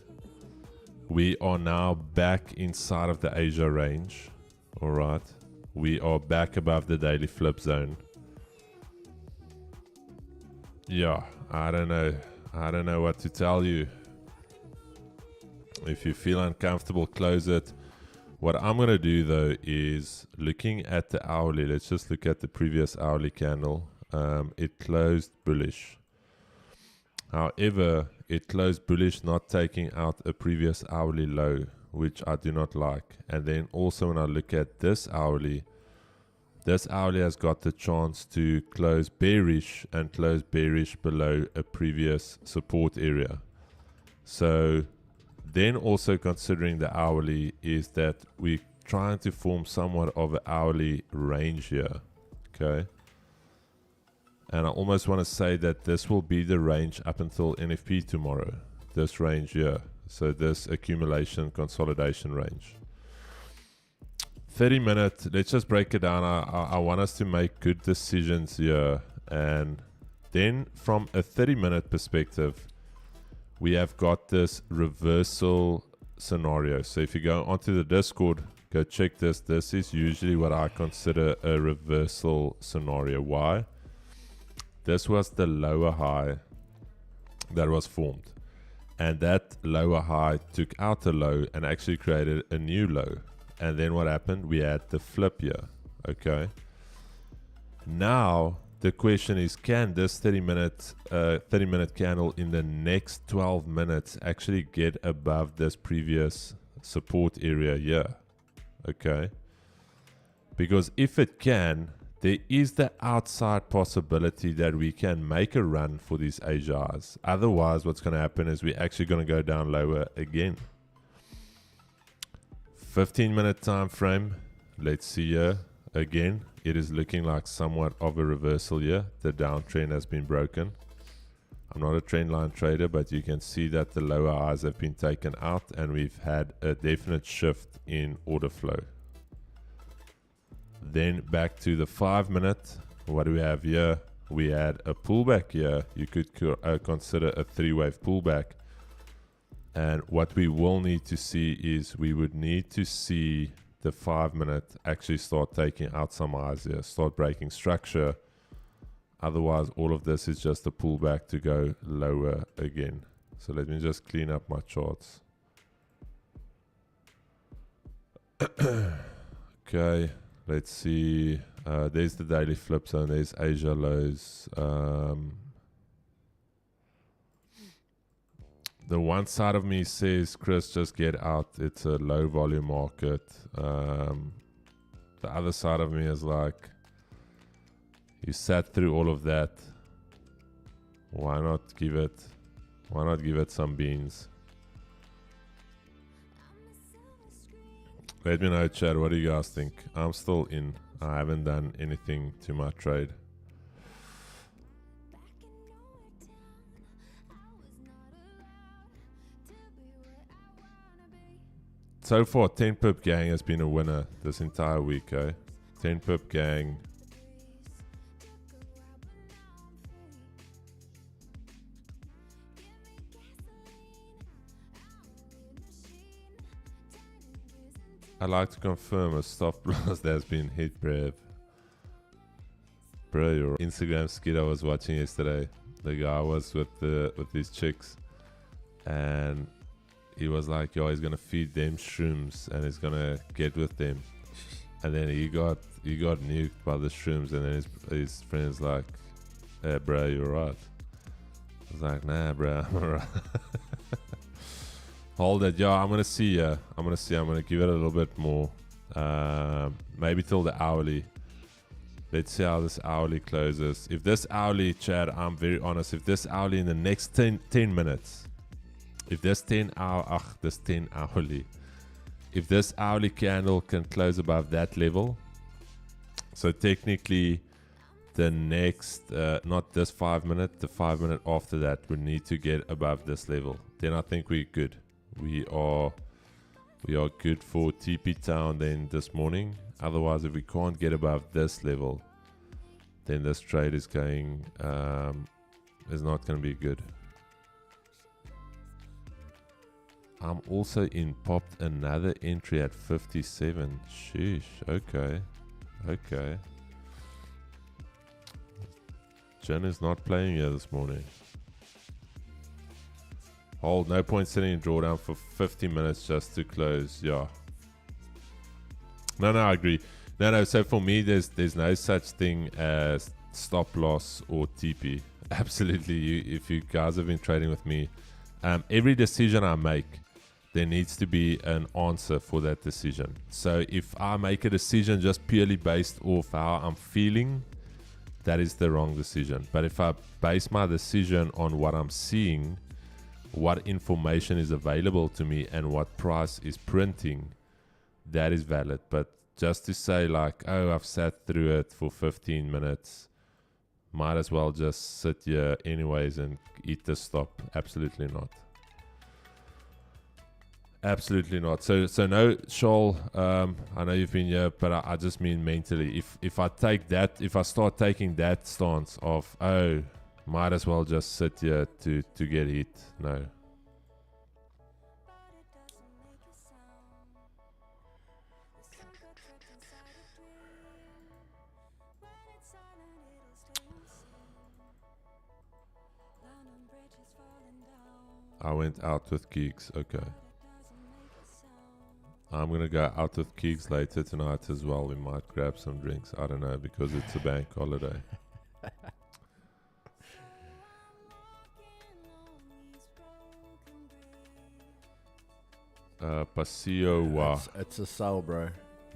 we are now back inside of the Asia range. All right, we are back above the daily flip zone. Yeah, I don't know what to tell you. If you feel uncomfortable, close it. What I'm going to do though is looking at the hourly. Let's just look at the previous hourly candle. It closed bullish. However, it closed bullish, not taking out a previous hourly low, which I do not like. And then also when I look at this hourly has got the chance to close bearish and close bearish below a previous support area. So then also considering the hourly is that we're trying to form somewhat of an hourly range here. Okay. And I almost want to say that this will be the range up until NFP tomorrow. This range here. So this accumulation consolidation range. 30 minutes. Let's just break it down. I want us to make good decisions here. And then from a 30-minute perspective, we have got this reversal scenario. So if you go onto the Discord, go check this. This is usually what I consider a reversal scenario. Why? This was the lower high that was formed. And that lower high took out a low and actually created a new low. And then what happened? We had the flip here. Okay. Now the question is, can this 30-minute candle in the next 12 minutes actually get above this previous support area here? Okay. Because if it can, there is the outside possibility that we can make a run for these Asias. Otherwise, what's going to happen is we're actually going to go down lower again. 15-minute time frame. Let's see here. Again, it is looking like somewhat of a reversal here. The downtrend has been broken. I'm not a trend line trader, but you can see that the lower highs have been taken out and we've had a definite shift in order flow. Then back to the 5-minute. What do we have here? We had a pullback here. You could consider a 3-wave pullback. And what we will need to see is we would need to see the 5-minute actually start taking out some highs here, start breaking structure. Otherwise, all of this is just a pullback to go lower again. So let me just clean up my charts. Okay. Let's see, there's the daily flip zone, there's Asia lows. The one side of me says, Chris, just get out, it's a low volume market. The other side of me is like, you sat through all of that, why not give it some beans? Let me know, chat, what do you guys think? I'm still in. I haven't done anything to my trade. So far, 10 pip gang has been a winner this entire week, eh? 10 pip gang. I'd like to confirm a stop loss that's been hit, bruv. Bro, your Instagram skit I was watching yesterday. The guy was with these chicks, and he was like, "Yo, he's gonna feed them shrooms, and he's gonna get with them." And then he got nuked by the shrooms, and then his friend's like, "Hey, bro, you're right." I was like, "Nah, bro, I'm alright." Hold it, yeah. I'm gonna see. I'm gonna give it a little bit more. Maybe till the hourly. Let's see how this hourly closes. If this hourly, Chad, I'm very honest. If this hourly in the next 10 minutes, if this 10 hourly, if this hourly candle can close above that level, so technically the next, not this 5-minute, the 5-minute after that would need to get above this level. Then I think we're good. We are good for TP Town then this morning. Otherwise, if we can't get above this level, then this trade is going is not going to be good. I'm also in popped another entry at 57. Sheesh. Okay. Jen is not playing here this morning. Hold, no point sitting in drawdown for 50 minutes just to close. Yeah. No, I agree. No. So for me, there's no such thing as stop loss or TP. Absolutely. If you guys have been trading with me, every decision I make, there needs to be an answer for that decision. So if I make a decision just purely based off how I'm feeling, that is the wrong decision. But if I base my decision on what I'm seeing, what information is available to me, and what price is printing, that is valid. But just to say like, oh, I've sat through it for 15 minutes, might as well just sit here anyways and eat the stop. Absolutely not. Absolutely not. So no, Shoal, I know you've been here, but I just mean mentally. If I start taking that stance of, oh, might as well just sit here to get hit. No. I went out with Geeks. Okay. I'm going to go out with Geeks later tonight as well. We might grab some drinks. I don't know, because it's a bank holiday. Paseo Wa. It's a sell, bro.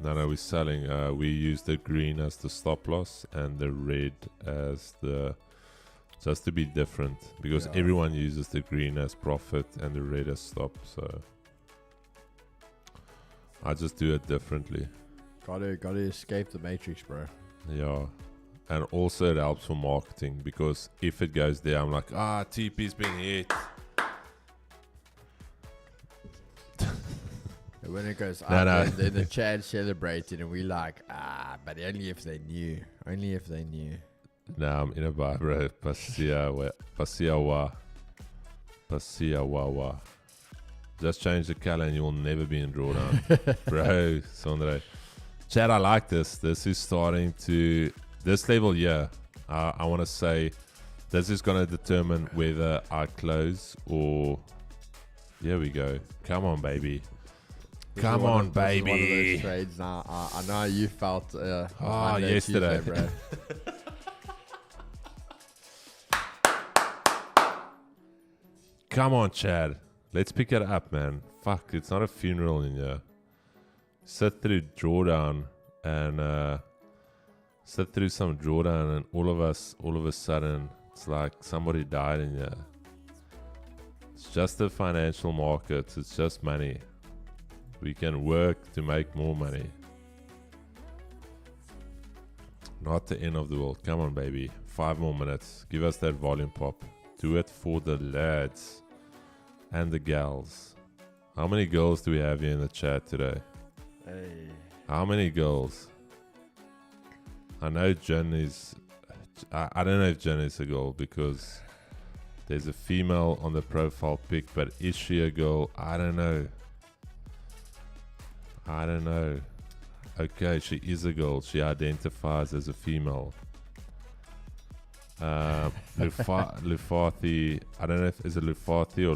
No, we're selling. We use the green as the stop loss and the red as the... Just to be different. Because everyone uses the green as profit and the red as stop. So I just do it differently. Gotta escape the matrix, bro. Yeah. And also it helps for marketing. Because if it goes there, I'm like, TP's been hit. When it goes up, No. then the Chad celebrated, and we like, but only if they knew. Only if they knew. Nah, I'm in a bar, bro. Paseo Wa. Just change the color and you'll never be in drawdown. Bro, Sondre. Chad, I like this. This is starting to... This level here, I want to say, this is going to determine whether I close or... Here we go. Come on, baby. Come on, baby. This is one of those trades now. I know you felt Monday, yesterday. Tuesday, bro. Come on, Chad. Let's pick it up, man. Fuck, it's not a funeral in here. Sit through drawdown and sit through some drawdown, and all of a sudden, it's like somebody died in here. It's just the financial markets. It's just money. We can work to make more money. Not the end of the world. Come on, baby. 5 more minutes. Give us that volume pop. Do it for the lads and the gals. How many girls do we have here in the chat today? Hey. How many girls? I know Jen is... I don't know if Jen is a girl because there's a female on the profile pic, but is she a girl? I don't know. Okay, she is a girl. She identifies as a female. Lufathi, I don't know if it's a Lufathi or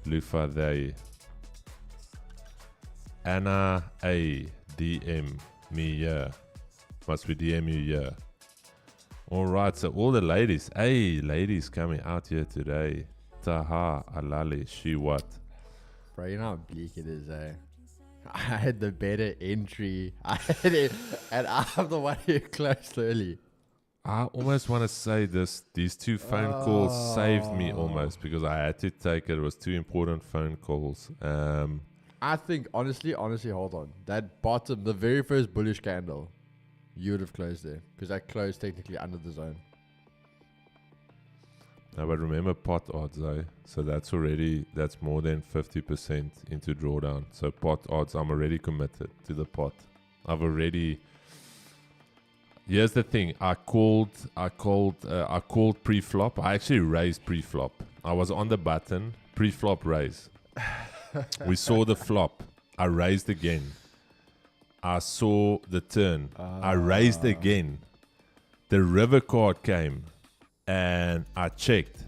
Lufathi. Anna A. DM me, yeah. Must be DM you, yeah. Alright, so all the ladies. Hey, ladies coming out here today. Taha, Alali, she what? Bro, you know how bleak it is, eh? I had the better entry. I had it, and I'm the one who closed early. I almost want to say these 2 phone calls saved me almost because I had to take it. It was 2 important phone calls. I think, honestly, hold on. That bottom, the very first bullish candle, you would have closed there because that closed technically under the zone. No, but remember pot odds, eh? So that's more than 50% into drawdown. So pot odds, I'm already committed to the pot. Here's the thing. I called pre-flop. I actually raised pre-flop. I was on the button, pre-flop raise. We saw the flop. I raised again. I saw the turn. I raised again. The river card came. And I checked,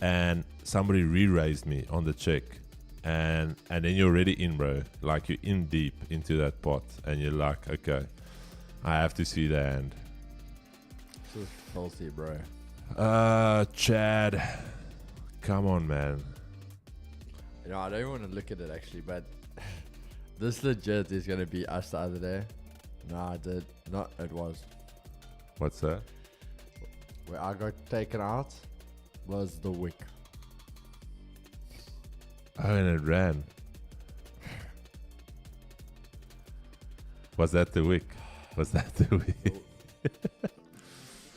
and somebody re-raised me on the check, and then you're already in, bro. Like you're in deep into that pot, and you're like, okay, I have to see the hand. This is filthy, bro. Chad, come on, man. You know, I don't want to look at it actually, but this legit is gonna be us the other day. No, I did not. It was. What's that? Where I got taken out was the wick. Oh, and it ran. Was that the wick?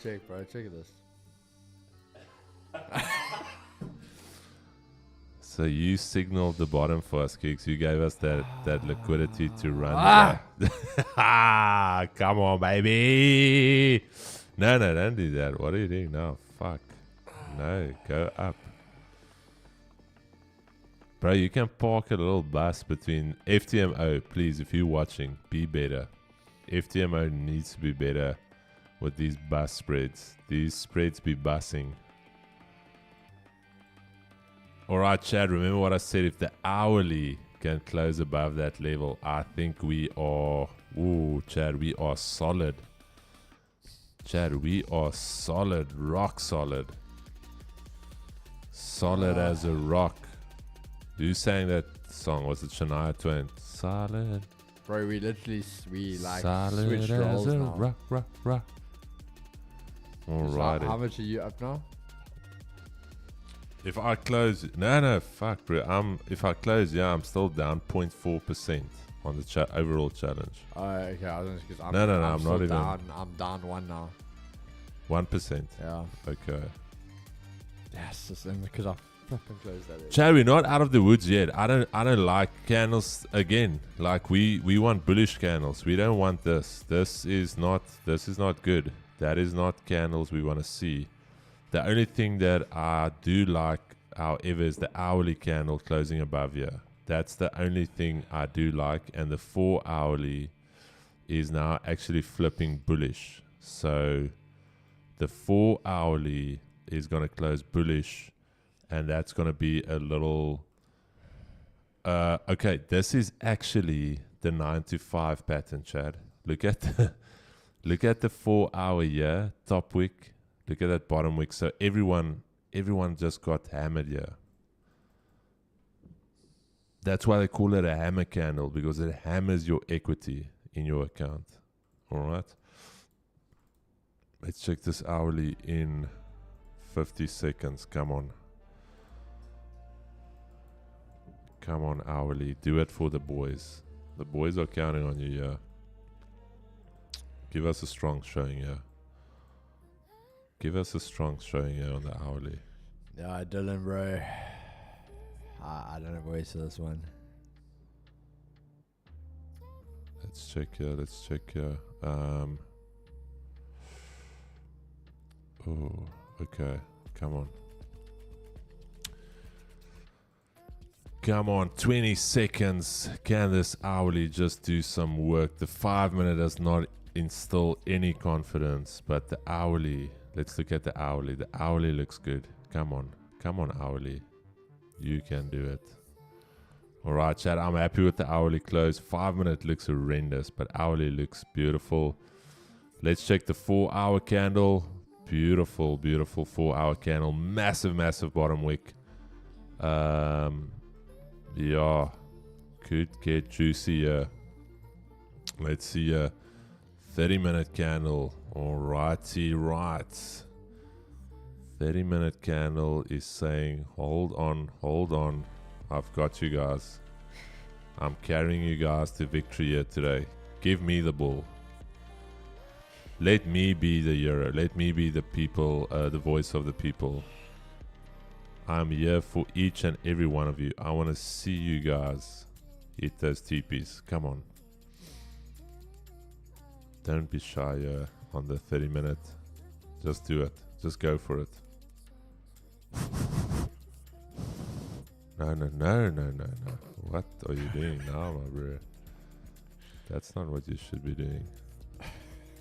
Check, bro. Check this. So you signaled the bottom for us, Kicks. You gave us that liquidity to run. Come on, baby. No, don't do that. What are you doing now? Fuck. No, go up. Bro, you can park a little bus between FTMO, please, if you're watching, be better. FTMO needs to be better with these bus spreads. These spreads be bussing. Alright, Chad, remember what I said. If the hourly can close above that level, I think we are... Ooh, Chad, we are solid. Chad, we are solid, rock solid. Solid as a rock. Who sang that song? Was it Shania Twain? Solid. Bro, we literally like solid switched as roles a now. rock. So Alrighty. how much are you up now? If I close, no, fuck, bro. If I close, yeah, I'm still down 0.4% on the overall challenge. Oh, okay. I was because I'm No, I'm I'm still not even. down. I'm down 1 now. 1%. Yeah. Okay. Yes, just because I fucking closed that. Chad, we're not out of the woods yet. I don't like candles again. Like we want bullish candles. We don't want this. This is not good. That is not candles we want to see. The only thing that I do like, however, is the hourly candle closing above here. That's the only thing I do like. And the 4 hourly is now actually flipping bullish. So the 4 hourly is going to close bullish. And that's going to be a little... okay, this is actually the 9 to 5 pattern, Chad. Look at the 4 hour here, top wick. Look at that bottom wick. So everyone just got hammered here. That's why they call it a hammer candle, because it hammers your equity in your account. All right. Let's check this hourly in 50 seconds. Come on. Come on, hourly. Do it for the boys. The boys are counting on you here. Give us a strong showing here. Give us a strong showing here on the hourly. Yeah, Dylan, bro. I don't have a voice for this one. Let's check here. Oh, okay. Come on, 20 seconds. Can this hourly just do some work? The 5 minute does not instill any confidence, but the hourly, let's look at the hourly. The hourly looks good. Come on, hourly. You can do it. All right, chat. I'm happy with the hourly close. 5 minute looks horrendous, but hourly looks beautiful. Let's check the 4 hour candle. Beautiful 4 hour candle. Massive bottom wick. Yeah, could get juicy here. Let's see a 30-minute candle. Alrighty, right. 30-minute candle is saying, hold on. I've got you guys. I'm carrying you guys to victory here today. Give me the ball. Let me be the hero. Let me be the people, the voice of the people. I'm here for each and every one of you. I want to see you guys hit those TPs. Come on. Don't be shy on the 30-minute. Just do it. Just go for it. No. What are you doing now, my bro? That's not what you should be doing.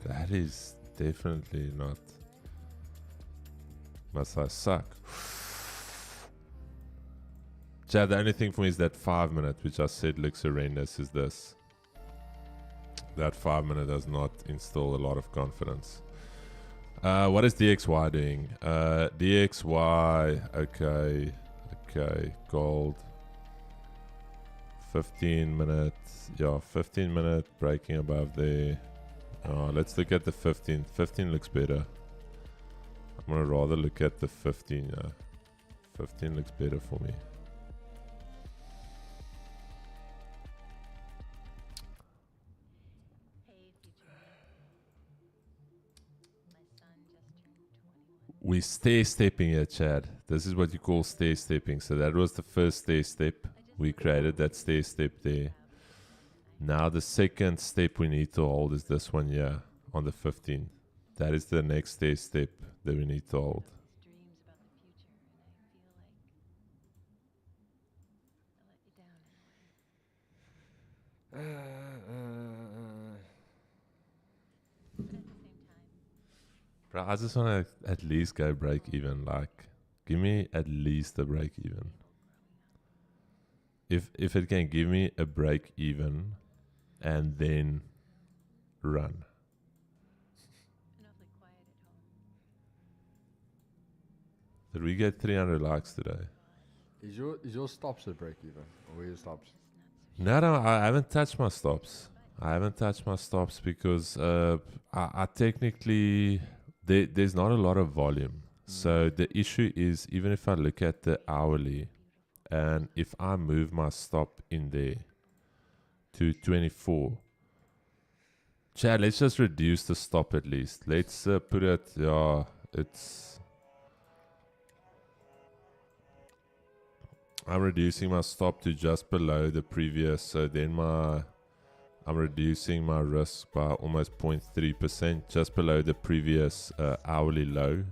That is definitely not. Must I suck? Chad, the only thing for me is that 5 minute, which I said looks horrendous, is this. That 5 minute does not instill a lot of confidence. What is DXY doing? DXY, okay, gold. 15 minutes, yeah, 15 minute breaking above there. Let's look at the 15. 15 looks better. I'm gonna rather look at the 15. 15 looks better for me. We stair-stepping here, Chad. This is what you call stair-stepping. So that was the first stair-step. We created that stair-step there. Now the second step we need to hold is this one here on the 15. That is the next stair-step that we need to hold. Bro, I just want to at least go break even. Like, give me at least a break even. If it can give me a break even and then run. Did we get 300 likes today? Is your stops at break even? Or your stops? No, I haven't touched my stops. Because I technically there's not a lot of volume. So the issue is, even if I look at the hourly, and if I move my stop in there to 24, Chad, let's just reduce the stop at least. Let's put it, I'm reducing my stop to just below the previous, so then I'm reducing my risk by almost 0.3%, just below the previous hourly low.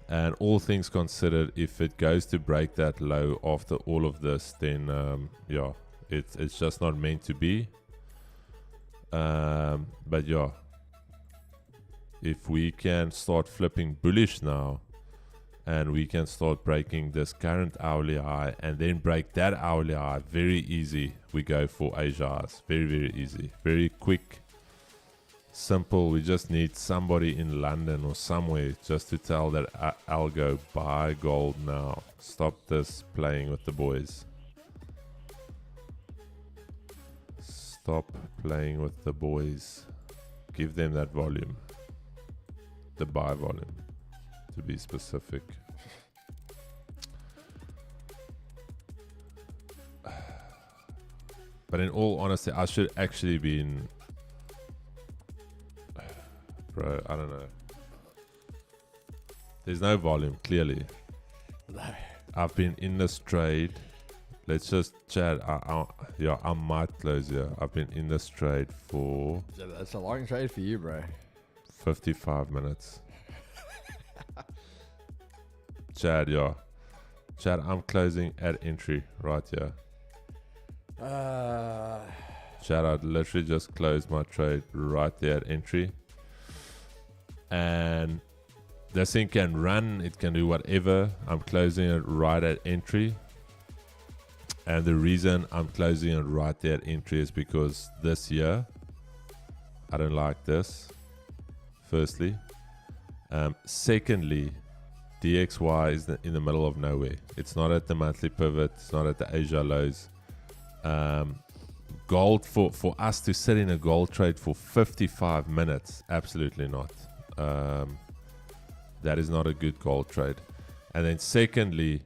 And all things considered, if it goes to break that low after all of this, then it's just not meant to be. But yeah, if we can start flipping bullish now, and we can start breaking this current hourly high and then break that hourly high, very easy. We go for Asia's. Very, very easy. Very quick. Simple. We just need somebody in London or somewhere just to tell that I'll go buy gold now. Stop this playing with the boys. Stop playing with the boys. Give them that volume. The buy volume, to be specific. But in all honesty, I should actually be in... Bro, I don't know. There's no volume, clearly. I've been in this trade. Let's just chat. I might close here. I've been in this trade for... That's a long trade for you, bro. 55 minutes. Chad, I'm closing at entry right here. Chad, I literally just closed my trade right there at entry. And this thing can run, it can do whatever. I'm closing it right at entry. And the reason I'm closing it right there at entry is because this year, I don't like this. Firstly. Secondly, DXY is in the middle of nowhere. It's not at the monthly pivot. It's not at the Asia lows. Gold, for us to sit in a gold trade for 55 minutes, absolutely not. That is not a good gold trade. And then secondly,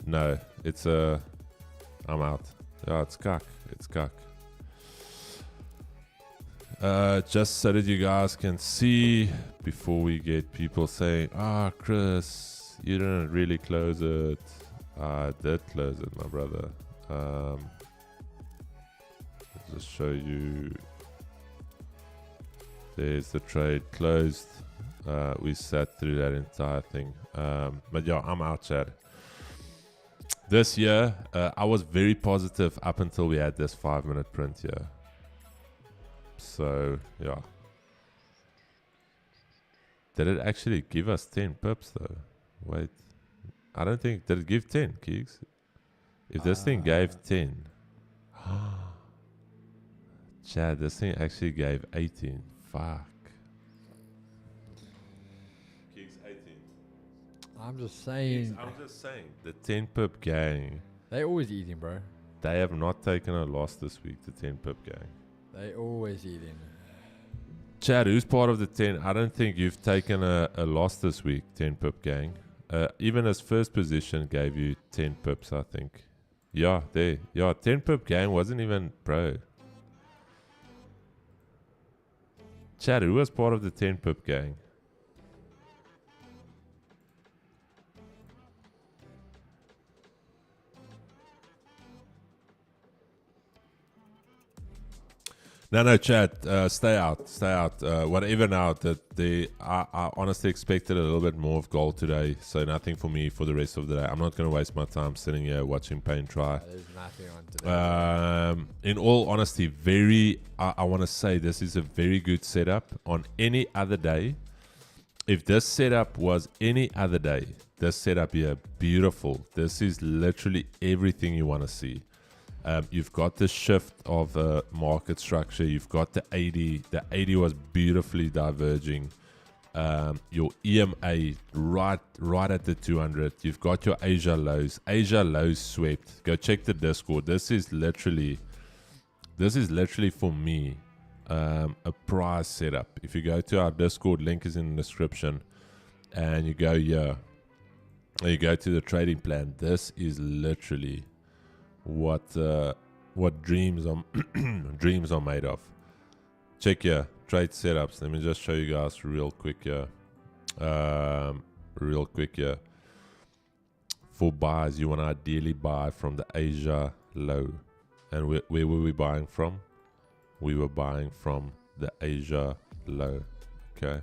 no, I'm out. Yeah, it's cuck. Just so that you guys can see, before we get people saying, Chris, you didn't really close it. I did close it, my brother. I'll just show you. There's the trade closed. We sat through that entire thing. But yeah, I'm out, Chad. This year, I was very positive up until we had this 5-minute print here. So, yeah. Did it actually give us 10 pips though? Wait. I don't think... Did it give 10, Keeks? If this thing gave 10... Chad, this thing actually gave 18. Fuck. Keeks, 18. I'm just saying. The 10 pip gang... They always eating, bro. They have not taken a loss this week, the 10 pip gang. They always eating. Chad, who's part of the 10? I don't think you've taken a loss this week, 10 pip gang. Even as first position gave you 10 pips, I think. Yeah, there. Yeah, 10 pip gang wasn't even pro. Chad, who was part of the 10 pip gang? No, Chad, stay out. Whatever now, I honestly expected a little bit more of gold today, so nothing for me for the rest of the day. I'm not going to waste my time sitting here watching paint dry. There's nothing on today. In all honesty, I want to say this is a very good setup. On any other day, if this setup was any other day, this setup here, beautiful. This is literally everything you want to see. You've got the shift of market structure. You've got the 80. The 80 was beautifully diverging. your EMA right at the 200. You've got your Asia lows. Asia lows swept. Go check the Discord. This is literally for me a price setup. If you go to our Discord, link is in the description, and you go here, and you go to the trading plan. This is literally what dreams are dreams are made of. Check here, trade setups. Let me just show you guys real quick here. For buys, you want to ideally buy from the Asia low. And where were we buying from? We were buying from the Asia low. Okay.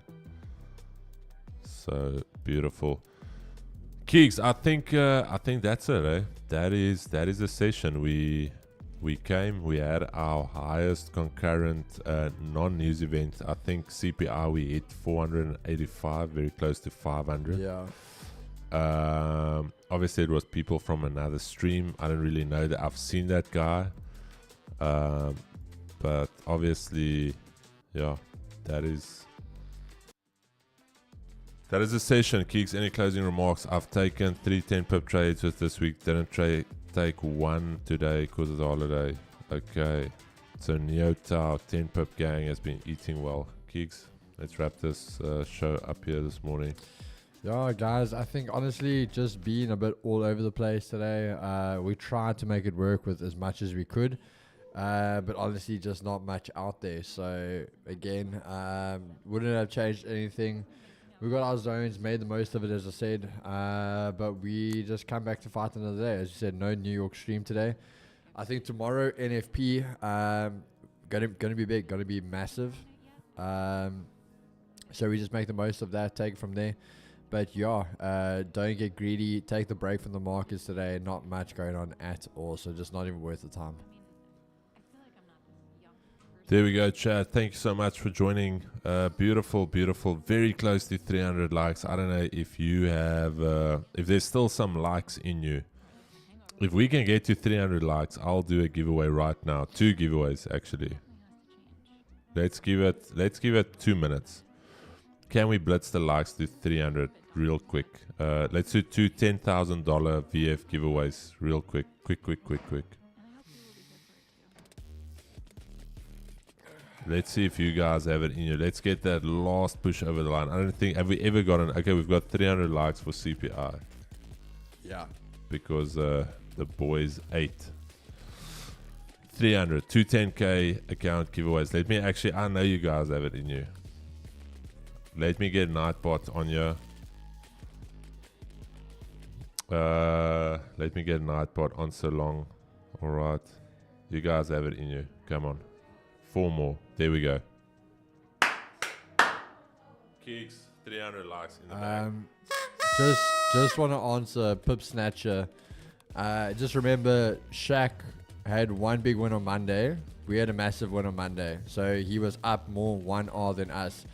So beautiful. Keeks, I think that's it, eh? That is a session. We had our highest concurrent non-news event. I think CPI we hit 485, very close to 500. Yeah. Obviously it was people from another stream. I don't really know that I've seen that guy. But obviously, yeah, that is a session. Keeks, any closing remarks? I've taken 3 10-pip trades with this week. Didn't take one today because of the holiday. Okay. So Neotau 10-pip gang has been eating well. Keeks, let's wrap this show up here this morning. Yeah, guys, I think honestly just being a bit all over the place today. We tried to make it work with as much as we could. But honestly just not much out there. So again, wouldn't have changed anything. We got our zones, made the most of it, as I said, but we just come back to fight another day. As you said, no New York stream today. I think tomorrow NFP gonna be big, gonna be massive. So we just make the most of that, take it from there. But yeah, don't get greedy. Take the break from the markets today. Not much going on at all, so just not even worth the time. There we go, Chad. Thank you so much for joining. Beautiful, very close to 300 likes. I don't know if you have, if there's still some likes in you. If we can get to 300 likes, I'll do a giveaway right now. 2 giveaways, actually. Let's give it 2 minutes. Can we blitz the likes to 300 real quick? Let's do 2 $10,000 VF giveaways real quick. Quick. Let's see if you guys have it in you. Let's get that last push over the line. I don't think, have we ever gotten, okay, we've got 300 likes for CPI. Yeah. Because the boys ate. 300, 210K account giveaways. Let me actually, I know you guys have it in you. Let me get Nightbot on you. Let me get Nightbot on so long. Alright. You guys have it in you. Come on. 4 more. There we go. Keeks, 300 likes in the back. Just want to answer Pip Snatcher. Just remember, Shaq had one big win on Monday. We had a massive win on Monday. So he was up more 1R than us.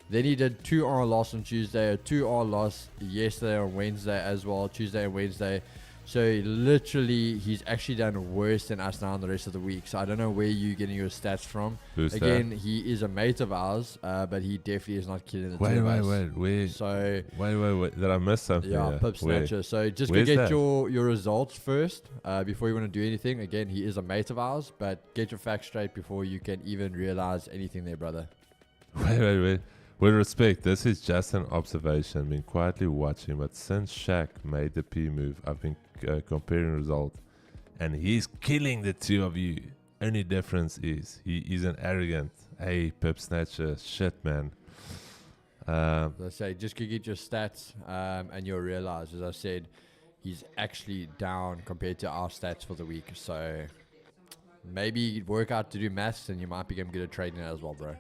Then he did 2R loss on Tuesday, a 2R loss yesterday on Wednesday as well, Tuesday and Wednesday. So literally, he's actually done worse than us now in the rest of the week. So I don't know where you're getting your stats from. Who's Again, that? he is a mate of ours, but he definitely is not killing the Wait, two of us. where? So Wait. Did I miss something? yeah, Pip Snatcher. So just go get your results first before you want to do anything. Again, he is a mate of ours, but get your facts straight before you can even realize anything there, brother. Wait. With respect, this is just an observation. I've been quietly watching, but since Shaq made the P move, I've been comparing results, and he's killing the two of you. Only difference is he is an arrogant. Hey, Pip Snatcher, shit, man. Let's say just go get your stats, and you'll realize, as I said, he's actually down compared to our stats for the week. So maybe work out to do maths, and you might become good at trading it as well, bro.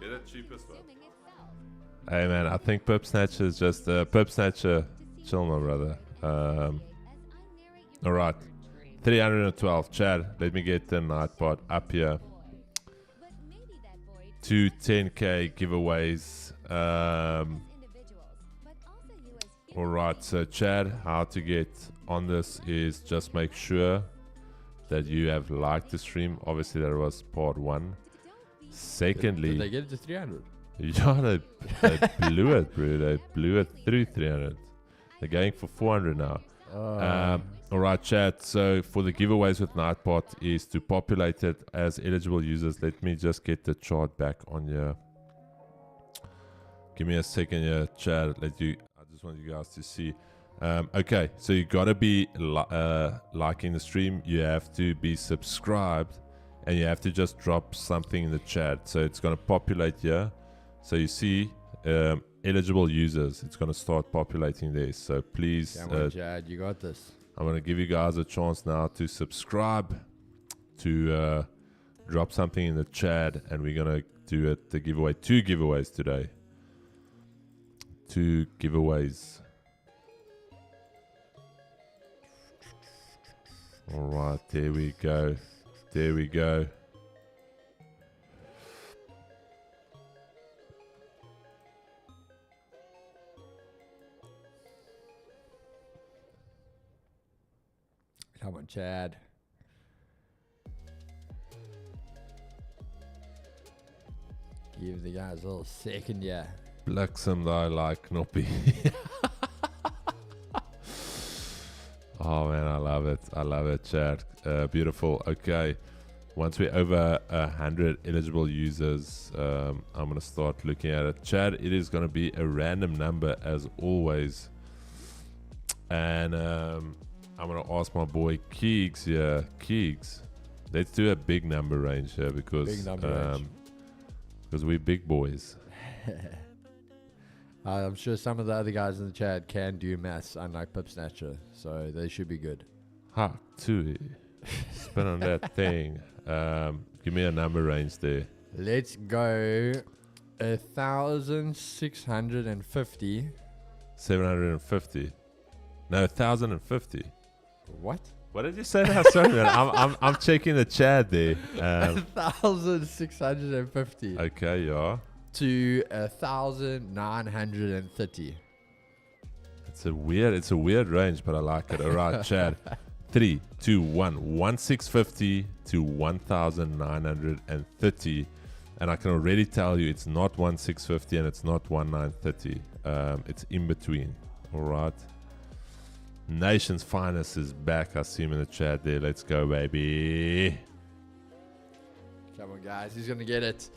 Get it cheapest one. Hey man, I think Pip Snatcher is just Pip Snatcher. Chill, my brother. Alright, 312. Chad, let me get the Nightbot up here. 2 10K giveaways. Alright, so Chad, how to get on this is just make sure that you have liked the stream. Obviously, that was part 1. Secondly, Did they get it to 300? yeah, they blew it, bro. They blew it through 300. They're going for 400 now. All right, chat. So for the giveaways with Nightbot is to populate it as eligible users. Let me just get the chart back on here. Give me a second here, chat. I just want you guys to see. Okay, so you gotta be liking the stream. You have to be subscribed, and you have to just drop something in the chat. So it's gonna populate here. So you see eligible users. It's gonna start populating there. So please, Come on, Chad, you got this. I'm gonna give you guys a chance now to subscribe, to drop something in the chat, and we're gonna do it. The giveaway, 2 giveaways today. 2 giveaways. All right, there we go. There we go. Come on, Chad. Give the guys a little second, yeah. Bliksem daai like knoppie. Oh man, I love it. I love it, chat. Beautiful. Okay. Once we're over 100 eligible users, I'm going to start looking at it. Chat, it is going to be a random number as always. And I'm going to ask my boy Keegs here. Keegs, let's do a big number range here because we're big boys. I'm sure some of the other guys in the chat can do maths, unlike Pip Snatcher, so they should be good. Ha, too. Spin on that thing. Give me a number range there. Let's go 1,650. 750. No, 1,050. What? What did you say now? Sorry, man. I'm checking the chat there. 1,650 Okay, yeah. to 1,930. It's a weird range, but I like it. All right, Chad. 3, 2, 1. 1,650 to 1,930. And I can already tell you it's not 1,650 and it's not 1,930. It's in between. All right. Nation's Finest is back. I see him in the chat there. Let's go, baby. Come on, guys. Who's going to get it?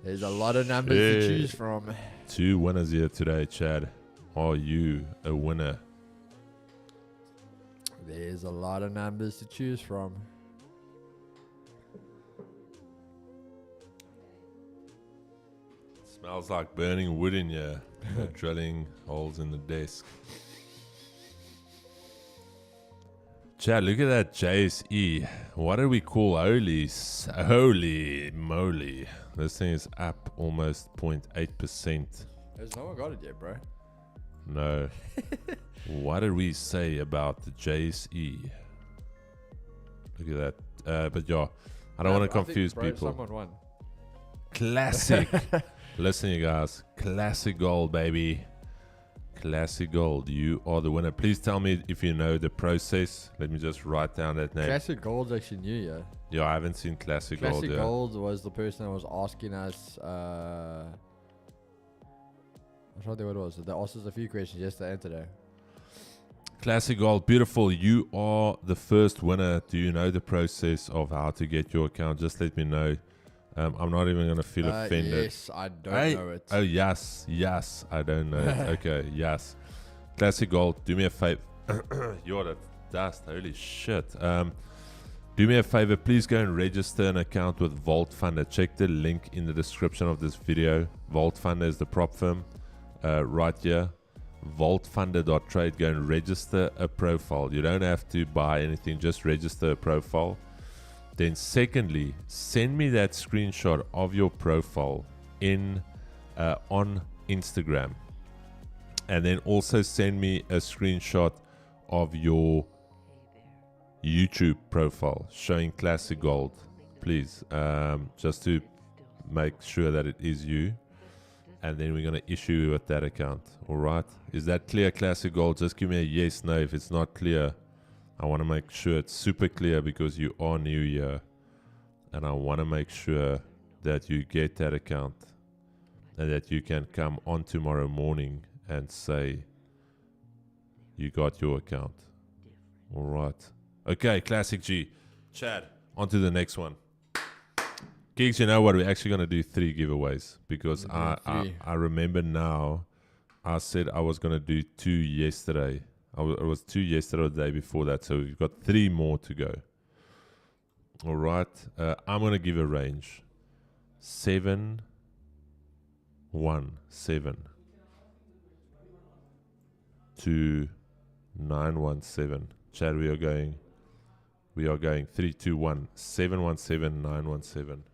There's a lot of numbers to choose from. 2 winners here today, Chad. Are you a winner? There's a lot of numbers to choose from. Smells like burning wood in here. Drilling holes in the desk. Chad, look at that JSE. What do we call holy moly? This thing is up almost 0.8%. There's no one got it yet, bro. No. What did we say about the JSE? Look at that. But yeah, I don't want to confuse people. Someone won. Classic. Listen, you guys. Classic gold, baby. Classic gold. You are the winner. Please tell me if you know the process. Let me just write down that name. Classic Gold's actually new, yeah. Yeah, I haven't seen Classic Gold Classic yet. Gold was the person that was asking us. I'm trying to think what it was. They asked us a few questions yesterday and today. Classic Gold, beautiful. You are the first winner. Do you know the process of how to get your account? Just let me know. I'm not even going to feel offended. Yes, I don't know it. Oh, yes, I don't know it. Okay, yes. Classic Gold, do me a favor. You're the dust, holy shit. Do me a favor, please go and register an account with Vault Funder. Check the link in the description of this video. Vault Funder is the prop firm right here. Vaultfunder.trade. Go and register a profile. You don't have to buy anything, just register a profile. Then secondly, send me that screenshot of your profile on Instagram. And then also send me a screenshot of your YouTube profile showing Classic Gold, please, just to make sure that it is you. And then we're going to issue you with that account. All right. Is that clear, Classic Gold? Just give me a yes, no. If it's not clear, I want to make sure it's super clear because you are new here. And I want to make sure that you get that account and that you can come on tomorrow morning and say you got your account. All right. Okay, classic G. Chad, on to the next one. Gigs, you know what? We're actually going to do 3 giveaways because I remember now I said I was going to do 2 yesterday. It was 2 yesterday or the day before that. So we've got 3 more to go. All right. I'm going to give a range. 717 to 917. Chad, we are going 3, 2, 1. 717, 917.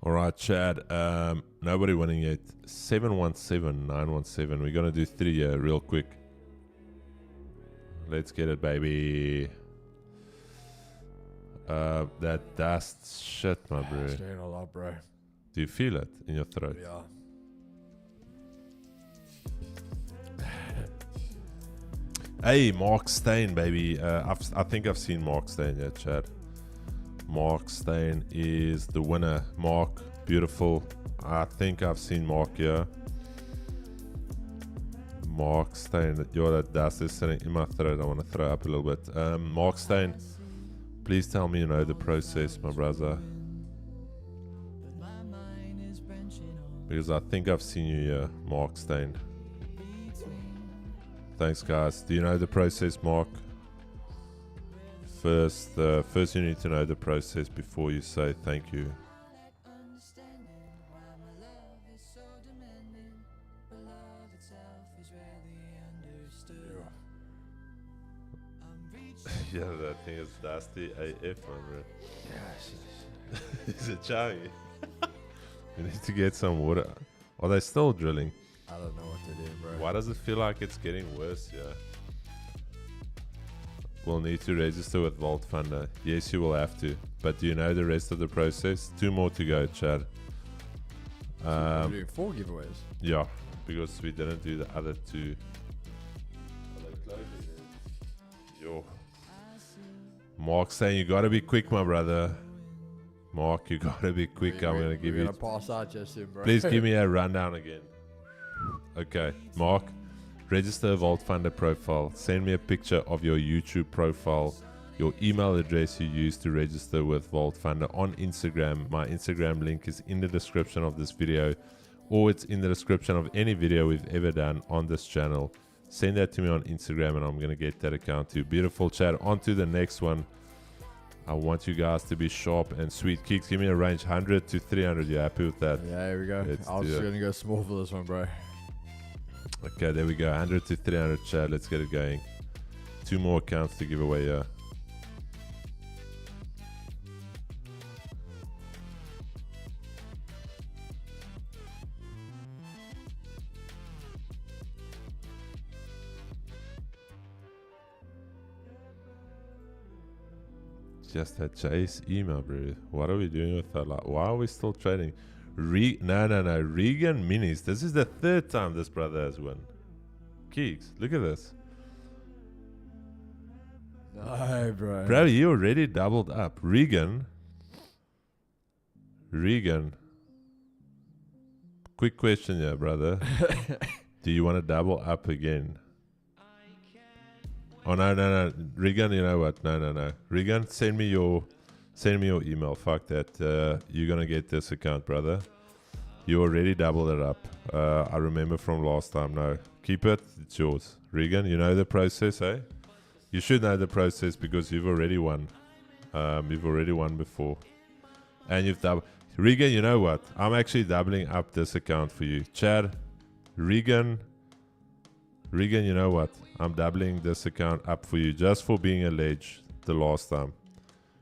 All right, Chad. Nobody winning yet. 717, 917. We're going to do 3 here real quick. Let's get it, baby. That dust shit, my bro. It's doing a lot, bro. Do you feel it in your throat? Yeah. Hey, Mark Stain, baby. I think I've seen Mark Stain yet, Chad. Mark Stain is the winner. Mark, beautiful. I think I've seen Mark here. Mark Stain, that dust is sitting in my throat. I want to throw up a little bit. Mark Stain, please tell me you know the process, my brother. Because I think I've seen you here, Mark Stain. Thanks, guys. Do you know the process, Mark? First you need to know the process before you say thank you. Yeah, that thing is dusty AF, my bro. Yeah, Is it chunky? We need to get some water. Are they still drilling? I don't know what to do, bro. Why does it feel like it's getting worse here? We'll need to register with Vault Funder. Yes, you will have to. But do you know the rest of the process? 2 more to go, Chad. We're doing 4 giveaways. Yeah, because we didn't do the other 2. Yo. Mark saying you gotta be quick, my brother. Mark, you gotta be quick. I'm gonna give you. We're gonna pass out just soon, bro. Please give me a rundown again. Okay, Mark, register a Vault Funder profile. Send me a picture of your YouTube profile, your email address you use to register with Vault Funder on Instagram. My Instagram link is in the description of this video, or it's in the description of any video we've ever done on this channel. Send that to me on Instagram and I'm going to get that account too. Beautiful, Chat. On to the next one. I want you guys to be sharp and sweet. Kicks, give me a range 100 to 300. You happy with that? Yeah, here we go. I was just going to go small for this one, bro. Okay, there we go. 100 to 300, Chad. Let's get it going. 2 more accounts to give away here. Just that Chase email, bro. What are we doing with that? Like, why are we still trading? No. Regan Minis. This is the 3rd time this brother has won. Keeks, look at this. No, bro. Bro, you already doubled up. Regan. Quick question here, brother. Do you want to double up again? Oh, no. Regan, you know what? No. Regan, send me your send me your email. Fuck that. You're gonna get this account, brother. You already doubled it up. I remember from last time. No, keep it. It's yours. Regan, you know the process, eh? You should know the process because you've already won. You've already won before. And you've doubled. Regan, you know what? I'm actually doubling up this account for you. Chad, Regan, you know what? I'm doubling this account up for you just for being a ledge the last time.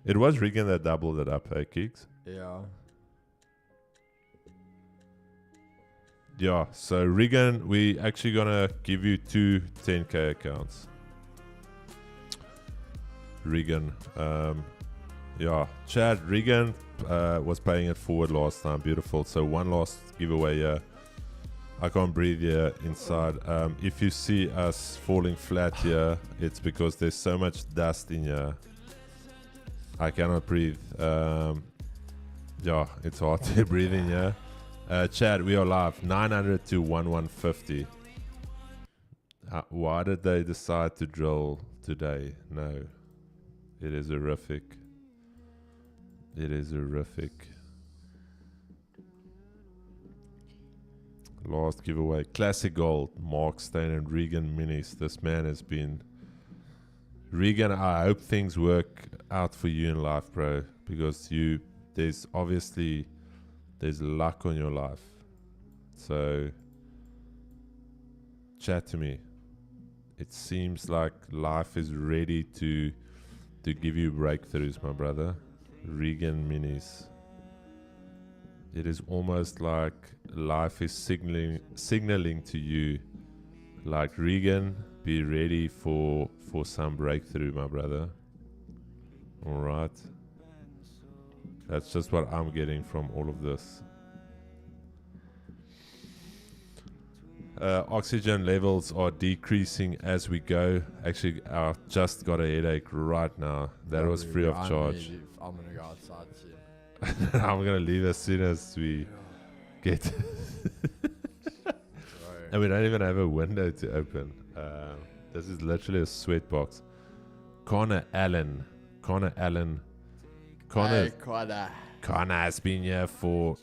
It was Regan that doubled it up, eh, Keeks? Yeah. Yeah, so Regan, we actually gonna give you two 10k accounts. Regan, yeah, Chad, Regan was paying it forward last time. Beautiful. So one last giveaway here. I can't breathe here inside. If you see us falling flat here, it's because there's so much dust in here. I cannot breathe. Yeah, it's hard to breathe in here. Chad, we are live. 900 to 1150. Why did they decide to drill today? No. It is horrific. It is horrific. Last giveaway. Classic Gold. Mark Stain and Regan Minis. This man has been... Regan, I hope things work out for you in life, bro. Because there's luck on your life. So, chat to me. It seems like life is ready to give you breakthroughs, my brother. Regan Minis. It is almost like life is signaling to you, like, Regan, be ready for some breakthrough, my brother. All right. That's just what I'm getting from all of this. Oxygen levels are decreasing as we go. Actually, I just got a headache right now. That was free of charge. I'm gonna go outside soon. I'm gonna leave as soon as we get. And we don't even have a window to open. This is literally a sweat box. Connor Allen. Hey, Connor has been here for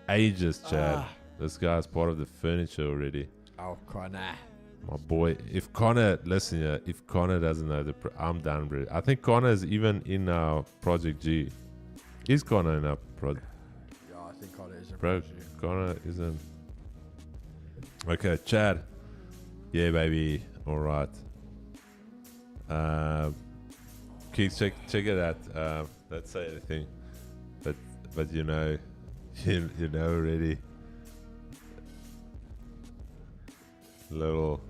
ages, Chad. This guy's part of the furniture already. Oh, Connor. My boy. If Connor, listen here, if Connor doesn't know I'm done, bro. I think Connor is even in our Project G. Is Connor in our project? Yeah, I think Connor is in Bro, Connor isn't. Okay, Chad. Yeah, baby. All right. Keith, check it out. Don't say anything, but you know already. Little.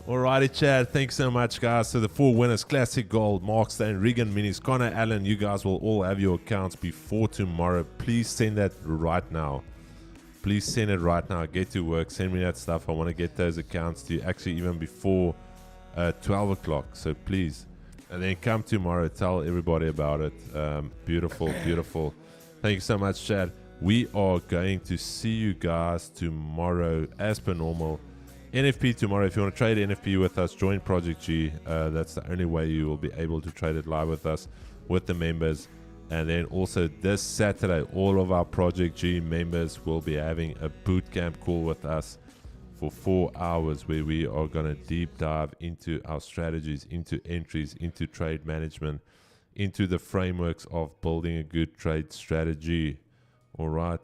Alrighty, Chad. Thanks so much, guys. So the 4 winners: Classic Gold, Mark Stain, Regan Minis, Connor Allen. You guys will all have your accounts before tomorrow. Please send that right now. Please send it right now. Get to work. Send me that stuff. I want to get those accounts to you actually even before 12 o'clock. So please. And then come tomorrow. Tell everybody about it. Beautiful, beautiful. Thank you so much, Chad. We are going to see you guys tomorrow as per normal. NFP tomorrow. If you want to trade NFP with us, join Project G. That's the only way you will be able to trade it live with us, with the members. And then also this Saturday, all of our Project G members will be having a bootcamp call with us for 4 hours where we are going to deep dive into our strategies, into entries, into trade management, into the frameworks of building a good trade strategy. All right.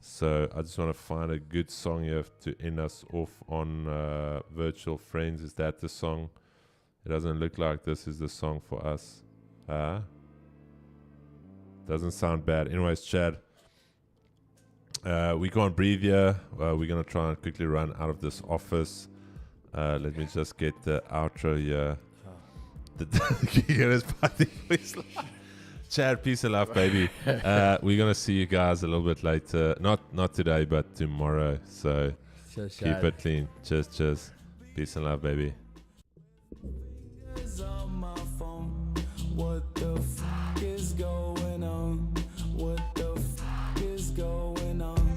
So I just want to find a good song here to end us off on. Virtual Friends. Is that the song? It doesn't look like this is the song for us. Doesn't sound bad. Anyways, Chad, we can't breathe here. We're going to try and quickly run out of this office. Let me just get the outro here. Chad, peace and love, baby. We're going to see you guys a little bit later. Not today, but tomorrow. So Cheers, keep Chad. it clean. Cheers. Peace and love, baby. What the fuck is going on? What the fuck is going on?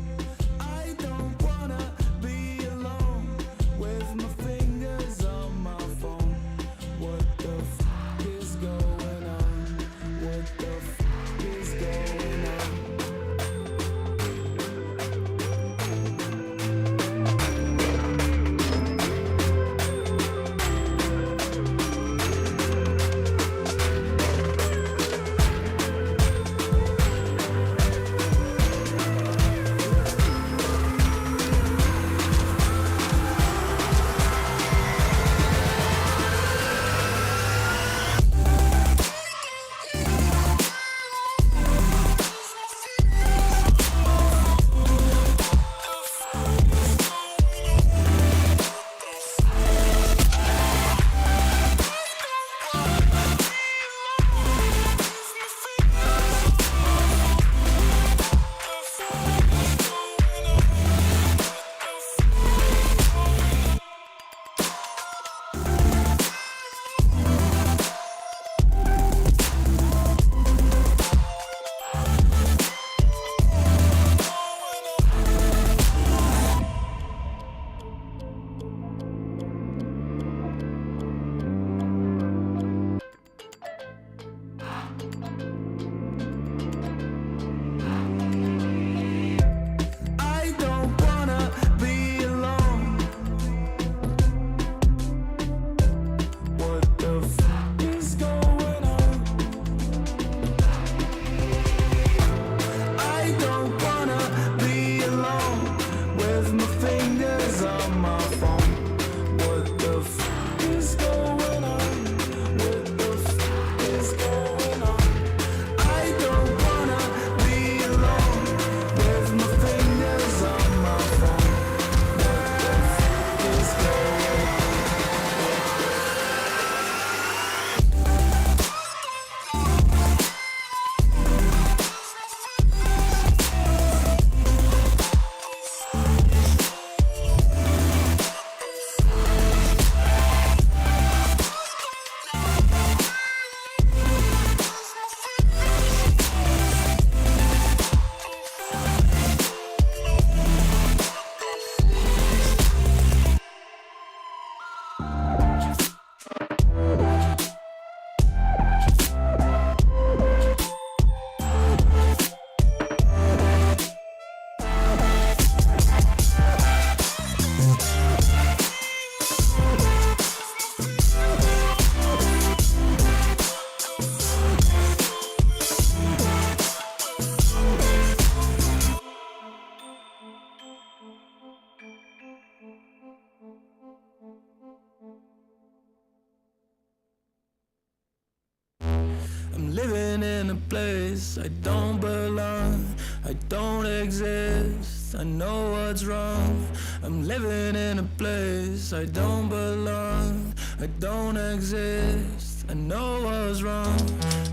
a place I don't belong. I don't exist, I know what's wrong. I'm living in a place I don't belong. I don't exist, I know what's wrong.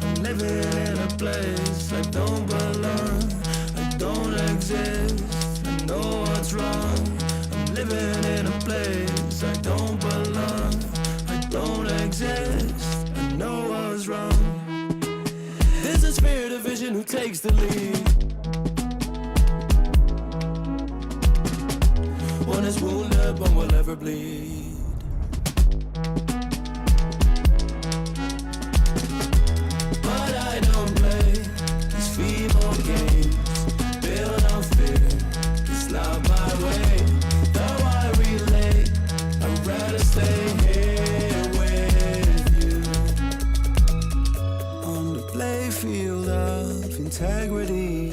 I'm living in a place I don't belong. I don't exist, I know what's wrong. I'm living in a place I don't belong. I don't exist, I know what's wrong. There's a spirit of vision who takes the lead. One is wounded, one will ever bleed. But I don't play these feeble games built on fear. It's not my way, though I relate. I'd rather stay here with you. On the playfield of integrity,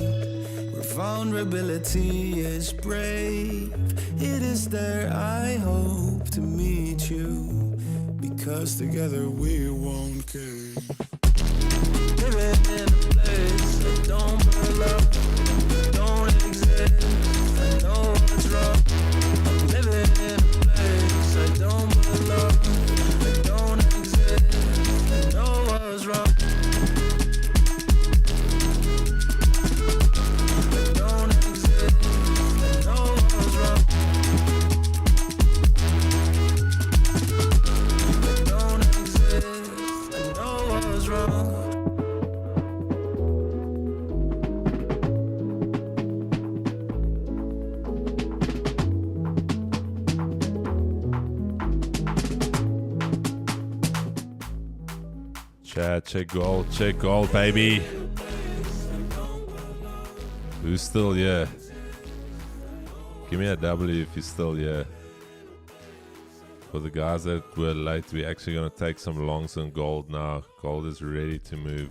where vulnerability is brave, it is there I hope to meet you, because together we won't cave. Living in a place I don't belong, don't exist, I know what's wrong. I'm living in a place I don't belong, I don't exist, I know what's wrong. I don't exist, I know what's wrong. I don't exist, I know what's wrong. Chat, check gold, baby. Who's still here? Give me a W if you're still here. For the guys that were late, we're actually going to take some longs on gold now. Gold is ready to move.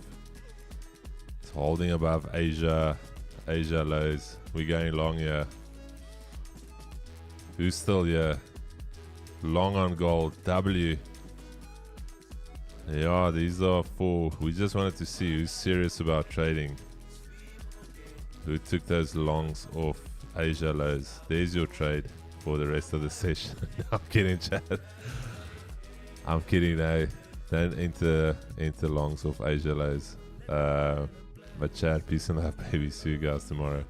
It's holding above Asia lows. We're going long here. Who's still here? Long on gold, W. Yeah, these are four. We just wanted to see who's serious about trading. Who took those longs off Asia lows. There's your trade for the rest of the session. I'm kidding, chat. I'm kidding now. Don't enter longs off Asia lows. But chat, peace and love, baby. See you guys tomorrow.